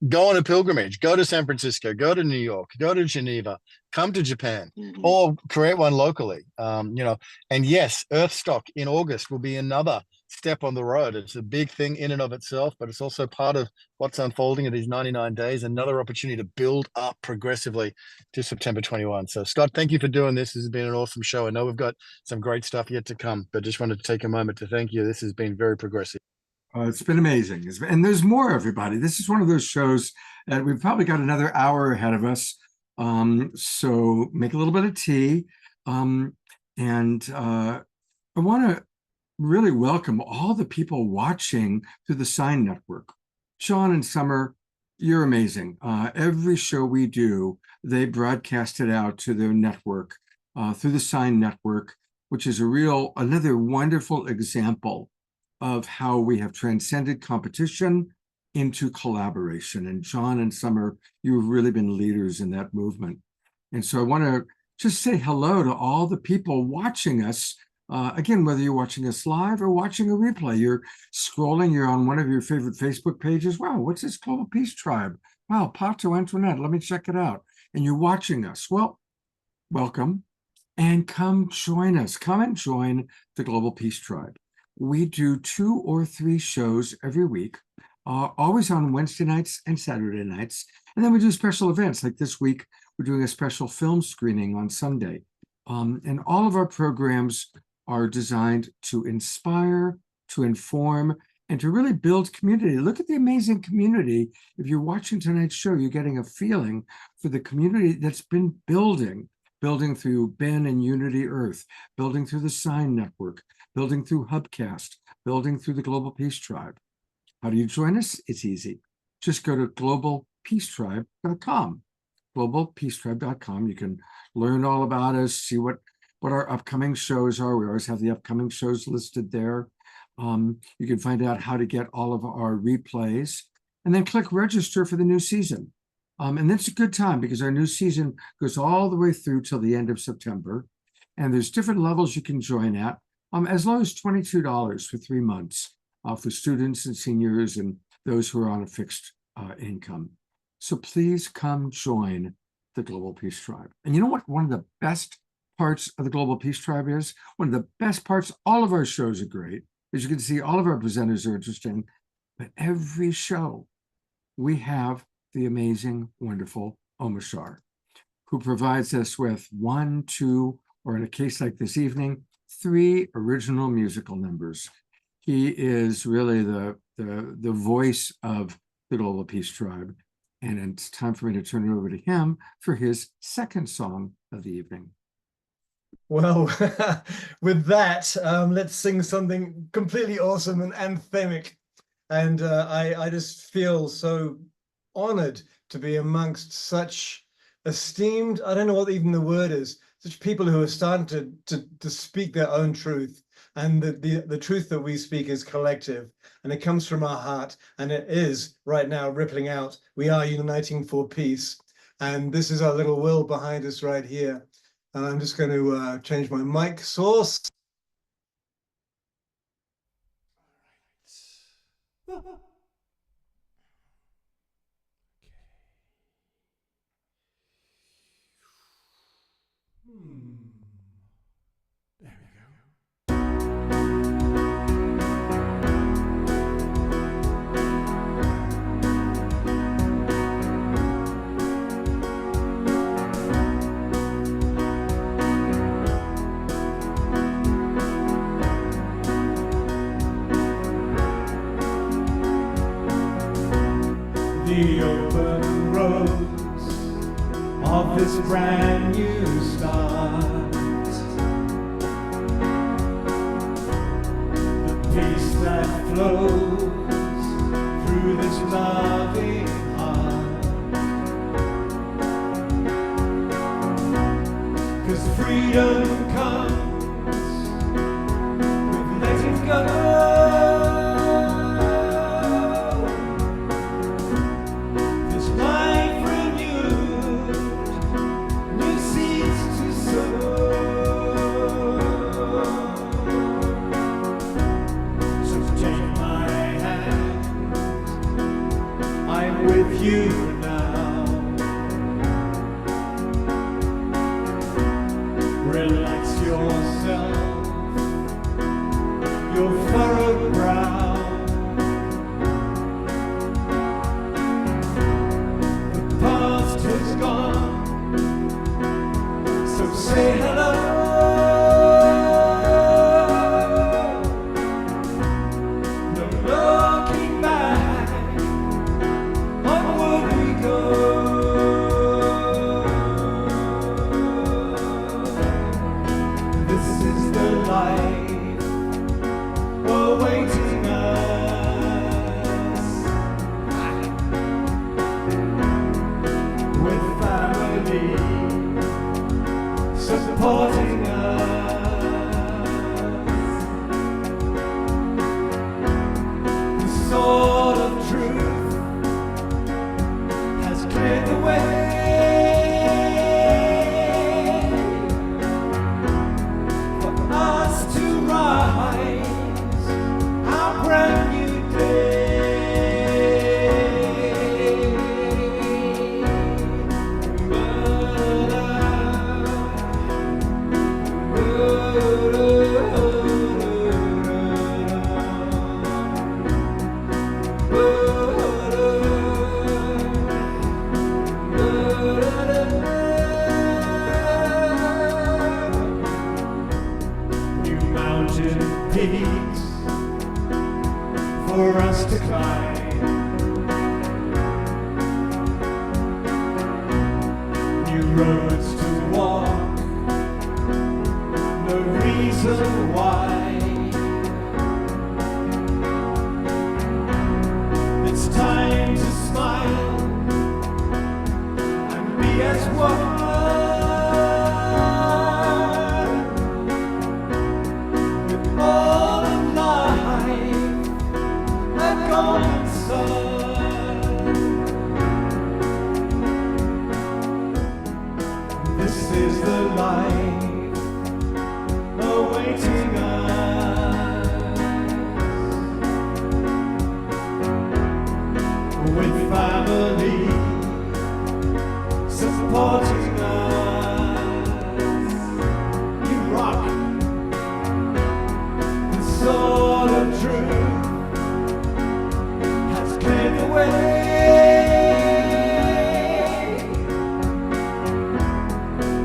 [SPEAKER 3] Go on a pilgrimage, go to San Francisco, go to New York, go to Geneva, come to Japan, or create one locally. You know, and yes, Earthstock in August will be another step on the road. It's a big thing in and of itself, but it's also part of what's unfolding in these 99 days, another opportunity to build up progressively to September 21. So Scott, thank you for doing this. This has been an awesome show. I know we've got some great stuff yet to come, but just wanted to take a moment to thank you. This has been very progressive.
[SPEAKER 2] It's been amazing. And there's more, everybody. This is one of those shows that we've probably got another hour ahead of us. So make a little bit of tea. I want to really welcome all the people watching through the Sign Network. Sean and Summer, you're amazing. Every show we do, they broadcast it out to their network through the Sign Network, which is another wonderful example of how we have transcended competition into collaboration. And John and Summer, you've really been leaders in that movement. And so I want to just say hello to all the people watching us Again, whether you're watching us live or watching a replay, you're scrolling, you're on one of your favorite Facebook pages. Wow, what's this Global Peace Tribe? Wow, Pato Antoinette, let me check it out. And you're watching us. Well, welcome, and come join us. Come and join the Global Peace Tribe. We do 2 or 3 shows every week, always on Wednesday nights and Saturday nights. And then we do special events. Like this week, we're doing a special film screening on Sunday. And all of our programs are designed to inspire, to inform, and to really build community. Look at the amazing community. If you're watching tonight's show, you're getting a feeling for the community that's been building through Ben and Unity Earth, building through the Sign Network, building through Hubcast, building through the Global Peace Tribe. How do you join us? It's easy. Just go to globalpeacetribe.com. globalpeacetribe.com. You can learn all about us, see what our upcoming shows are. We always have the upcoming shows listed there. You can find out how to get all of our replays, and then click register for the new season. And that's a good time because our new season goes all the way through till the end of September. And there's different levels you can join at, as low as $22 for 3 months for students and seniors and those who are on a fixed income. So please come join the Global Peace Tribe. And you know what? One of the best parts of the Global Peace Tribe is, one of the best parts, all of our shows are great. As you can see, all of our presenters are interesting, but every show we have the amazing, wonderful Omashar, who provides us with 1, 2, or in a case like this evening, 3 original musical numbers. He is really the voice of the Global Peace Tribe. And it's time for me to turn it over to him for his second song of the evening.
[SPEAKER 6] Well, with that, let's sing something completely awesome and anthemic. And I just feel so honored to be amongst such esteemed, I don't know what even the word is, such people who are starting to speak their own truth. And the truth that we speak is collective, and it comes from our heart, and it is right now rippling out. We are uniting for peace. And this is our little will behind us right here. And I'm just going to change my mic source. There we go. The open roads of this brand new start, the peace that flows through this loving heart, 'cause freedom comes with letting go. You now, relax yourself, your furrowed brow. The past is gone, so say hello. No looking back. This is the life awaiting us, with family supporting us. The sword of truth has cleared the way for us to
[SPEAKER 7] as one. With all of life, a golden sun. This is the life awaiting us. With family supporting us, you rock the sword of truth has cleared the way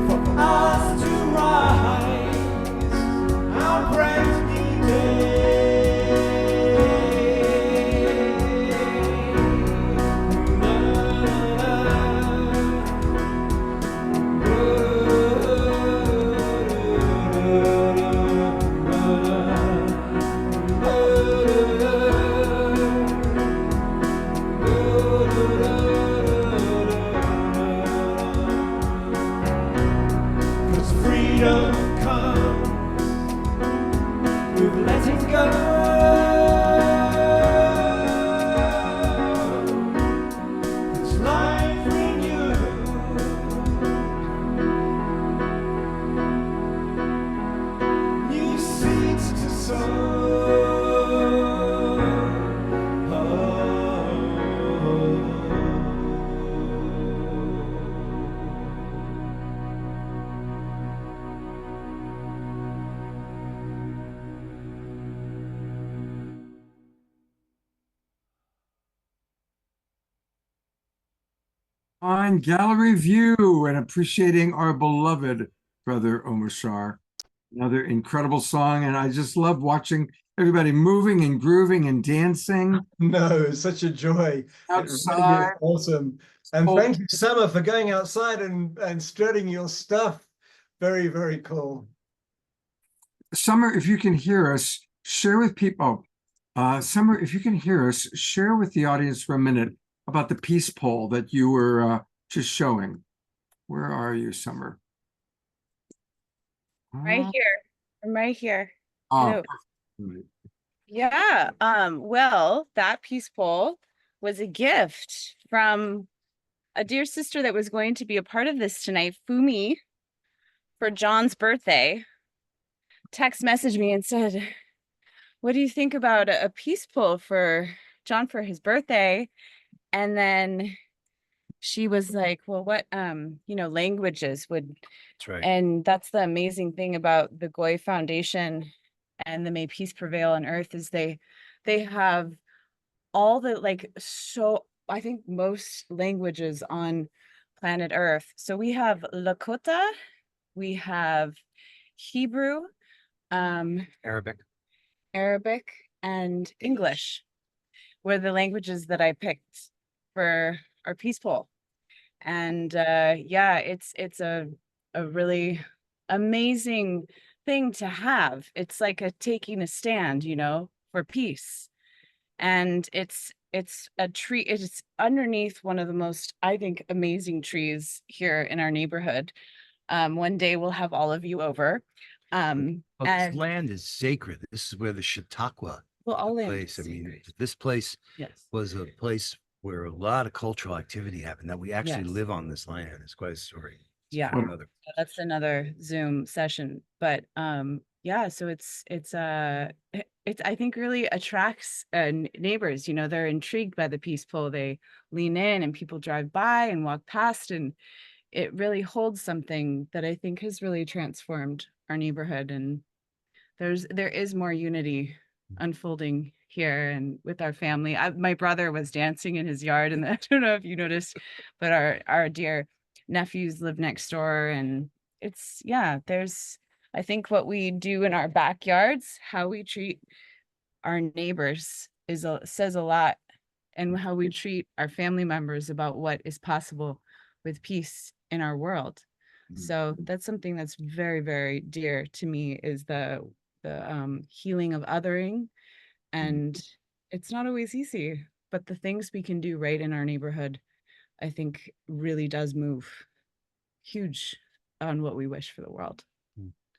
[SPEAKER 7] for us to rise our brand new day. Cause freedom comes with letting go. It's life renewed. New seeds to
[SPEAKER 2] On gallery view and appreciating our beloved brother Omashar. Another incredible song, and I just love watching everybody moving and grooving and dancing.
[SPEAKER 6] No, it's such a joy.
[SPEAKER 2] Outside.
[SPEAKER 6] It really is awesome. And thank you, Summer, for going outside and strutting your stuff. Very, very cool.
[SPEAKER 2] Summer, if you can hear us, share with people. Summer, if you can hear us, share with the audience for a minute about the peace poll that you were just showing. Where are you, Summer?
[SPEAKER 18] Right here. I'm right here.
[SPEAKER 2] Oh,
[SPEAKER 18] Hello. Yeah. Well, that peace poll was a gift from a dear sister that was going to be a part of this tonight, Fumi, for John's birthday. Text messaged me and said, what do you think about a peace poll for John for his birthday? And then she was like, well, what languages would.
[SPEAKER 17] That's right.
[SPEAKER 18] And that's the amazing thing about the Goy Foundation and the May Peace Prevail on Earth is they have all the I think most languages on planet Earth. So we have Lakota, we have Hebrew,
[SPEAKER 17] Arabic,
[SPEAKER 18] and English were the languages that I picked for our peace poll. And yeah, it's a really amazing thing to have. It's like taking a stand, for peace. And it's a tree, it's underneath one of the most, I think, amazing trees here in our neighborhood. One day we'll have all of you over.
[SPEAKER 17] Well, this
[SPEAKER 18] And
[SPEAKER 17] land is sacred. This is where the Chautauqua
[SPEAKER 18] well, all land
[SPEAKER 17] place.
[SPEAKER 18] is
[SPEAKER 17] I mean,
[SPEAKER 18] sacred.
[SPEAKER 17] this place
[SPEAKER 18] Yes.
[SPEAKER 17] was a place where a lot of cultural activity happened. That we actually
[SPEAKER 18] Yes.
[SPEAKER 17] live on this land. It's quite a story.
[SPEAKER 18] Yeah,
[SPEAKER 17] For another.
[SPEAKER 18] that's another Zoom session. But yeah, so it's I think really attracts neighbors. They're intrigued by the peace poll. They lean in and people drive by and walk past, and it really holds something that I think has really transformed our neighborhood. And there is more unity unfolding here and with our family. My brother was dancing in his yard, and I don't know if you noticed, but our dear nephews live next door, and I think what we do in our backyards, how we treat our neighbors says a lot, and how we treat our family members about what is possible with peace in our world. So that's something that's very, very dear to me, is the healing of othering. And it's not always easy, but the things we can do right in our neighborhood, I think, really does move huge on what we wish for the world.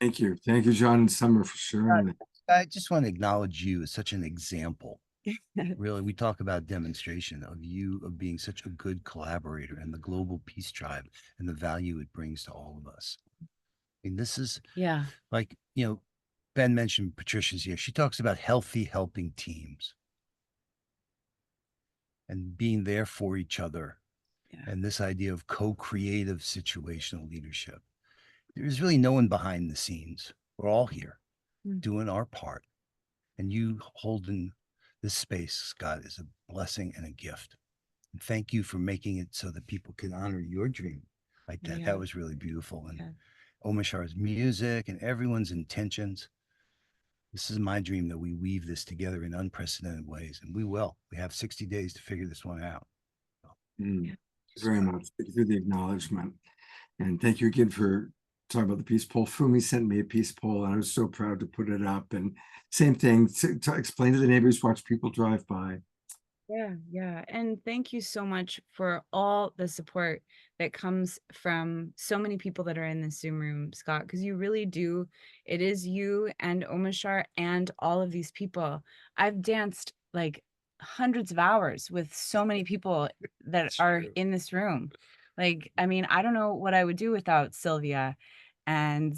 [SPEAKER 2] Thank you. Thank you, John and Summer, for sharing that.
[SPEAKER 17] I just want to acknowledge you as such an example. Really, we talk about demonstration of you of being such a good collaborator and the global peace tribe and the value it brings to all of us. I mean, this is like, Ben mentioned Patricia's here. She talks about healthy helping teams and being there for each other. And this idea of co-creative situational leadership. There's really no one behind the scenes. We're all here doing our part. And you holding this space, Scott, is a blessing and a gift. And thank you for making it so that people can honor your dream like that. That was really beautiful. And Omashar's music and everyone's intentions. This is my dream that we weave this together in unprecedented ways. And we will. We have 60 days to figure this one out.
[SPEAKER 2] Very much. Thank you for the acknowledgement. And thank you again for talking about the peace poll. Fumi sent me a peace poll, and I was so proud to put it up. And same thing, to explain to the neighbors, watch people drive by.
[SPEAKER 18] Yeah. And thank you so much for all the support that comes from so many people that are in this Zoom room, Scott, because you really do. It is you and Omashar and all of these people. I've danced like hundreds of hours with so many people that are in this room. Like, I mean, I don't know what I would do without Sylvia. And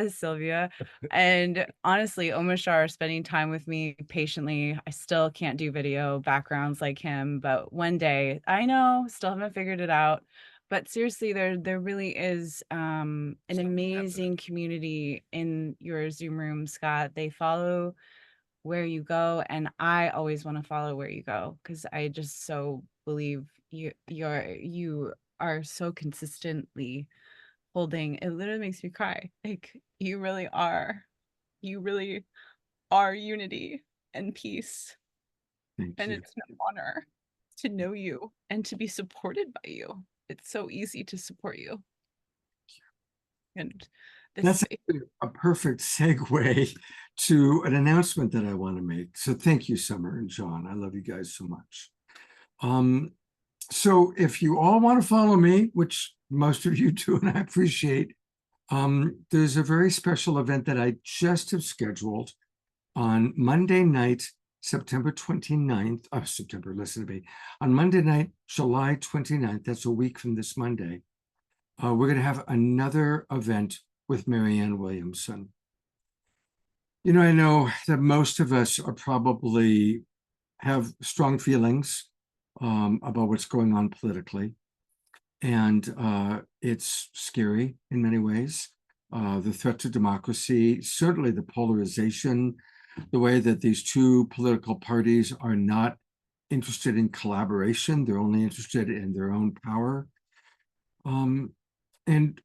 [SPEAKER 18] Sylvia. And honestly, Omashar spending time with me patiently. I still can't do video backgrounds like him, but one day, I know, still haven't figured it out. But seriously, there really is an amazing community in your Zoom room, Scott. They follow where you go, and I always want to follow where you go because I just so believe you are so consistently holding. It literally makes me cry. Like you really are unity and peace. And it's an honor to know you and to be supported by you. It's so easy to support you. And
[SPEAKER 2] that's a perfect segue to an announcement that I want to make. So thank you, Summer and John. I love you guys so much. So if you all want to follow me, which most of you do, and I appreciate, there's a very special event that I just have scheduled on Monday night, September 29th. Listen to me. On Monday night, July 29th, that's a week from this Monday, we're going to have another event with Marianne Williamson. I know that most of us are probably have strong feelings about what's going on politically. And it's scary in many ways. The threat to democracy, certainly the polarization, the way that these two political parties are not interested in collaboration. They're only interested in their own power. And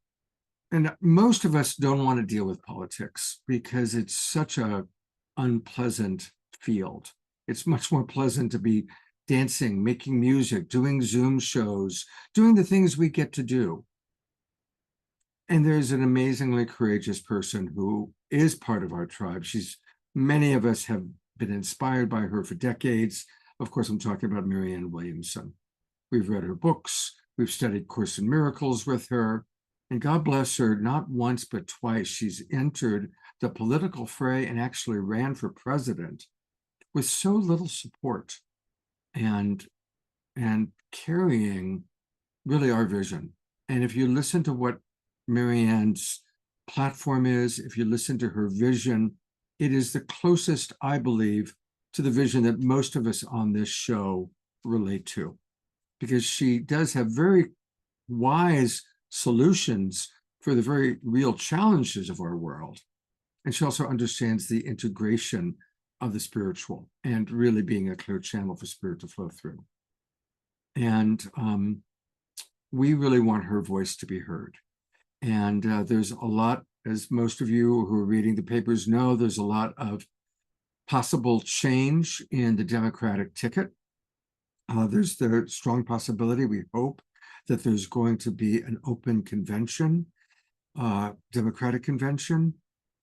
[SPEAKER 2] most of us don't want to deal with politics because it's such a unpleasant field. It's much more pleasant to be dancing, making music, doing Zoom shows, doing the things we get to do. And there's an amazingly courageous person who is part of our tribe. Many of us have been inspired by her for decades. Of course, I'm talking about Marianne Williamson. We've read her books. We've studied Course in Miracles with her. And God bless her, not once, but twice, she's entered the political fray and actually ran for president with so little support and carrying really our vision. And if you listen to what Marianne's platform is, if you listen to her vision, it is the closest, I believe, to the vision that most of us on this show relate to, because she does have very wise solutions for the very real challenges of our world. And she also understands the integration of the spiritual and really being a clear channel for spirit to flow through. And we really want her voice to be heard. And there's a lot, as most of you who are reading the papers know, there's a lot of possible change in the Democratic ticket. There's the strong possibility, we hope, that there's going to be an open convention, Democratic convention,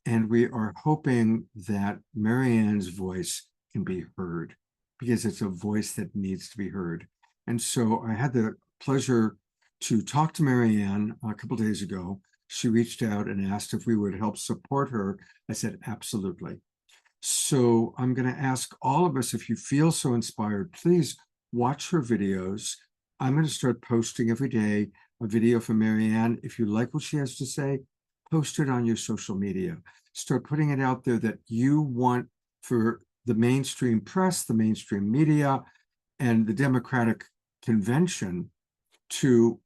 [SPEAKER 2] and we are hoping that Marianne's voice can be heard because it's a voice that needs to be heard. And so I had the pleasure to talk to Marianne a couple days ago. She reached out and asked if we would help support her. I said, absolutely. So I'm going to ask all of us, if you feel so inspired, please watch her videos. I'm going to start posting every day a video from Marianne. If you like what she has to say, post it on your social media. Start putting it out there that you want for the mainstream press, the mainstream media, and the Democratic Convention to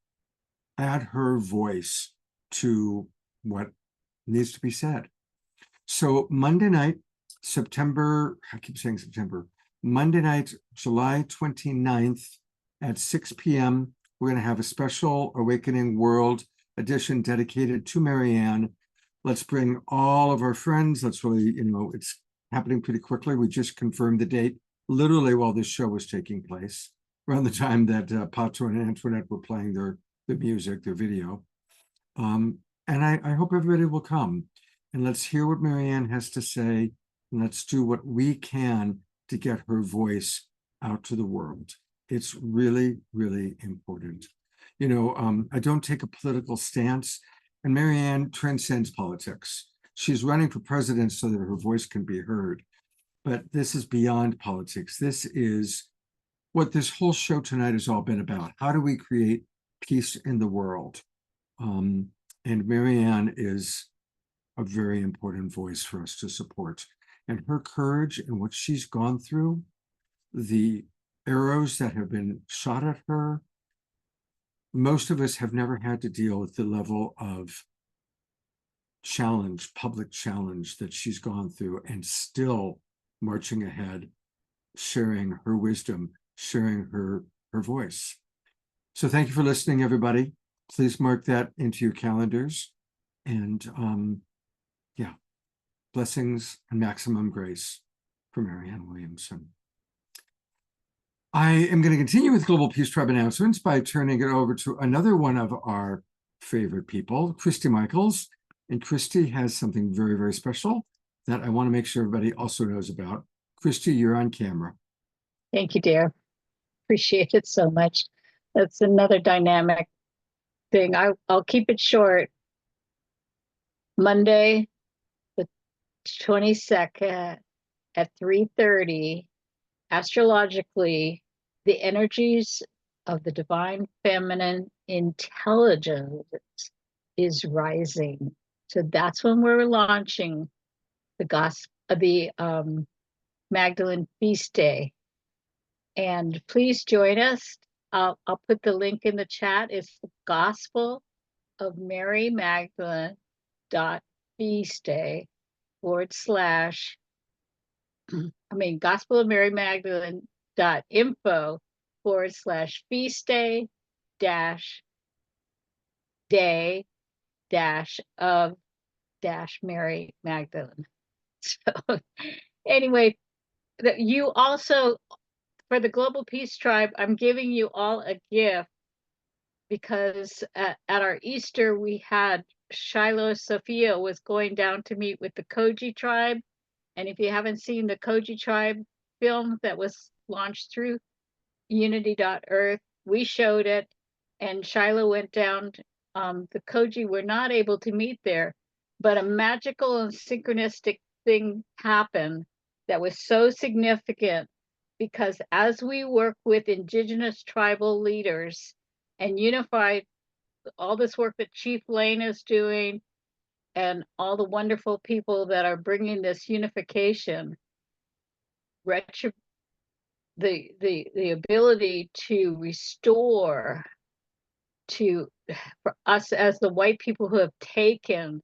[SPEAKER 2] add her voice to what needs to be said. So Monday night, Monday night, July 29th at 6 p.m., we're going to have a special Awakening World edition dedicated to Marianne. Let's bring all of our friends. Let's really, it's happening pretty quickly. We just confirmed the date, literally while this show was taking place, around the time that Pato and Antoinette were playing their music, their video. And I hope everybody will come. And let's hear what Marianne has to say. And let's do what we can to get her voice out to the world. It's really, really important. I don't take a political stance, and Marianne transcends politics. She's running for president so that her voice can be heard. But this is beyond politics. This is what this whole show tonight has all been about. How do we create peace in the world? And Marianne is a very important voice for us to support. And her courage and what she's gone through, the arrows that have been shot at her, most of us have never had to deal with the level of challenge, public challenge that she's gone through, and still marching ahead, sharing her wisdom, sharing her voice. So thank you for listening, everybody. Please mark that into your calendars. And blessings and maximum grace for Marianne Williamson. I am going to continue with Global Peace Tribe announcements by turning it over to another one of our favorite people, Christy Michaels. And Christy has something very, very special that I want to make sure everybody also knows about. Christy, you're on camera.
[SPEAKER 20] Thank you, dear. Appreciate it so much. That's another dynamic thing. I'll keep it short. Monday, the 22nd at 3:30, astrologically, the energies of the divine feminine intelligence is rising. So that's when we're launching the Magdalene Feast Day. And please join us. I'll put the link in the chat. It's the Gospel of Mary Magdalene .feastday / Gospel of Mary Magdalene .info / feastday -day -of Mary Magdalene. So anyway, you also, for the Global Peace Tribe, I'm giving you all a gift because at our Easter, we had Shiloh Sophia was going down to meet with the Koji tribe. And if you haven't seen the Koji tribe film that was launched through unity.earth, we showed it, and Shiloh went down. The Koji were not able to meet there, but a magical and synchronistic thing happened that was so significant, because as we work with indigenous tribal leaders and unified all this work that Chief Lane is doing and all the wonderful people that are bringing this unification, the ability to restore for us as the white people who have taken,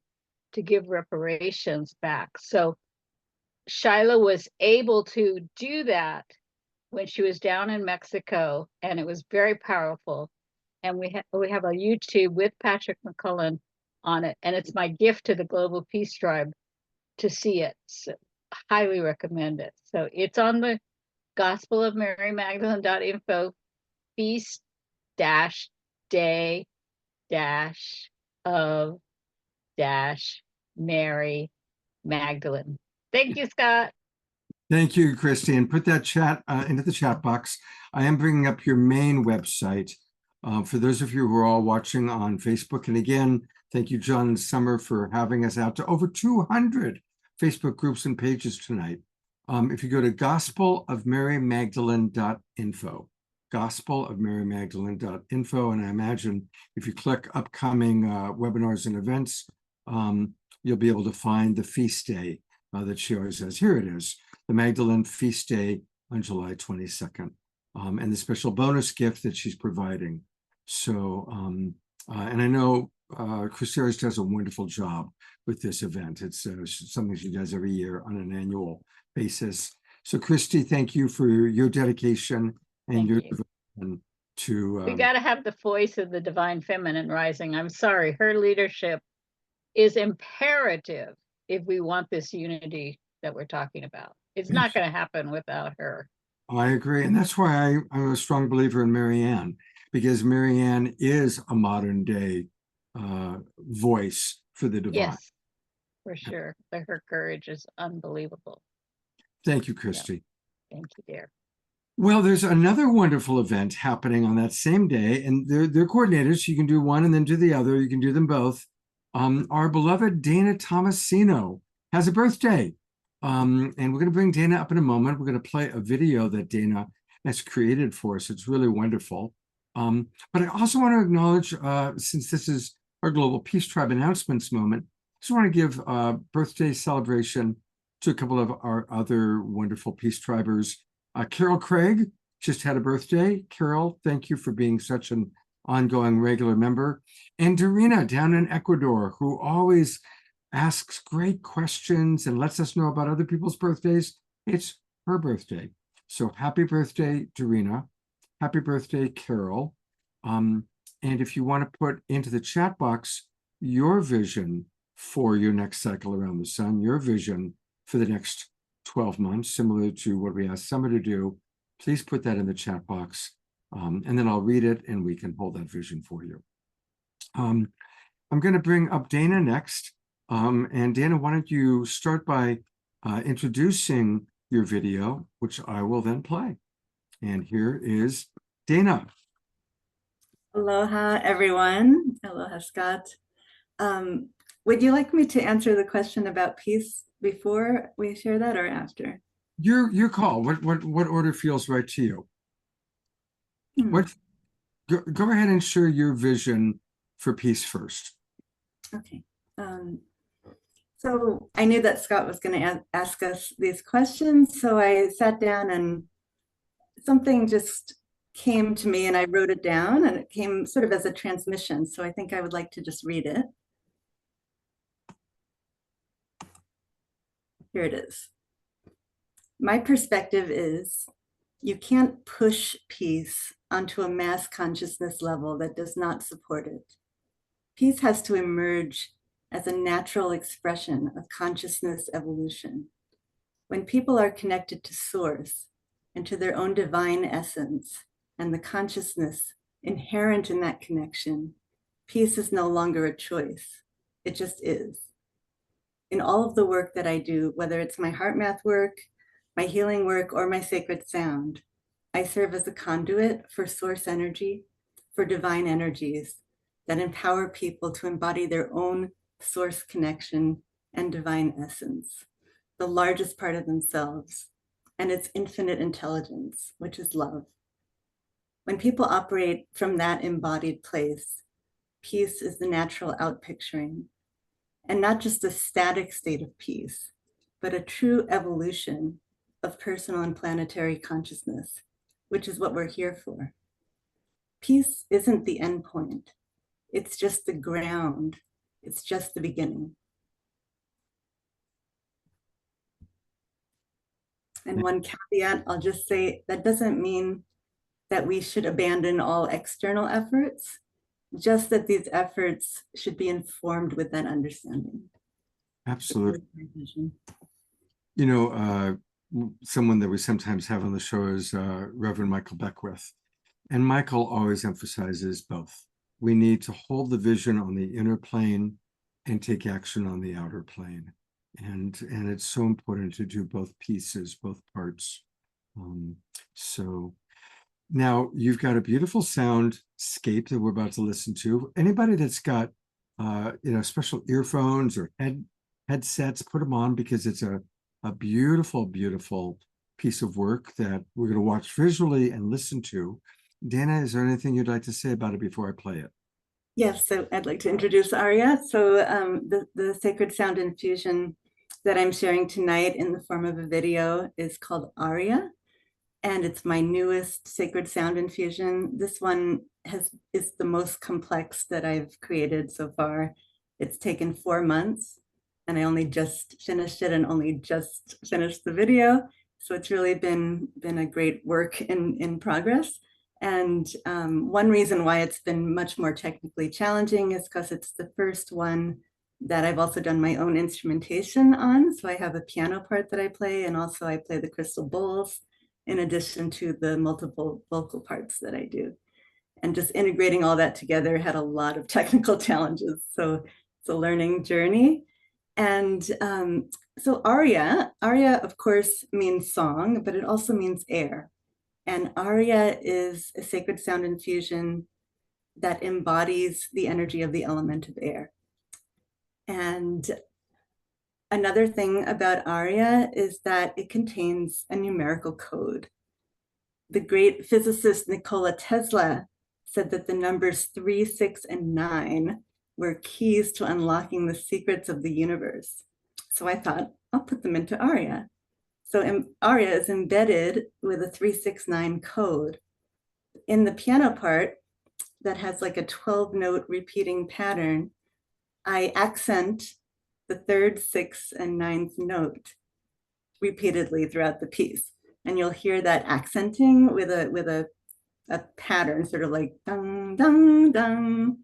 [SPEAKER 20] to give reparations back. So Shiloh was able to do that when she was down in Mexico, and it was very powerful. And we have a YouTube with Patrick McCullen on it, and it's my gift to the Global Peace Tribe to see it. So highly recommend it. So it's on the Gospel of Mary Magdalene.info feast -day -of Mary Magdalene. Thank you, Scott.
[SPEAKER 2] Thank you, Christy. And put that chat into the chat box. I am bringing up your main website For those of you who are all watching on Facebook, and again, thank you, John and Summer, for having us out to over 200 Facebook groups and pages tonight. If you go to gospelofmarymagdalene.info, gospelofmarymagdalene.info, and I imagine if you click upcoming webinars and events, you'll be able to find the feast day that she always says. Here it is, the Magdalene Feast Day on July 22nd, and the special bonus gift that she's providing. So, and I know Chrysalis does a wonderful job with this event. It's something she does every year on an annual basis. So, Christy, thank you for your dedication and your devotion to.
[SPEAKER 20] We got to have the voice of the divine feminine rising. I'm sorry, her leadership is imperative if we want this unity that we're talking about. It's not going to happen without her.
[SPEAKER 2] I agree. And that's why I'm a strong believer in Marianne, because Marianne is a modern day voice for the divine.
[SPEAKER 20] Yes, for sure. Her courage is unbelievable.
[SPEAKER 2] Thank you, Christy.
[SPEAKER 20] Yeah. Thank you, dear.
[SPEAKER 2] Well, there's another wonderful event happening on that same day, and they're coordinators. You can do one and then do the other. You can do them both. Our beloved Dana Tomasino has a birthday. And we're going to bring Dana up in a moment. We're going to play a video that Dana has created for us. It's really wonderful. But I also want to acknowledge, since this is our Global Peace Tribe announcements moment, I just want to give a birthday celebration to a couple of our other wonderful Peace Tribers. Carol Craig just had a birthday. Carol, thank you for being such an ongoing regular member. And Dorina down in Ecuador, who always asks great questions and lets us know about other people's birthdays. It's her birthday. So happy birthday, Dorina. Happy birthday, Carol. And if you want to put into the chat box your vision for your next cycle around the sun, your vision for the next 12 months, similar to what we asked Summer to do, please put that in the chat box. And then I'll read it and we can hold that vision for you. I'm going to bring up Dana next. And Dana, why don't you start by introducing your video, which I will then play. And here is Dana.
[SPEAKER 21] Aloha, everyone. Aloha, Scott. Would you like me to answer the question about peace before we share that or after?
[SPEAKER 2] Your call. What order feels right to you? Go ahead and share your vision for peace first.
[SPEAKER 21] Okay. So I knew that Scott was going to ask us these questions, so I sat down and something just came to me and I wrote it down, and it came sort of as a transmission. So I think I would like to just read it. Here it is. My perspective is you can't push peace onto a mass consciousness level that does not support it. Peace has to emerge as a natural expression of consciousness evolution. When people are connected to source and to their own divine essence and the consciousness inherent in that connection, peace is no longer a choice. It just is. In all of the work that I do, whether it's my heart math work, my healing work, or my sacred sound, I serve as a conduit for source energy, for divine energies that empower people to embody their own source connection and divine essence, the largest part of themselves, and its infinite intelligence, which is love. When people operate from that embodied place, peace is the natural outpicturing, and not just a static state of peace, but a true evolution of personal and planetary consciousness, which is what we're here for. Peace isn't the end point. It's just the ground. It's just the beginning. And one caveat, I'll just say, that doesn't mean that we should abandon all external efforts, just that these efforts should be informed with that understanding.
[SPEAKER 2] Absolutely. You know, someone that we sometimes have on the show is Reverend Michael Beckwith. And Michael always emphasizes both. We need to hold the vision on the inner plane and take action on the outer plane. And it's so important to do both pieces, both parts. So Now you've got a beautiful soundscape that we're about to listen to. Anybody that's got special earphones or headsets, put them on, because it's a beautiful, beautiful piece of work that we're going to watch visually and listen to. Dana, is there anything you'd like to say about it before I play it?
[SPEAKER 21] Yes, so I'd like to introduce Aria. So the sacred sound infusion that I'm sharing tonight in the form of a video is called Aria, and it's my newest sacred sound infusion. This one is the most complex that I've created so far. It's taken 4 months, and I only just finished it and only just finished the video. So it's really been a great work in progress. And one reason why it's been much more technically challenging is because it's the first one that I've also done my own instrumentation on. So I have a piano part that I play, and also I play the crystal bowls in addition to the multiple vocal parts that I do. And just integrating all that together had a lot of technical challenges. So it's a learning journey. And so Aria, of course, means song, but it also means air. And Aria is a sacred sound infusion that embodies the energy of the element of air. And another thing about Aria is that it contains a numerical code. The great physicist Nikola Tesla said that the numbers 3, 6, and 9 were keys to unlocking the secrets of the universe. So I thought, I'll put them into Aria. So Aria is embedded with a 369 code. In the piano part that has like a 12-note repeating pattern, I accent the 3rd, 6th, and 9th note repeatedly throughout the piece. And you'll hear that accenting with a pattern, sort of like dun, dun, dun.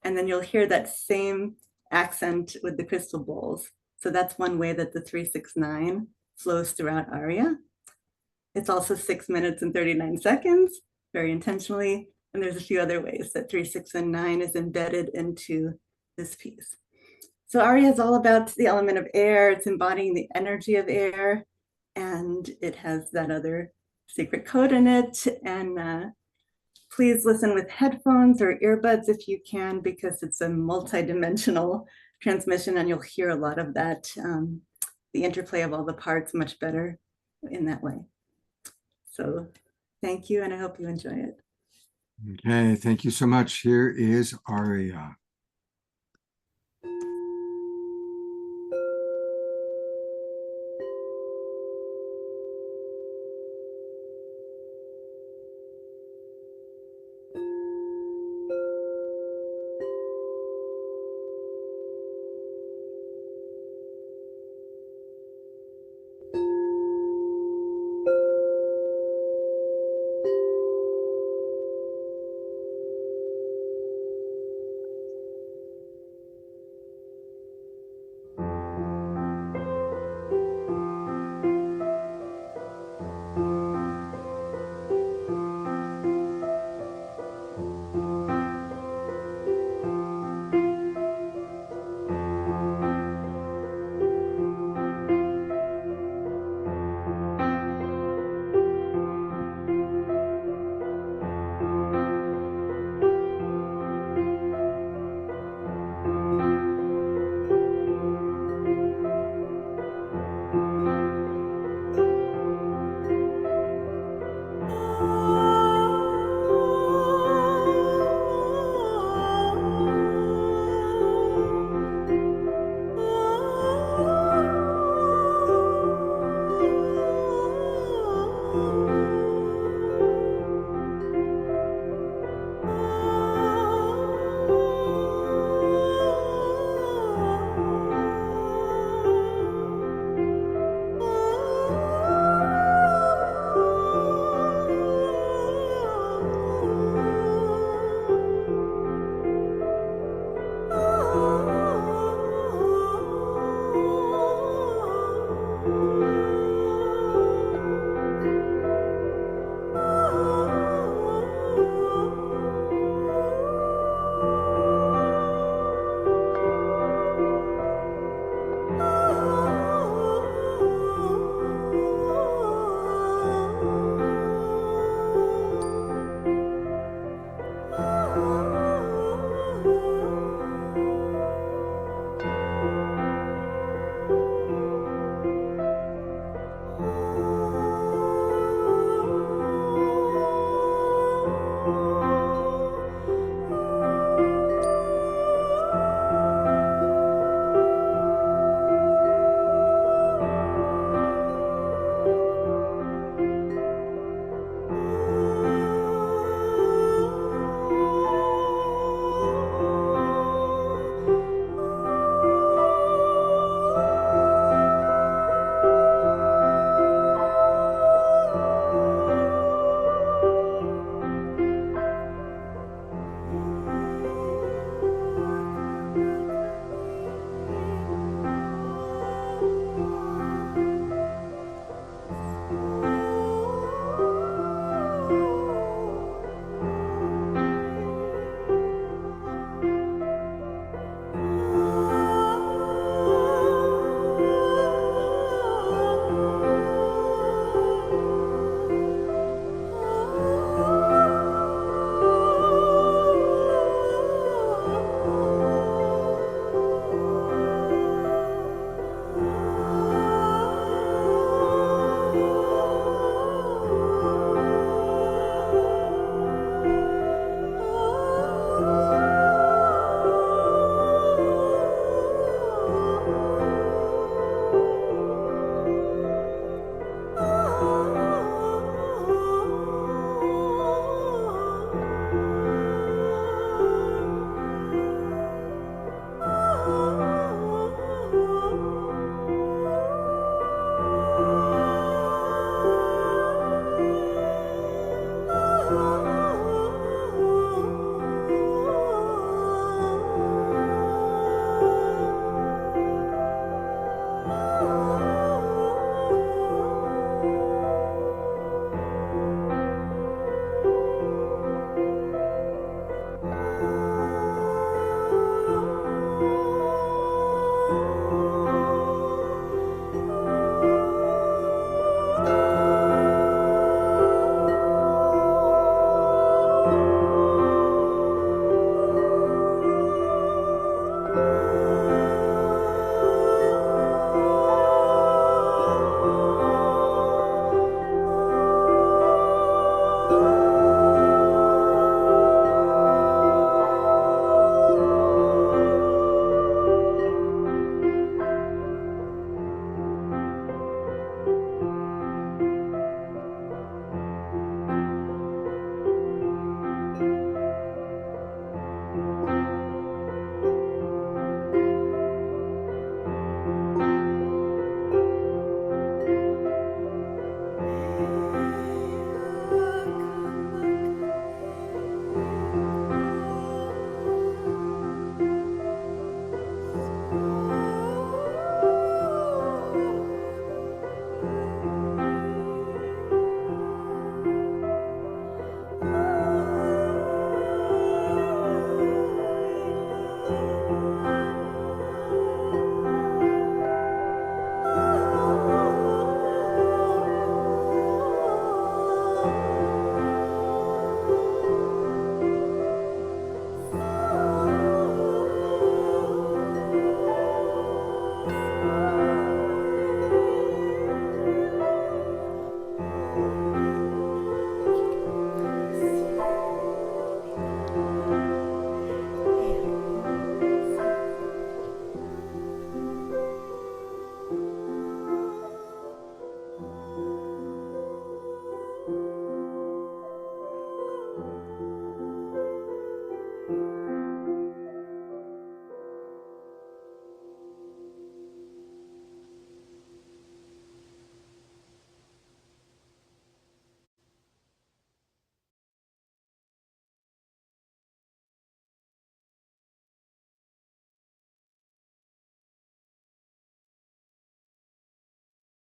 [SPEAKER 21] And then you'll hear that same accent with the crystal bowls. So that's one way that the 369 flows throughout Aria. It's also 6 minutes and 39 seconds, very intentionally. And there's a few other ways that 3, 6, and 9 is embedded into this piece. So Aria is all about the element of air. It's embodying the energy of air, and it has that other secret code in it. And please listen with headphones or earbuds if you can, because it's a multi-dimensional transmission, and you'll hear a lot of that, the interplay of all the parts much better in that way. So thank you, and I hope you enjoy it.
[SPEAKER 2] Okay, thank you so much. Here is Aria.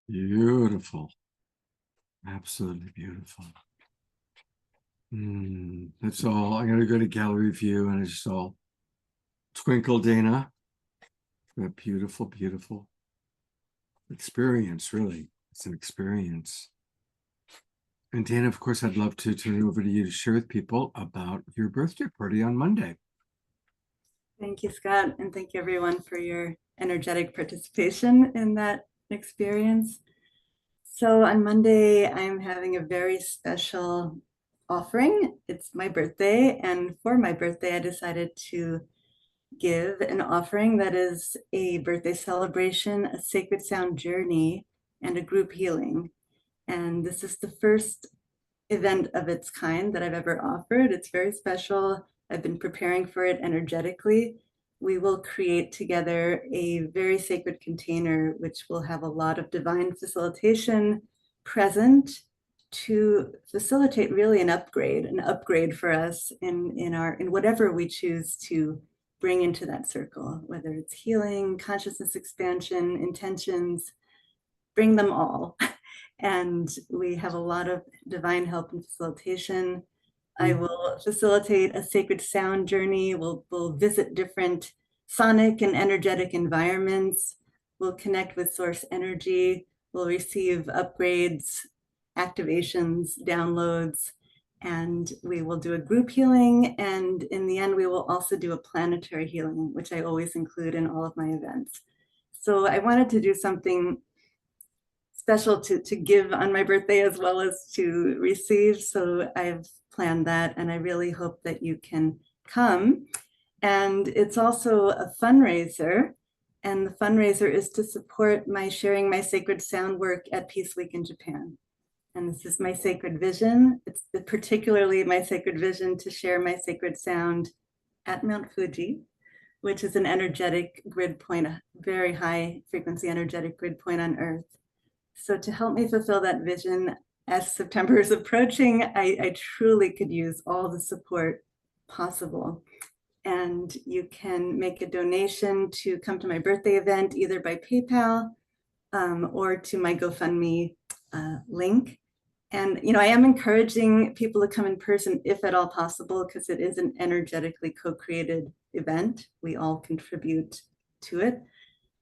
[SPEAKER 2] Beautiful. Absolutely beautiful. That's all. I'm going to go to gallery view and it's all twinkle, Dana. That beautiful, beautiful experience, really. It's an experience. And Dana, of course, I'd love to turn it over to you to share with people about your birthday party on Monday.
[SPEAKER 21] Thank you, Scott, and thank you everyone for your energetic participation in that experience. So on Monday, I'm having a very special offering. It's my birthday, and for my birthday, I decided to give an offering that is a birthday celebration, a sacred sound journey, and a group healing. And this is the first event of its kind that I've ever offered. It's very special. I've been preparing for it energetically. We will create together a very sacred container, which will have a lot of divine facilitation present to facilitate really an upgrade for us in whatever we choose to bring into that circle, whether it's healing, consciousness expansion, intentions, bring them all. And we have a lot of divine help and facilitation. I will facilitate a sacred sound journey. We'll visit different sonic and energetic environments. We'll connect with source energy. We'll receive upgrades, activations, downloads, and we will do a group healing. And in the end, we will also do a planetary healing, which I always include in all of my events. So I wanted to do something special to give on my birthday as well as to receive. So I've planned that, and I really hope that you can come. And it's also a fundraiser, and the fundraiser is to support my sharing my sacred sound work at Peace Week in Japan. And this is my sacred vision. It's particularly my sacred vision to share my sacred sound at Mount Fuji, which is an energetic grid point, a very high frequency energetic grid point on Earth. So to help me fulfill that vision, as September is approaching, I truly could use all the support possible. And you can make a donation to come to my birthday event, either by PayPal or to my GoFundMe link. And, you know, I am encouraging people to come in person if at all possible, because it is an energetically co-created event. We all contribute to it.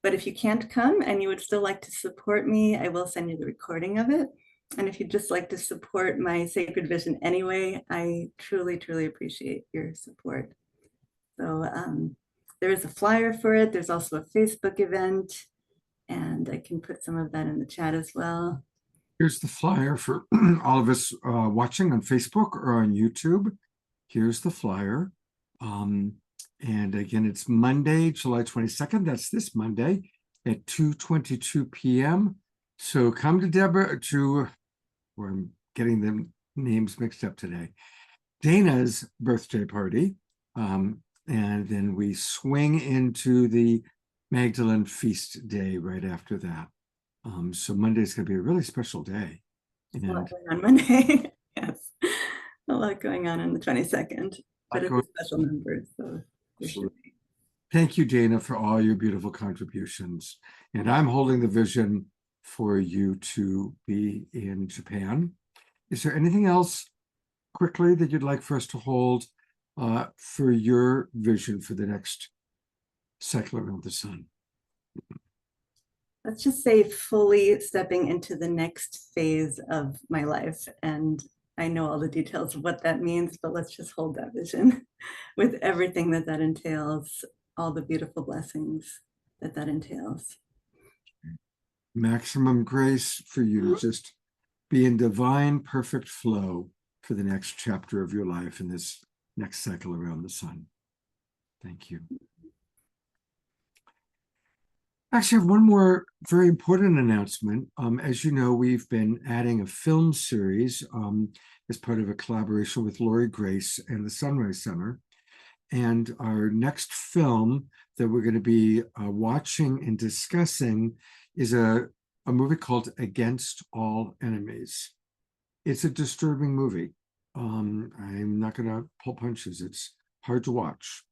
[SPEAKER 21] But if you can't come and you would still like to support me, I will send you the recording of it. And if you'd just like to support my sacred vision anyway, I truly, truly appreciate your support. So there is a flyer for it. There's also a Facebook event, and I can put some of that in the chat as well.
[SPEAKER 2] Here's the flyer for all of us watching on Facebook or on YouTube. Here's the flyer. And again, it's Monday, July 22nd. That's this Monday at 2:22 p.m. So come to Deborah, where I'm getting the names mixed up today, Dana's birthday party. And then we swing into the Magdalene Feast Day right after that. So Monday's going to be a really special day. And
[SPEAKER 21] a lot going on Monday. Yes, a lot going on the 22nd, but it's a special number. So
[SPEAKER 2] thank you, Dana, for all your beautiful contributions. And I'm holding the vision for you to be in Japan. Is there anything else quickly that you'd like for us to hold for your vision for the next cycle around the sun?
[SPEAKER 21] Let's just say fully stepping into the next phase of my life. And I know all the details of what that means, but let's just hold that vision with everything that entails, all the beautiful blessings that entails.
[SPEAKER 2] Maximum grace for you to just be in divine, perfect flow for the next chapter of your life in this next cycle around the sun. Thank you. Actually, I have one more very important announcement. As you know, we've been adding a film series as part of a collaboration with Lori Grace and the Sunrise Center. And our next film that we're going to be watching and discussing is a movie called Against All Enemies. It's a disturbing movie. I'm not going to pull punches. It's hard to watch,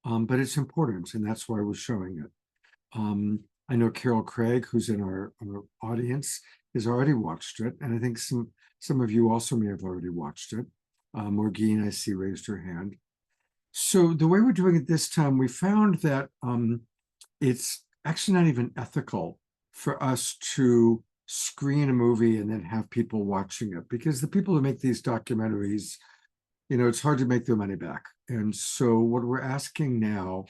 [SPEAKER 2] but it's important, and that's why we're showing it. I know Carol Craig, who's in our audience, has already watched it. And I think some of you also may have already watched it. Morgine, I see, raised her hand. So the way we're doing it this time, we found that it's actually not even ethical for us to screen a movie and then have people watching it, because the people who make these documentaries, you know, it's hard to make their money back. And so what we're asking now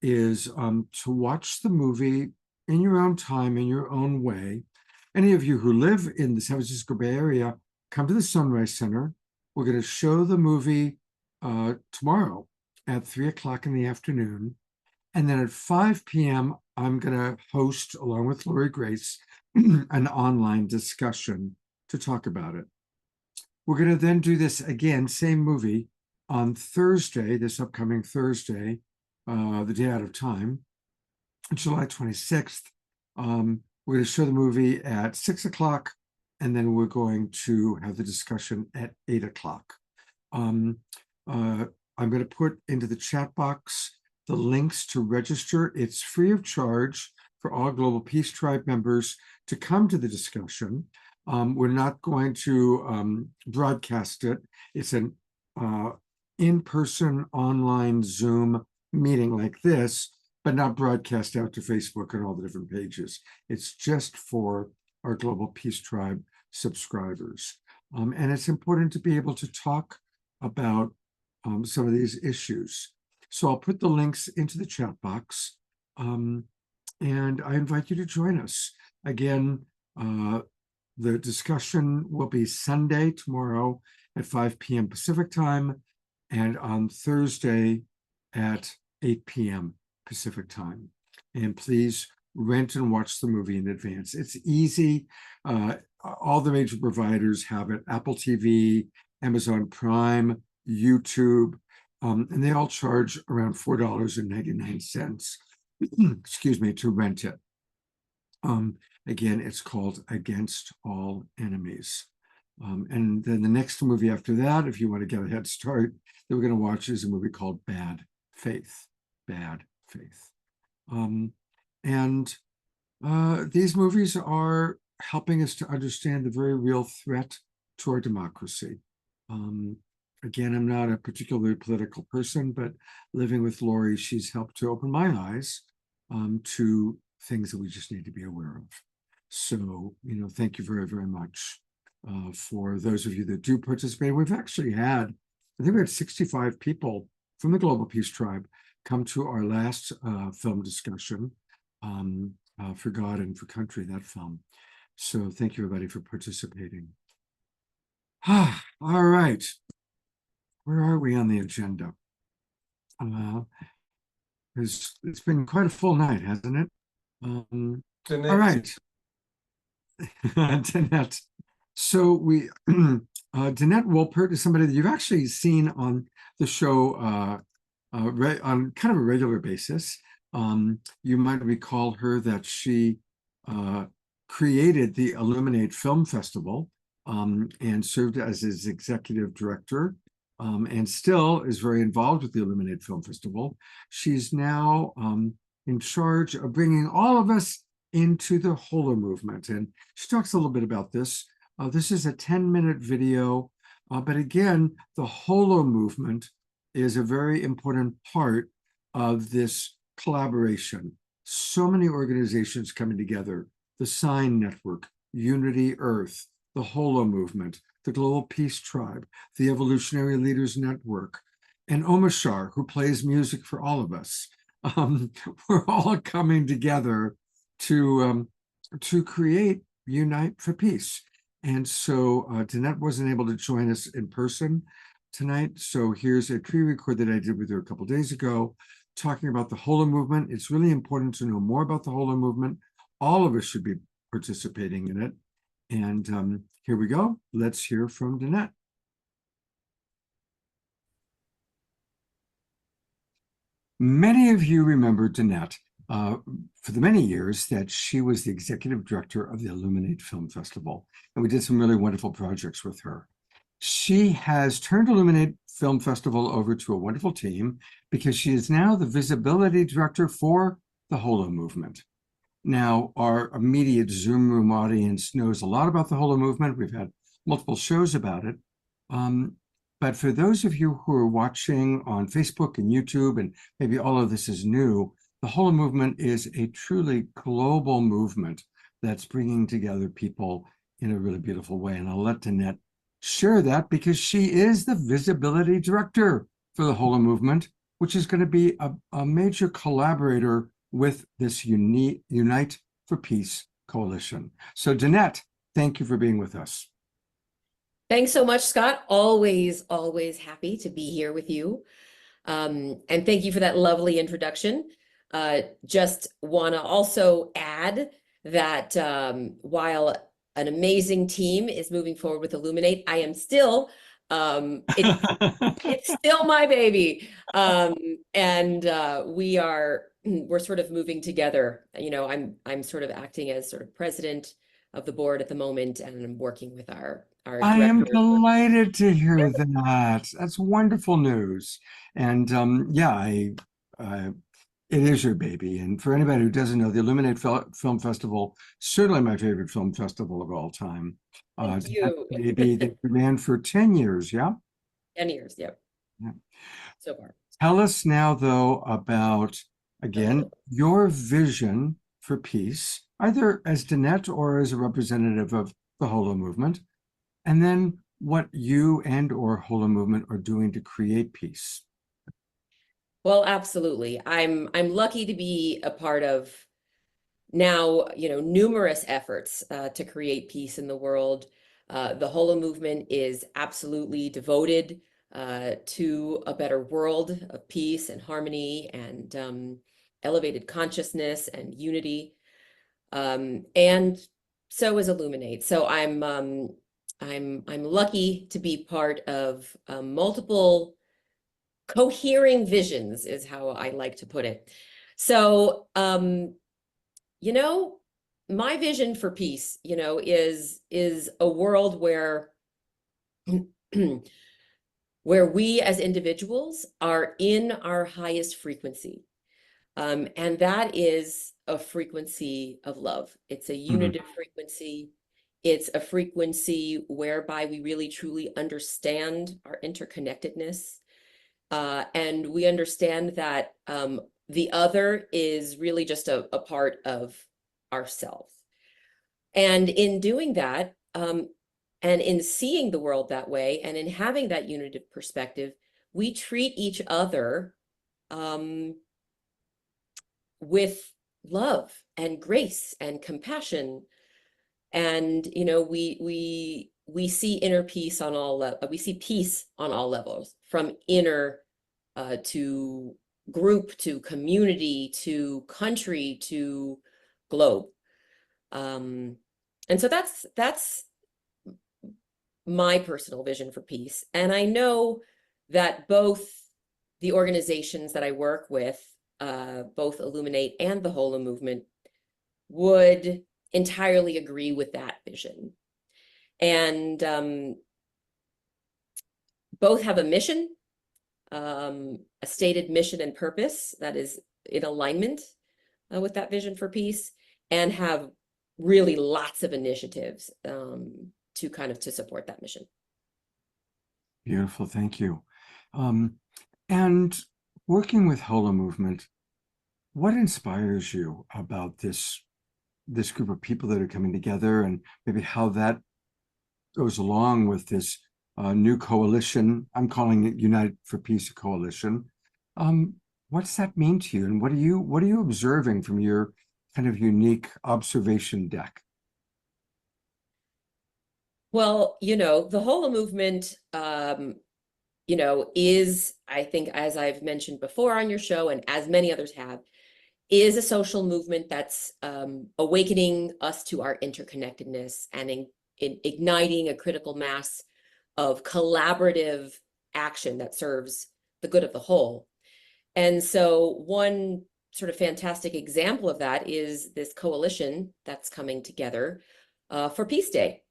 [SPEAKER 2] is to watch the movie in your own time, in your own way. Any of you who live in the San Francisco Bay Area, come to the Sunrise Center. We're going to show the movie tomorrow at 3 o'clock in the afternoon. And then at 5 p.m., I'm going to host, along with Lori Grace, an online discussion to talk about it. We're going to then do this again, same movie, on Thursday, this upcoming Thursday, the day out of time, July 26th. We're going to show the movie at 6 o'clock, and then we're going to have the discussion at 8 o'clock. I'm going to put into the chat box the links to register. It's free of charge for all Global Peace Tribe members to come to the discussion. We're not going to broadcast it. It's an in-person online Zoom meeting like this, but not broadcast out to Facebook and all the different pages. It's just for our Global Peace Tribe subscribers. And it's important to be able to talk about some of these issues. So I'll put the links into the chat box, and I invite you to join us. Again, the discussion will be Sunday, tomorrow at 5 p.m. Pacific time, and on Thursday at 8 p.m. Pacific time. And please rent and watch the movie in advance. It's easy. All the major providers have it: Apple TV, Amazon Prime, YouTube, and they all charge around $4.99, excuse me, to rent it. Again, it's called Against All Enemies. And then the next movie after that, if you want to get a head start, that we're going to watch is a movie called Bad Faith. Bad Faith. These movies are helping us to understand the very real threat to our democracy. Again, I'm not a particularly political person, but living with Lori, she's helped to open my eyes to things that we just need to be aware of. So, you know, thank you very, very much for those of you that do participate. We've actually had, I think we had 65 people from the Global Peace Tribe come to our last film discussion, For God and for Country, that film. So thank you, everybody, for participating. All right. Where are we on the agenda? It's been quite a full night, hasn't it? All right. Danette. So Danette Wolpert is somebody that you've actually seen on the show on kind of a regular basis. You might recall her that she created the Illuminate Film Festival and served as its executive director, and still is very involved with the Illuminate Film Festival. She's now in charge of bringing all of us into the Holo movement. And she talks a little bit about this. This is a 10-minute video, but again, the Holo movement is a very important part of this collaboration. So many organizations coming together: the Sign Network, Unity Earth, the Holo movement, the Global Peace Tribe, the Evolutionary Leaders Network, and Omashar, who plays music for all of us. We're all coming together to create Unite for Peace. And so Danette wasn't able to join us in person tonight. So here's a pre-record that I did with her a couple days ago, talking about the Holo movement. It's really important to know more about the Holo movement. All of us should be participating in it. And here we go. Let's hear from Danette. Many of you remember Danette for the many years that she was the executive director of the Illuminate Film Festival, and we did some really wonderful projects with her. She has turned Illuminate Film Festival over to a wonderful team because she is now the visibility director for the Holo movement. Now, our immediate Zoom room audience knows a lot about the Holo movement. We've had multiple shows about it. But for those of you who are watching on Facebook and YouTube, and maybe all of this is new, the Holo movement is a truly global movement that's bringing together people in a really beautiful way. And I'll let Danette share that because she is the visibility director for the Holo movement, which is going to be a major collaborator with this Unite for Peace coalition. So Danette, thank you for being with us.
[SPEAKER 4] Thanks so much, Scott. Always happy to be here with you. And thank you for that lovely introduction. Just want to also add that while an amazing team is moving forward with Illuminate, I am still, it's still my baby. And we're sort of moving together. You know, I'm sort of acting as sort of president of the board at the moment, and I'm working with our
[SPEAKER 2] I am
[SPEAKER 4] director.
[SPEAKER 2] delighted to hear that. That's wonderful news. And yeah, it is your baby. And for anybody who doesn't know, the Illuminate Film Festival, certainly my favorite film festival of all time.
[SPEAKER 4] Thank you.
[SPEAKER 2] Baby, they ran for 10 years, yeah?
[SPEAKER 4] 10 years, yep.
[SPEAKER 2] Yeah.
[SPEAKER 4] So far.
[SPEAKER 2] Tell us now, though, about, again, your vision for peace, either as Danette or as a representative of the Holo movement, and then what you and or Holo movement are doing to create peace.
[SPEAKER 4] Well, absolutely. I'm lucky to be a part of now, you know, numerous efforts to create peace in the world. The Holo movement is absolutely devoted to a better world of peace and harmony and elevated consciousness and unity. And so is Illuminate. So I'm lucky to be part of multiple cohering visions, is how I like to put it. So, you know, my vision for peace, you know, is a world where where we as individuals are in our highest frequency. And that is a frequency of love. It's a unitive frequency. It's a frequency whereby we really truly understand our interconnectedness. And we understand that the other is really just a part of ourselves. And in doing that, and in seeing the world that way, and in having that unitive perspective, we treat each other with love and grace and compassion. And, you know, we see inner peace on all we see peace on all levels, from inner to group, to community, to country, to globe. And so that's my personal vision for peace. And I know that both the organizations that I work with, both Illuminate and the Holo movement, would entirely agree with that vision. And both have a mission, a stated mission and purpose that is in alignment with that vision for peace, and have really lots of initiatives to support that mission.
[SPEAKER 2] Beautiful, thank you. And working with Holo movement, what inspires you about this group of people that are coming together, and maybe how that goes along with this new coalition? I'm calling it Unite for Peace Coalition. What's that mean to you, and what are you observing from your kind of unique observation deck?
[SPEAKER 4] Well, you know, the Holo movement, you know, is, I think, as I've mentioned before on your show, and as many others have, is a social movement that's awakening us to our interconnectedness and in igniting a critical mass of collaborative action that serves the good of the whole. And so one sort of fantastic example of that is this coalition that's coming together for Peace Day,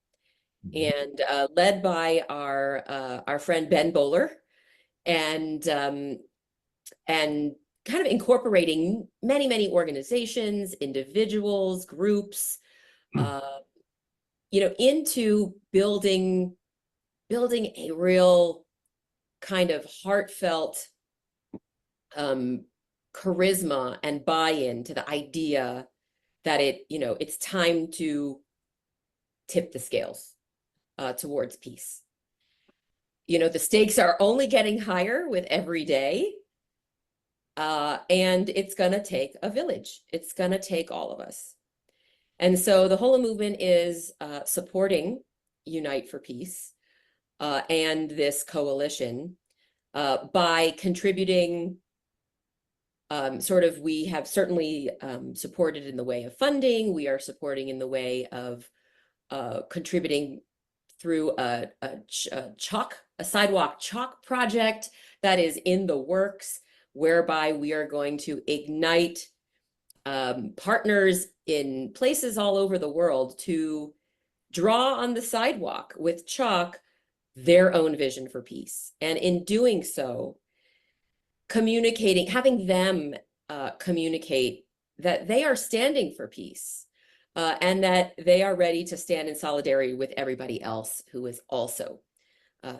[SPEAKER 4] and led by our friend Ben Bowler, and kind of incorporating many, many organizations, individuals, groups, into building a real kind of heartfelt charisma and buy-in to the idea that it's time to tip the scales towards peace. The stakes are only getting higher with every day. And it's going to take a village. It's going to take all of us. And so the Holo movement is supporting Unite for Peace and this coalition by contributing. We have certainly supported in the way of funding. We are supporting in the way of contributing through a sidewalk chalk project that is in the works, whereby we are going to ignite partners in places all over the world to draw on the sidewalk with chalk their own vision for peace. And in doing so, having them communicate that they are standing for peace and that they are ready to stand in solidarity with everybody else who is also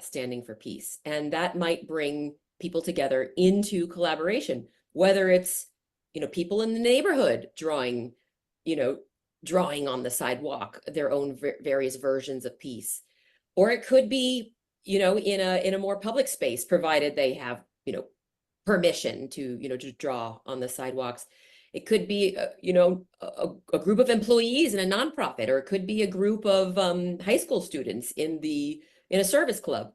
[SPEAKER 4] standing for peace. And that might bring people together into collaboration, whether it's, people in the neighborhood drawing on the sidewalk, their own various versions of peace, or it could be, in a more public space, provided they have, permission to draw on the sidewalks. It could be, a group of employees in a nonprofit, or it could be a group of high school students in a service club.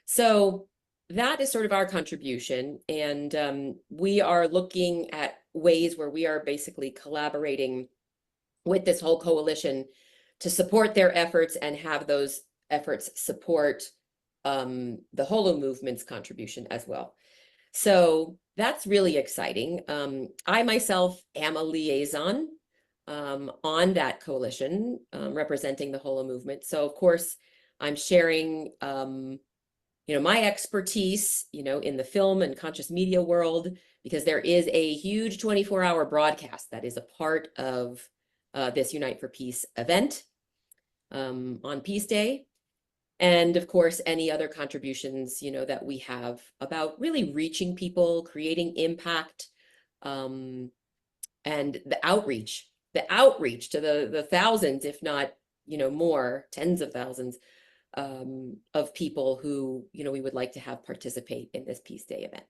[SPEAKER 4] So that is sort of our contribution. And we are looking at ways where we are basically collaborating with this whole coalition to support their efforts and have those efforts support the Holo movement's contribution as well. So that's really exciting. I myself am a liaison on that coalition representing the Holo movement. So of course, I'm sharing my expertise, in the film and conscious media world, because there is a huge 24-hour broadcast that is a part of this Unite for Peace event on Peace Day. And of course, any other contributions, that we have about really reaching people, creating impact, and the outreach to the thousands, if not, more, tens of thousands of people who, we would like to have participate in this Peace Day event.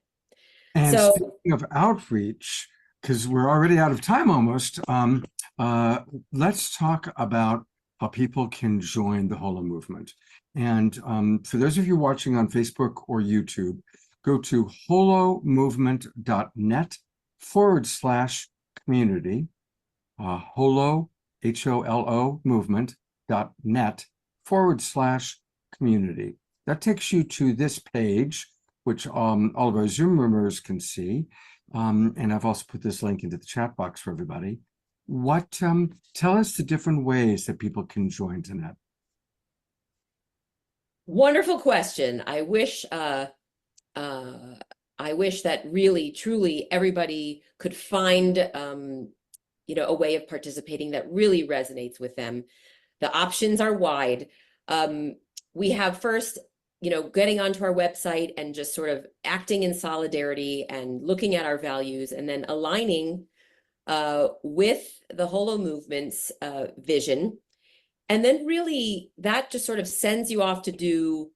[SPEAKER 2] And
[SPEAKER 4] so,
[SPEAKER 2] speaking of outreach, because we're already out of time almost, let's talk about how people can join the Holo movement. And for those of you watching on Facebook or YouTube, go to holomovement.net/community, holo, H-O-L-O, movement.net/community. That takes you to this page, which all of our Zoom members can see. And I've also put this link into the chat box for everybody. Tell us the different ways that people can join tonight.
[SPEAKER 4] Wonderful question. I wish that really, truly everybody could find, a way of participating that really resonates with them. The options are wide. We have first, getting onto our website and just sort of acting in solidarity and looking at our values, and then aligning with the Holo movement's vision. And then really that just sort of sends you off to do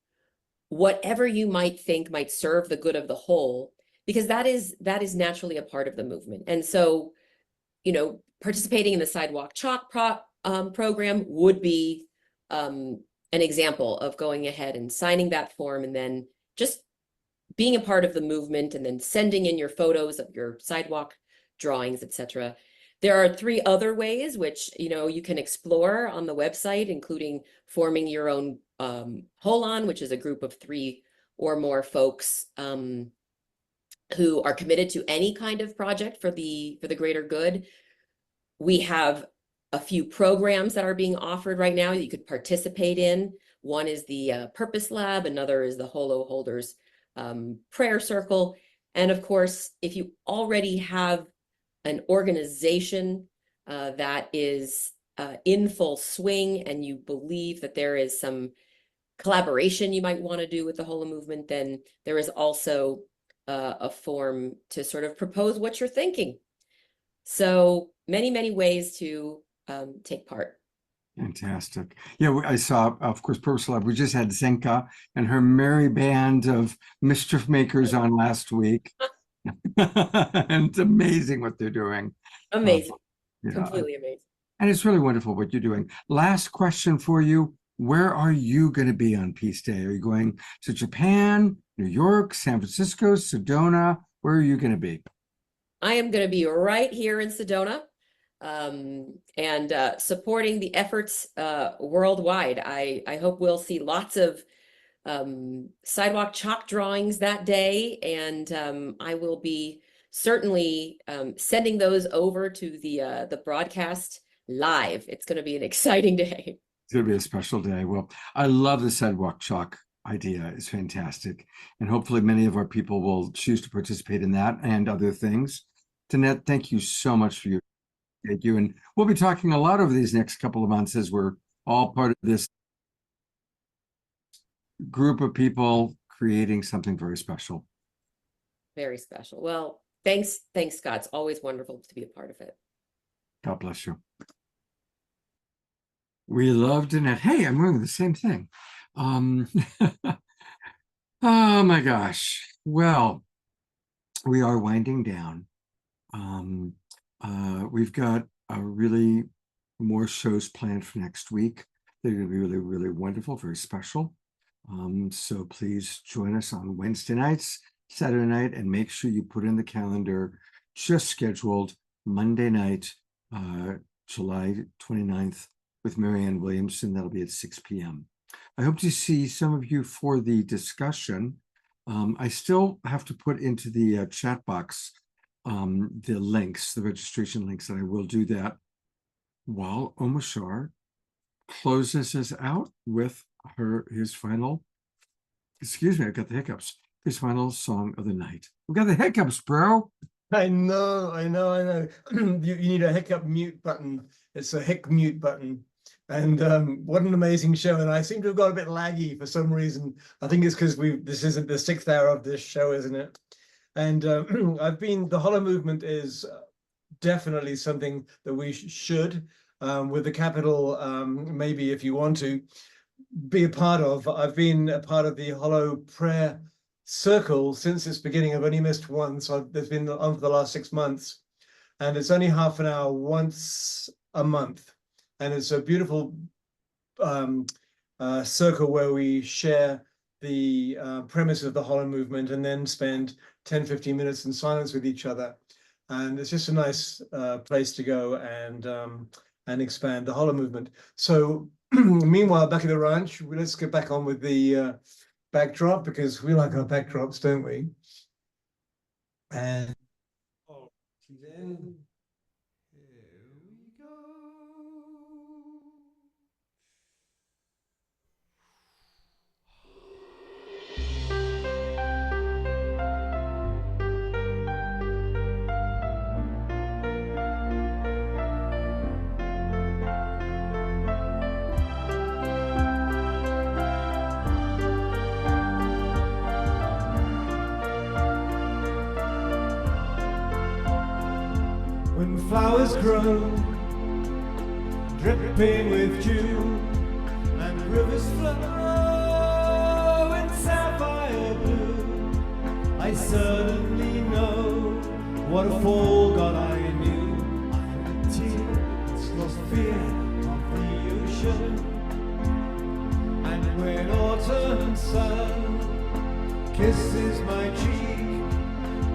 [SPEAKER 4] whatever you might think might serve the good of the whole, because that is naturally a part of the movement. And so, participating in the Sidewalk Chalk program would be an example of going ahead and signing that form, and then just being a part of the movement, and then sending in your photos of your sidewalk drawings, etc. There are 3 other ways which, you can explore on the website, including forming your own Holon, which is a group of 3 or more folks who are committed to any kind of project for the greater good. We have a few programs that are being offered right now that you could participate in. One is the Purpose Lab, another is the Holo Holders Prayer Circle, And of course, if you already have an organization that is in full swing and you believe that there is some collaboration you might want to do with the Holo movement, then there is also a form to sort of propose what you're thinking. So many, many ways to take part.
[SPEAKER 2] Fantastic. Yeah, I saw, of course, Purposeful Lab. We just had Zenka and her merry band of mischief makers on last week. And it's amazing what they're doing.
[SPEAKER 4] Amazing.
[SPEAKER 2] Yeah.
[SPEAKER 4] Completely amazing.
[SPEAKER 2] And it's really wonderful what you're doing. Last question for you. Where are you going to be on Peace Day? Are you going to Japan, New York, San Francisco, Sedona? Where are you going to be?
[SPEAKER 4] I am going to be right here in Sedona and supporting the efforts worldwide. I hope we'll see lots of sidewalk chalk drawings that day, and I will be certainly sending those over to the broadcast live. It's going to be an exciting day.
[SPEAKER 2] It's going to be a special day. Well, I love the sidewalk chalk idea. It's fantastic. And hopefully many of our people will choose to participate in that and other things. Antoinette, thank you so much for your thank you. And we'll be talking a lot over these next couple of months as we're all part of this group of people creating something very special.
[SPEAKER 4] Very special. Well, thanks, Scott. It's always wonderful to be a part of it.
[SPEAKER 2] God bless you. We loved Annette. Hey, I'm wearing the same thing. Oh my gosh. Well, we are winding down. We've got really more shows planned for next week. They're going to be really, really wonderful, very special. So please join us on Wednesday nights, Saturday night, and make sure you put in the calendar just scheduled Monday night, July 29th with Marianne Williamson. That'll be at 6 p.m. I hope to see some of you for the discussion. I still have to put into the chat box the links, the registration links, and I will do that while Omashar closes us out with his final, excuse me, I've got the hiccups, his final song of the night. We've got the hiccups, bro.
[SPEAKER 6] I know. You need a hiccup mute button. It's a hic mute button. And what an amazing show. And I seem to have got a bit laggy for some reason. I think it's because this isn't the 6th hour of this show, isn't it? And the Holo movement is definitely something that we should, with the capital, maybe if you want to, be a part of. I've been a part of the Holo prayer circle since its beginning. I've only missed one, so there's been on for the last 6 months. And it's only half an hour once a month. And it's a beautiful circle where we share the premise of the Holo movement and then spend 10-15 minutes in silence with each other. And it's just a nice place to go and expand the Holo movement. So meanwhile, back at the ranch, let's get back on with the backdrop, because we like our backdrops, don't we? And then when flowers grow, dripping with dew, and rivers flow in sapphire blue, I suddenly know what a fool God I knew. I'm a tear, it's lost fear of the ocean. And when autumn sun kisses my cheek,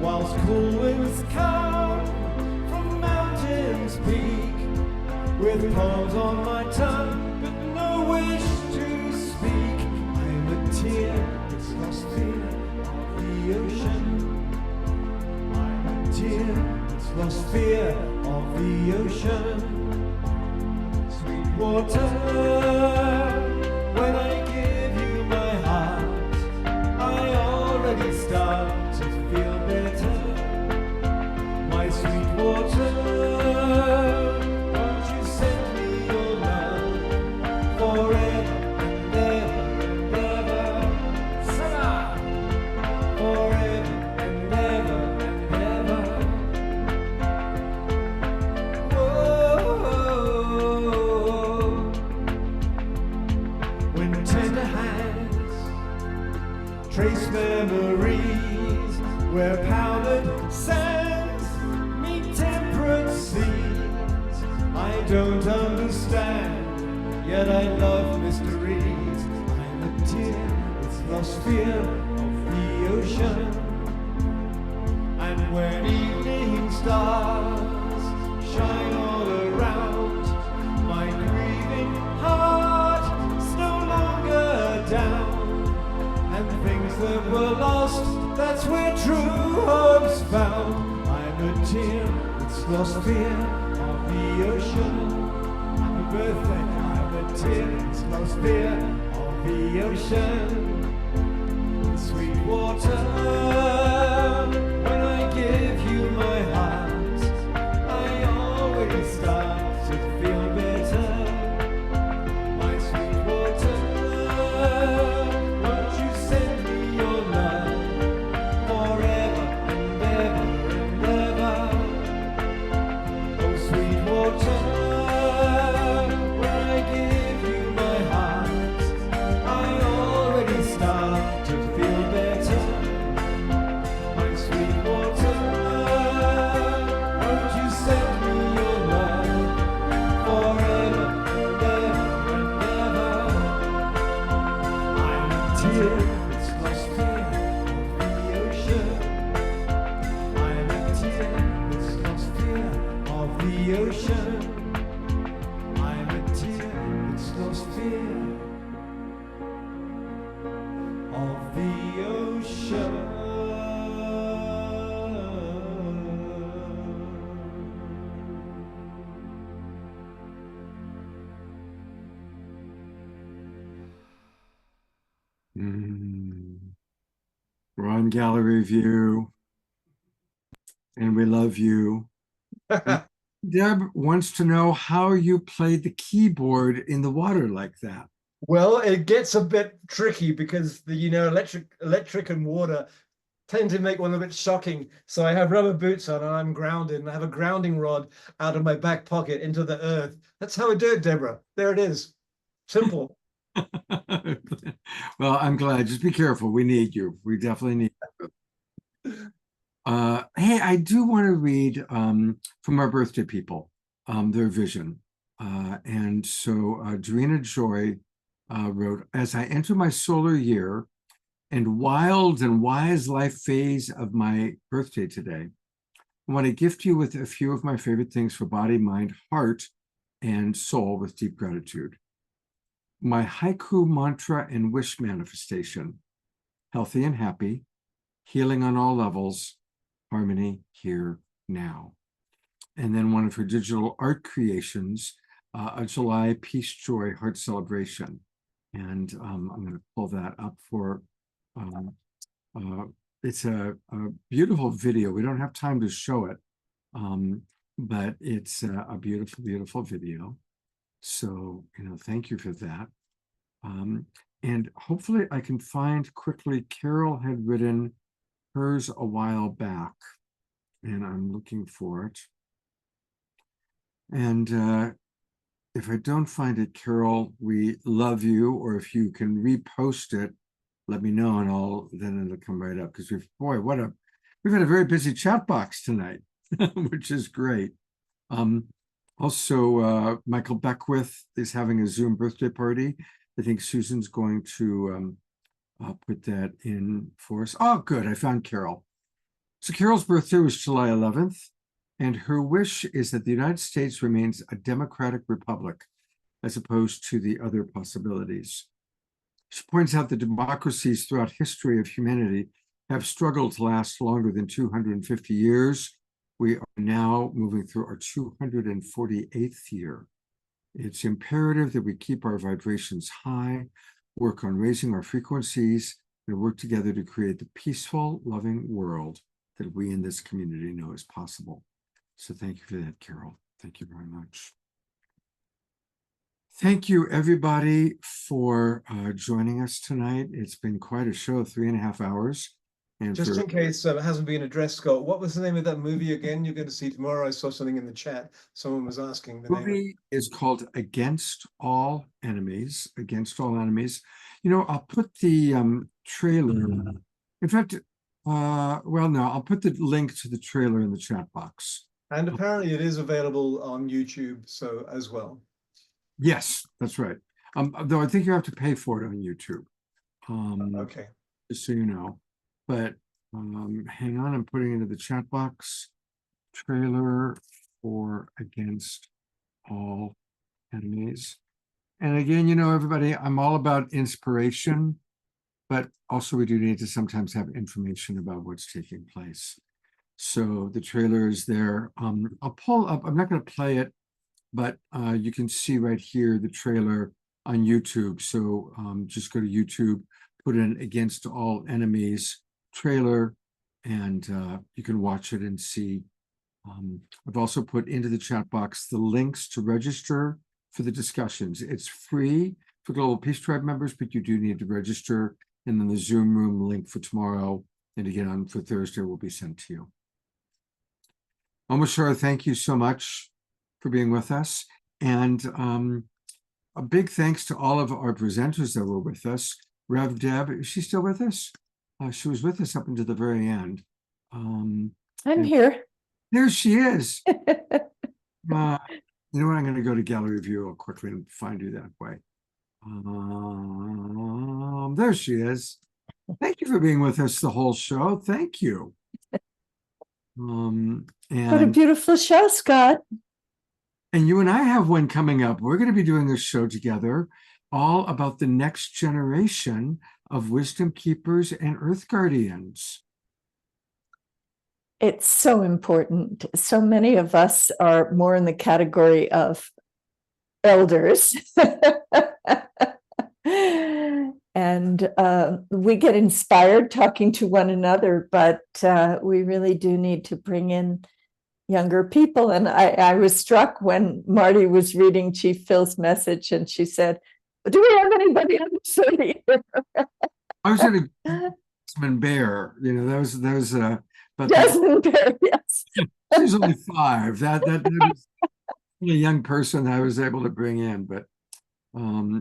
[SPEAKER 6] whilst cool winds come from mountains peak, with poems on my tongue, but no wish to speak, I'm a tear, it's lost fear of the ocean. I'm a tear, it's lost fear of the ocean. Sweet water, when I give you my heart, I already start to feel better.
[SPEAKER 7] Sweetwater, won't you send me your love forever and ever and ever? Sarah! Forever and ever and ever. Whoa. When tender hands trace memories where powdered sands meet temperate seas. I don't understand, yet I love mysteries. I'm a tear, it's lost fear of the ocean. And when evening stars shine all around, my grieving heart is no longer down. And things that were lost, that's where true hope's found. I'm a tear, it's lost fear of the ocean. Happy birthday, I'm a tear, it's lost fear of the ocean. Sweetwater, when I give you my heart, I always start to feel better. My Sweetwater, won't you send me your love forever and ever and ever? Oh, Sweetwater, when I give you my heart, I already start to feel better. My Sweetwater, won't you send me your love forever and ever and ever? I'm a tear, it's lost fear of the ocean. I'm a tear, it's lost fear of the ocean. I'm a tear, it's lost fear of the ocean.
[SPEAKER 2] We're on gallery view, and we love you. Deb wants to know how you played the keyboard in the water like that.
[SPEAKER 6] Well, it gets a bit tricky because the electric and water tend to make one a bit shocking. So I have rubber boots on and I'm grounded, and I have a grounding rod out of my back pocket into the earth. That's how I do it, Deborah. There it is. Simple.
[SPEAKER 2] Well, I'm glad. Just be careful. We need you. We definitely need you. Hey, I do want to read from our birthday people, their vision. And so Dorina Joy wrote, as I enter my solar year and wild and wise life phase of my birthday today, I want to gift you with a few of my favorite things for body, mind, heart, and soul with deep gratitude. My haiku mantra and wish manifestation: healthy and happy, healing on all levels, harmony here now. And then one of her digital art creations, a July Peace Joy Heart Celebration. And I'm going to pull that up for, it's a beautiful video. We don't have time to show it, but it's a beautiful, beautiful video. So, thank you for that. And hopefully I can find quickly, Carol had written hers a while back, and I'm looking for it. And if I don't find it, Carol, we love you, or if you can repost it, let me know, and then it'll come right up, because we've had a very busy chat box tonight, which is great. Also, Michael Beckwith is having a Zoom birthday party. I think Susan's going to put that in for us. Oh, good. I found Carol. So Carol's birthday was July 11th, and her wish is that the United States remains a democratic republic as opposed to the other possibilities. She points out that democracies throughout history of humanity have struggled to last longer than 250 years. We are now moving through our 248th year. It's imperative that we keep our vibrations high, work on raising our frequencies, and work together to create the peaceful, loving world that we in this community know is possible. So thank you for that, Carol. Thank you very much. Thank you, everybody, for joining us tonight. It's been quite a show, 3.5 hours. And
[SPEAKER 6] Just
[SPEAKER 2] for,
[SPEAKER 6] in case it hasn't been addressed, Scott, what was the name of that movie again you're going to see tomorrow? I saw something in the chat. Someone was asking the name.
[SPEAKER 2] movie is called Against All Enemies. Against All Enemies. You know, I'll put the trailer. In fact, well, no, I'll put the link to the trailer in the chat box.
[SPEAKER 6] And apparently it is available on YouTube, so as well.
[SPEAKER 2] Yes, that's right. Though I think you have to pay for it on YouTube.
[SPEAKER 6] Okay.
[SPEAKER 2] Just so you know. But hang on, I'm putting into the chat box. Trailer for Against All Enemies. And again, you know, everybody, I'm all about inspiration, but also we do need to sometimes have information about what's taking place. So the trailer is there. I'll pull up, I'm not going to play it, but you can see right here the trailer on YouTube. So just go to YouTube, put in Against All Enemies trailer, and you can watch it and see. I've also put into the chat box the links to register for the discussions. It's free for Global Peace Tribe members, but you do need to register. And then the Zoom room link for tomorrow and again on for Thursday will be sent to you. Omashar, thank you so much for being with us. And a big thanks to all of our presenters that were with us. Rev Deb, is she still with us? She was with us up until the very end.
[SPEAKER 1] I'm here.
[SPEAKER 2] There she is. You know what? I'm going to go to gallery view real quickly and find you that way. There she is. Thank you for being with us the whole show. Thank you.
[SPEAKER 1] What a beautiful show, Scott.
[SPEAKER 2] And you and I have one coming up. We're going to be doing a show together all about the next generation of wisdom keepers and earth guardians.
[SPEAKER 1] It's so important. So many of us are more in the category of elders. And we get inspired talking to one another, but we really do need to bring in younger people. And I was struck when Marty was reading Chief Phil's message and she said, do we have anybody on the show here?
[SPEAKER 2] I was going to Desmond Bear, you know, that was but
[SPEAKER 1] Desmond Bear, yes.
[SPEAKER 2] She's only 5. That was a young person I was able to bring in, but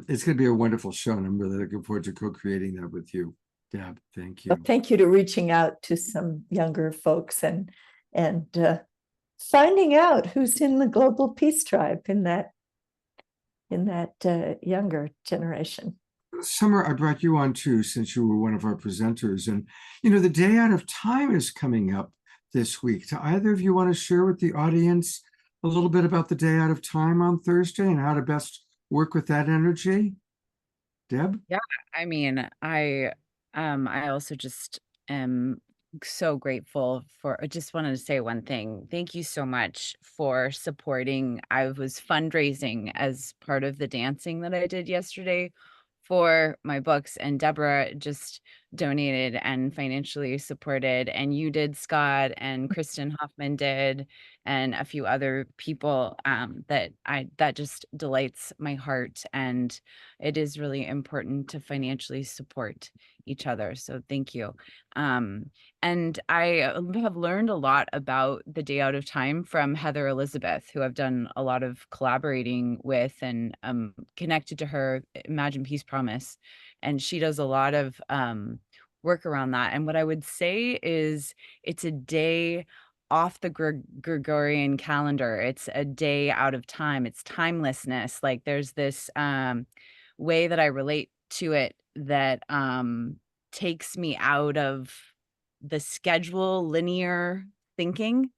[SPEAKER 2] it's going to be a wonderful show, and I'm really looking forward to co-creating that with you, Deb. Thank you.
[SPEAKER 1] Well, thank you to reaching out to some younger folks and finding out who's in the Global Peace Tribe in that younger generation.
[SPEAKER 2] Summer, I brought you on too, since you were one of our presenters. And, you know, the Day Out of Time is coming up this week. Do either of you want to share with the audience a little bit about the Day Out of Time on Thursday and how to best work with that energy? Deb?
[SPEAKER 18] Yeah, I mean, I also just am so grateful for, I just wanted to say one thing. Thank you so much for supporting. I was fundraising as part of the dancing that I did yesterday for my books, and Deborah just donated and financially supported, and you did, Scott, and Kristen Hoffman did, and a few other people that just delights my heart. And it is really important to financially support each other. So thank you. And I have learned a lot about the Day Out of Time from Heather Elizabeth, who I've done a lot of collaborating with, and connected to her Imagine Peace Promise. And she does a lot of work around that. And what I would say is it's a day off the Gregorian calendar. It's a day out of time. It's timelessness. Like there's this way that I relate to it that takes me out of the schedule, linear thinking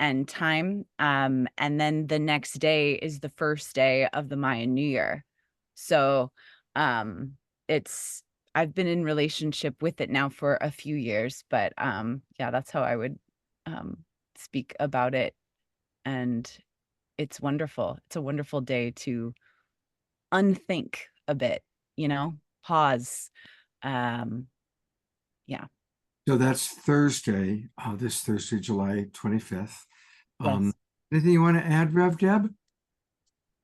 [SPEAKER 18] and time. And then the next day is the first day of the Mayan New Year. So I've been in relationship with it now for a few years, but yeah, that's how I would speak about it. And it's wonderful. It's a wonderful day to unthink a bit, you know, pause. Yeah.
[SPEAKER 2] So that's Thursday, this Thursday, July 25th. Anything you want to add, Rev Deb?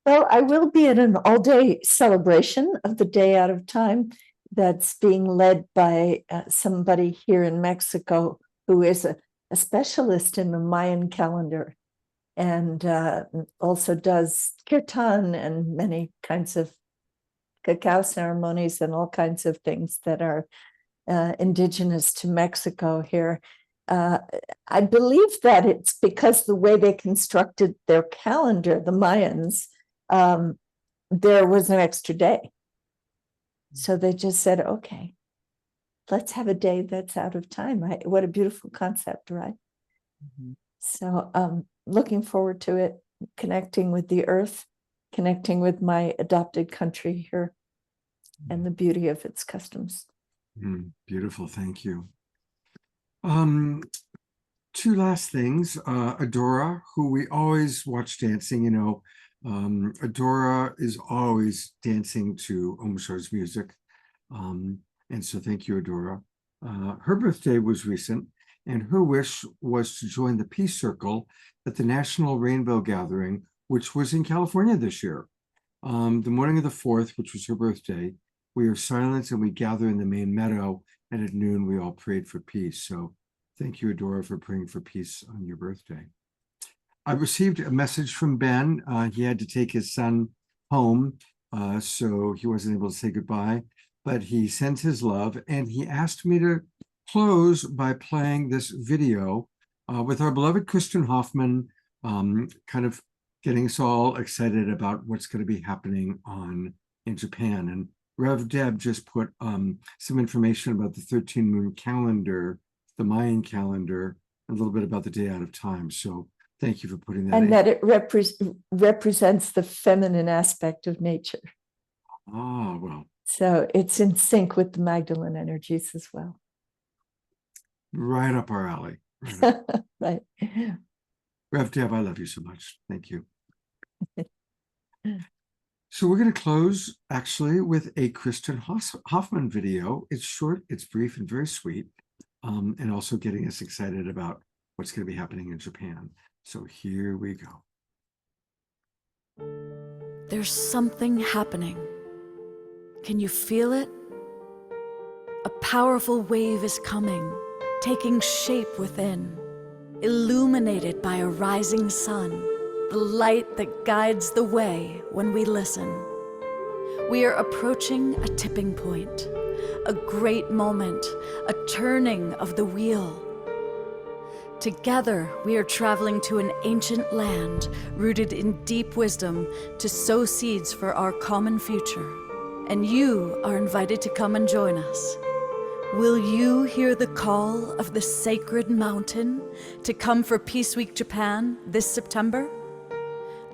[SPEAKER 1] Well, I will be at an all-day celebration of the Day Out of Time that's being led by somebody here in Mexico who is a specialist in the Mayan calendar, and also does kirtan and many kinds of cacao ceremonies and all kinds of things that are indigenous to Mexico here. I believe that it's because the way they constructed their calendar, the Mayans, there was an extra day. So they just said, okay, let's have a day that's out of time. What a beautiful concept, right? Mm-hmm. So looking forward to it, connecting with the earth, connecting with my adopted country here and the beauty of its customs.
[SPEAKER 2] Beautiful, thank you. Two last things. Adora, who we always watch dancing, you know, Adora is always dancing to Omashar's music. And so thank you, Adora. Her birthday was recent, and her wish was to join the Peace Circle at the National Rainbow Gathering, which was in California this year. The morning of the 4th, which was her birthday, we are silent and we gather in the main meadow, and at noon we all prayed for peace. So thank you, Adora, for praying for peace on your birthday. I received a message from Ben. He had to take his son home, so he wasn't able to say goodbye, but he sends his love, and he asked me to close by playing this video with our beloved Kristen Hoffman, kind of getting us all excited about what's going to be happening in Japan. And Rev Deb just put some information about the 13-moon calendar, the Mayan calendar, a little bit about the Day Out of Time. So thank you for putting that in.
[SPEAKER 1] And that it represents the feminine aspect of nature.
[SPEAKER 2] Ah, well.
[SPEAKER 1] So it's in sync with the Magdalene energies as well.
[SPEAKER 2] Right up our alley.
[SPEAKER 1] Right.
[SPEAKER 2] Rev Deb, I love you so much. Thank you. So we're going to close actually with a Kristen Hoffman video. It's short, it's brief, and very sweet, and also getting us excited about what's going to be happening in Japan. So here we go.
[SPEAKER 5] There's something happening. Can you feel it? A powerful wave is coming, taking shape within, illuminated by a rising sun, the light that guides the way when we listen. We are approaching a tipping point, a great moment, a turning of the wheel. Together, we are traveling to an ancient land rooted in deep wisdom to sow seeds for our common future. And you are invited to come and join us. Will you hear the call of the sacred mountain to come for Peace Week Japan this September?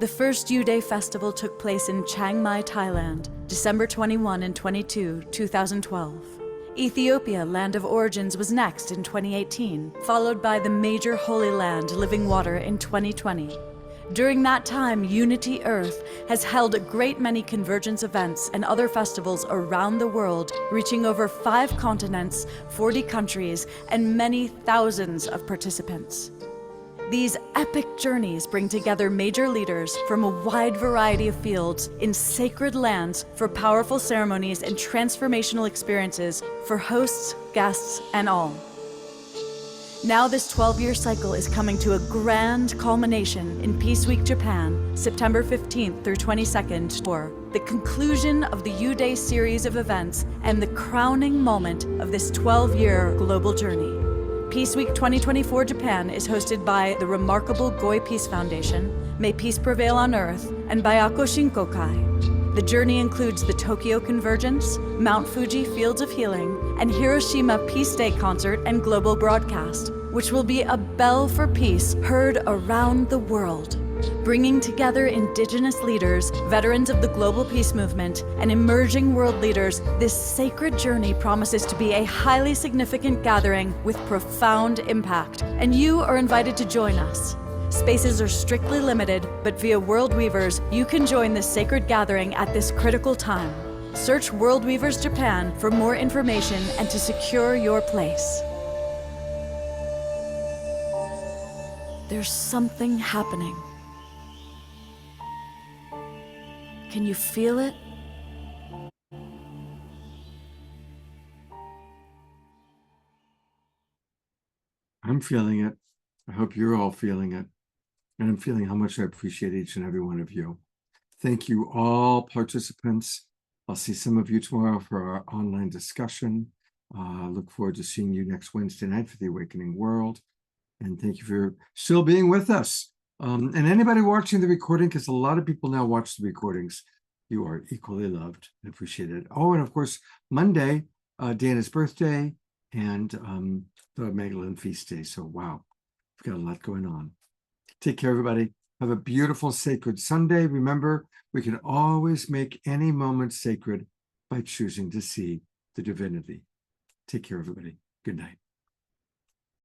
[SPEAKER 5] The first U-Day Festival took place in Chiang Mai, Thailand, December 21 and 22, 2012. Ethiopia, Land of Origins, was next in 2018, followed by the major Holy Land, Living Water, in 2020. During that time, Unity Earth has held a great many convergence events and other festivals around the world, reaching over 5 continents, 40 countries, and many thousands of participants. These epic journeys bring together major leaders from a wide variety of fields in sacred lands for powerful ceremonies and transformational experiences for hosts, guests, and all. Now this 12-year cycle is coming to a grand culmination in Peace Week Japan, September 15th through 22nd, for the conclusion of the U-Day series of events and the crowning moment of this 12-year global journey. Peace Week 2024 Japan is hosted by the remarkable Goi Peace Foundation, May Peace Prevail on Earth, and Bayako Shinkokai. The journey includes the Tokyo Convergence, Mount Fuji Fields of Healing, and Hiroshima Peace Day concert and global broadcast, which will be a bell for peace heard around the world. Bringing together indigenous leaders, veterans of the global peace movement, and emerging world leaders, this sacred journey promises to be a highly significant gathering with profound impact, and you are invited to join us. Spaces are strictly limited, but via World Weavers, you can join this sacred gathering at this critical time. Search World Weavers Japan for more information and to secure your place. There's something happening. Can you feel it?
[SPEAKER 2] I'm feeling it. I hope you're all feeling it. And I'm feeling how much I appreciate each and every one of you. Thank you, all participants. I'll see some of you tomorrow for our online discussion. Look forward to seeing you next Wednesday night for the Awakening World. And thank you for still being with us. And anybody watching the recording, because a lot of people now watch the recordings, you are equally loved and appreciated. Oh, and of course, Monday, Dana's birthday and the Magdalene feast day. So, wow, we've got a lot going on. Take care, everybody. Have a beautiful, sacred Sunday. Remember, we can always make any moment sacred by choosing to see the divinity. Take care, everybody. Good night.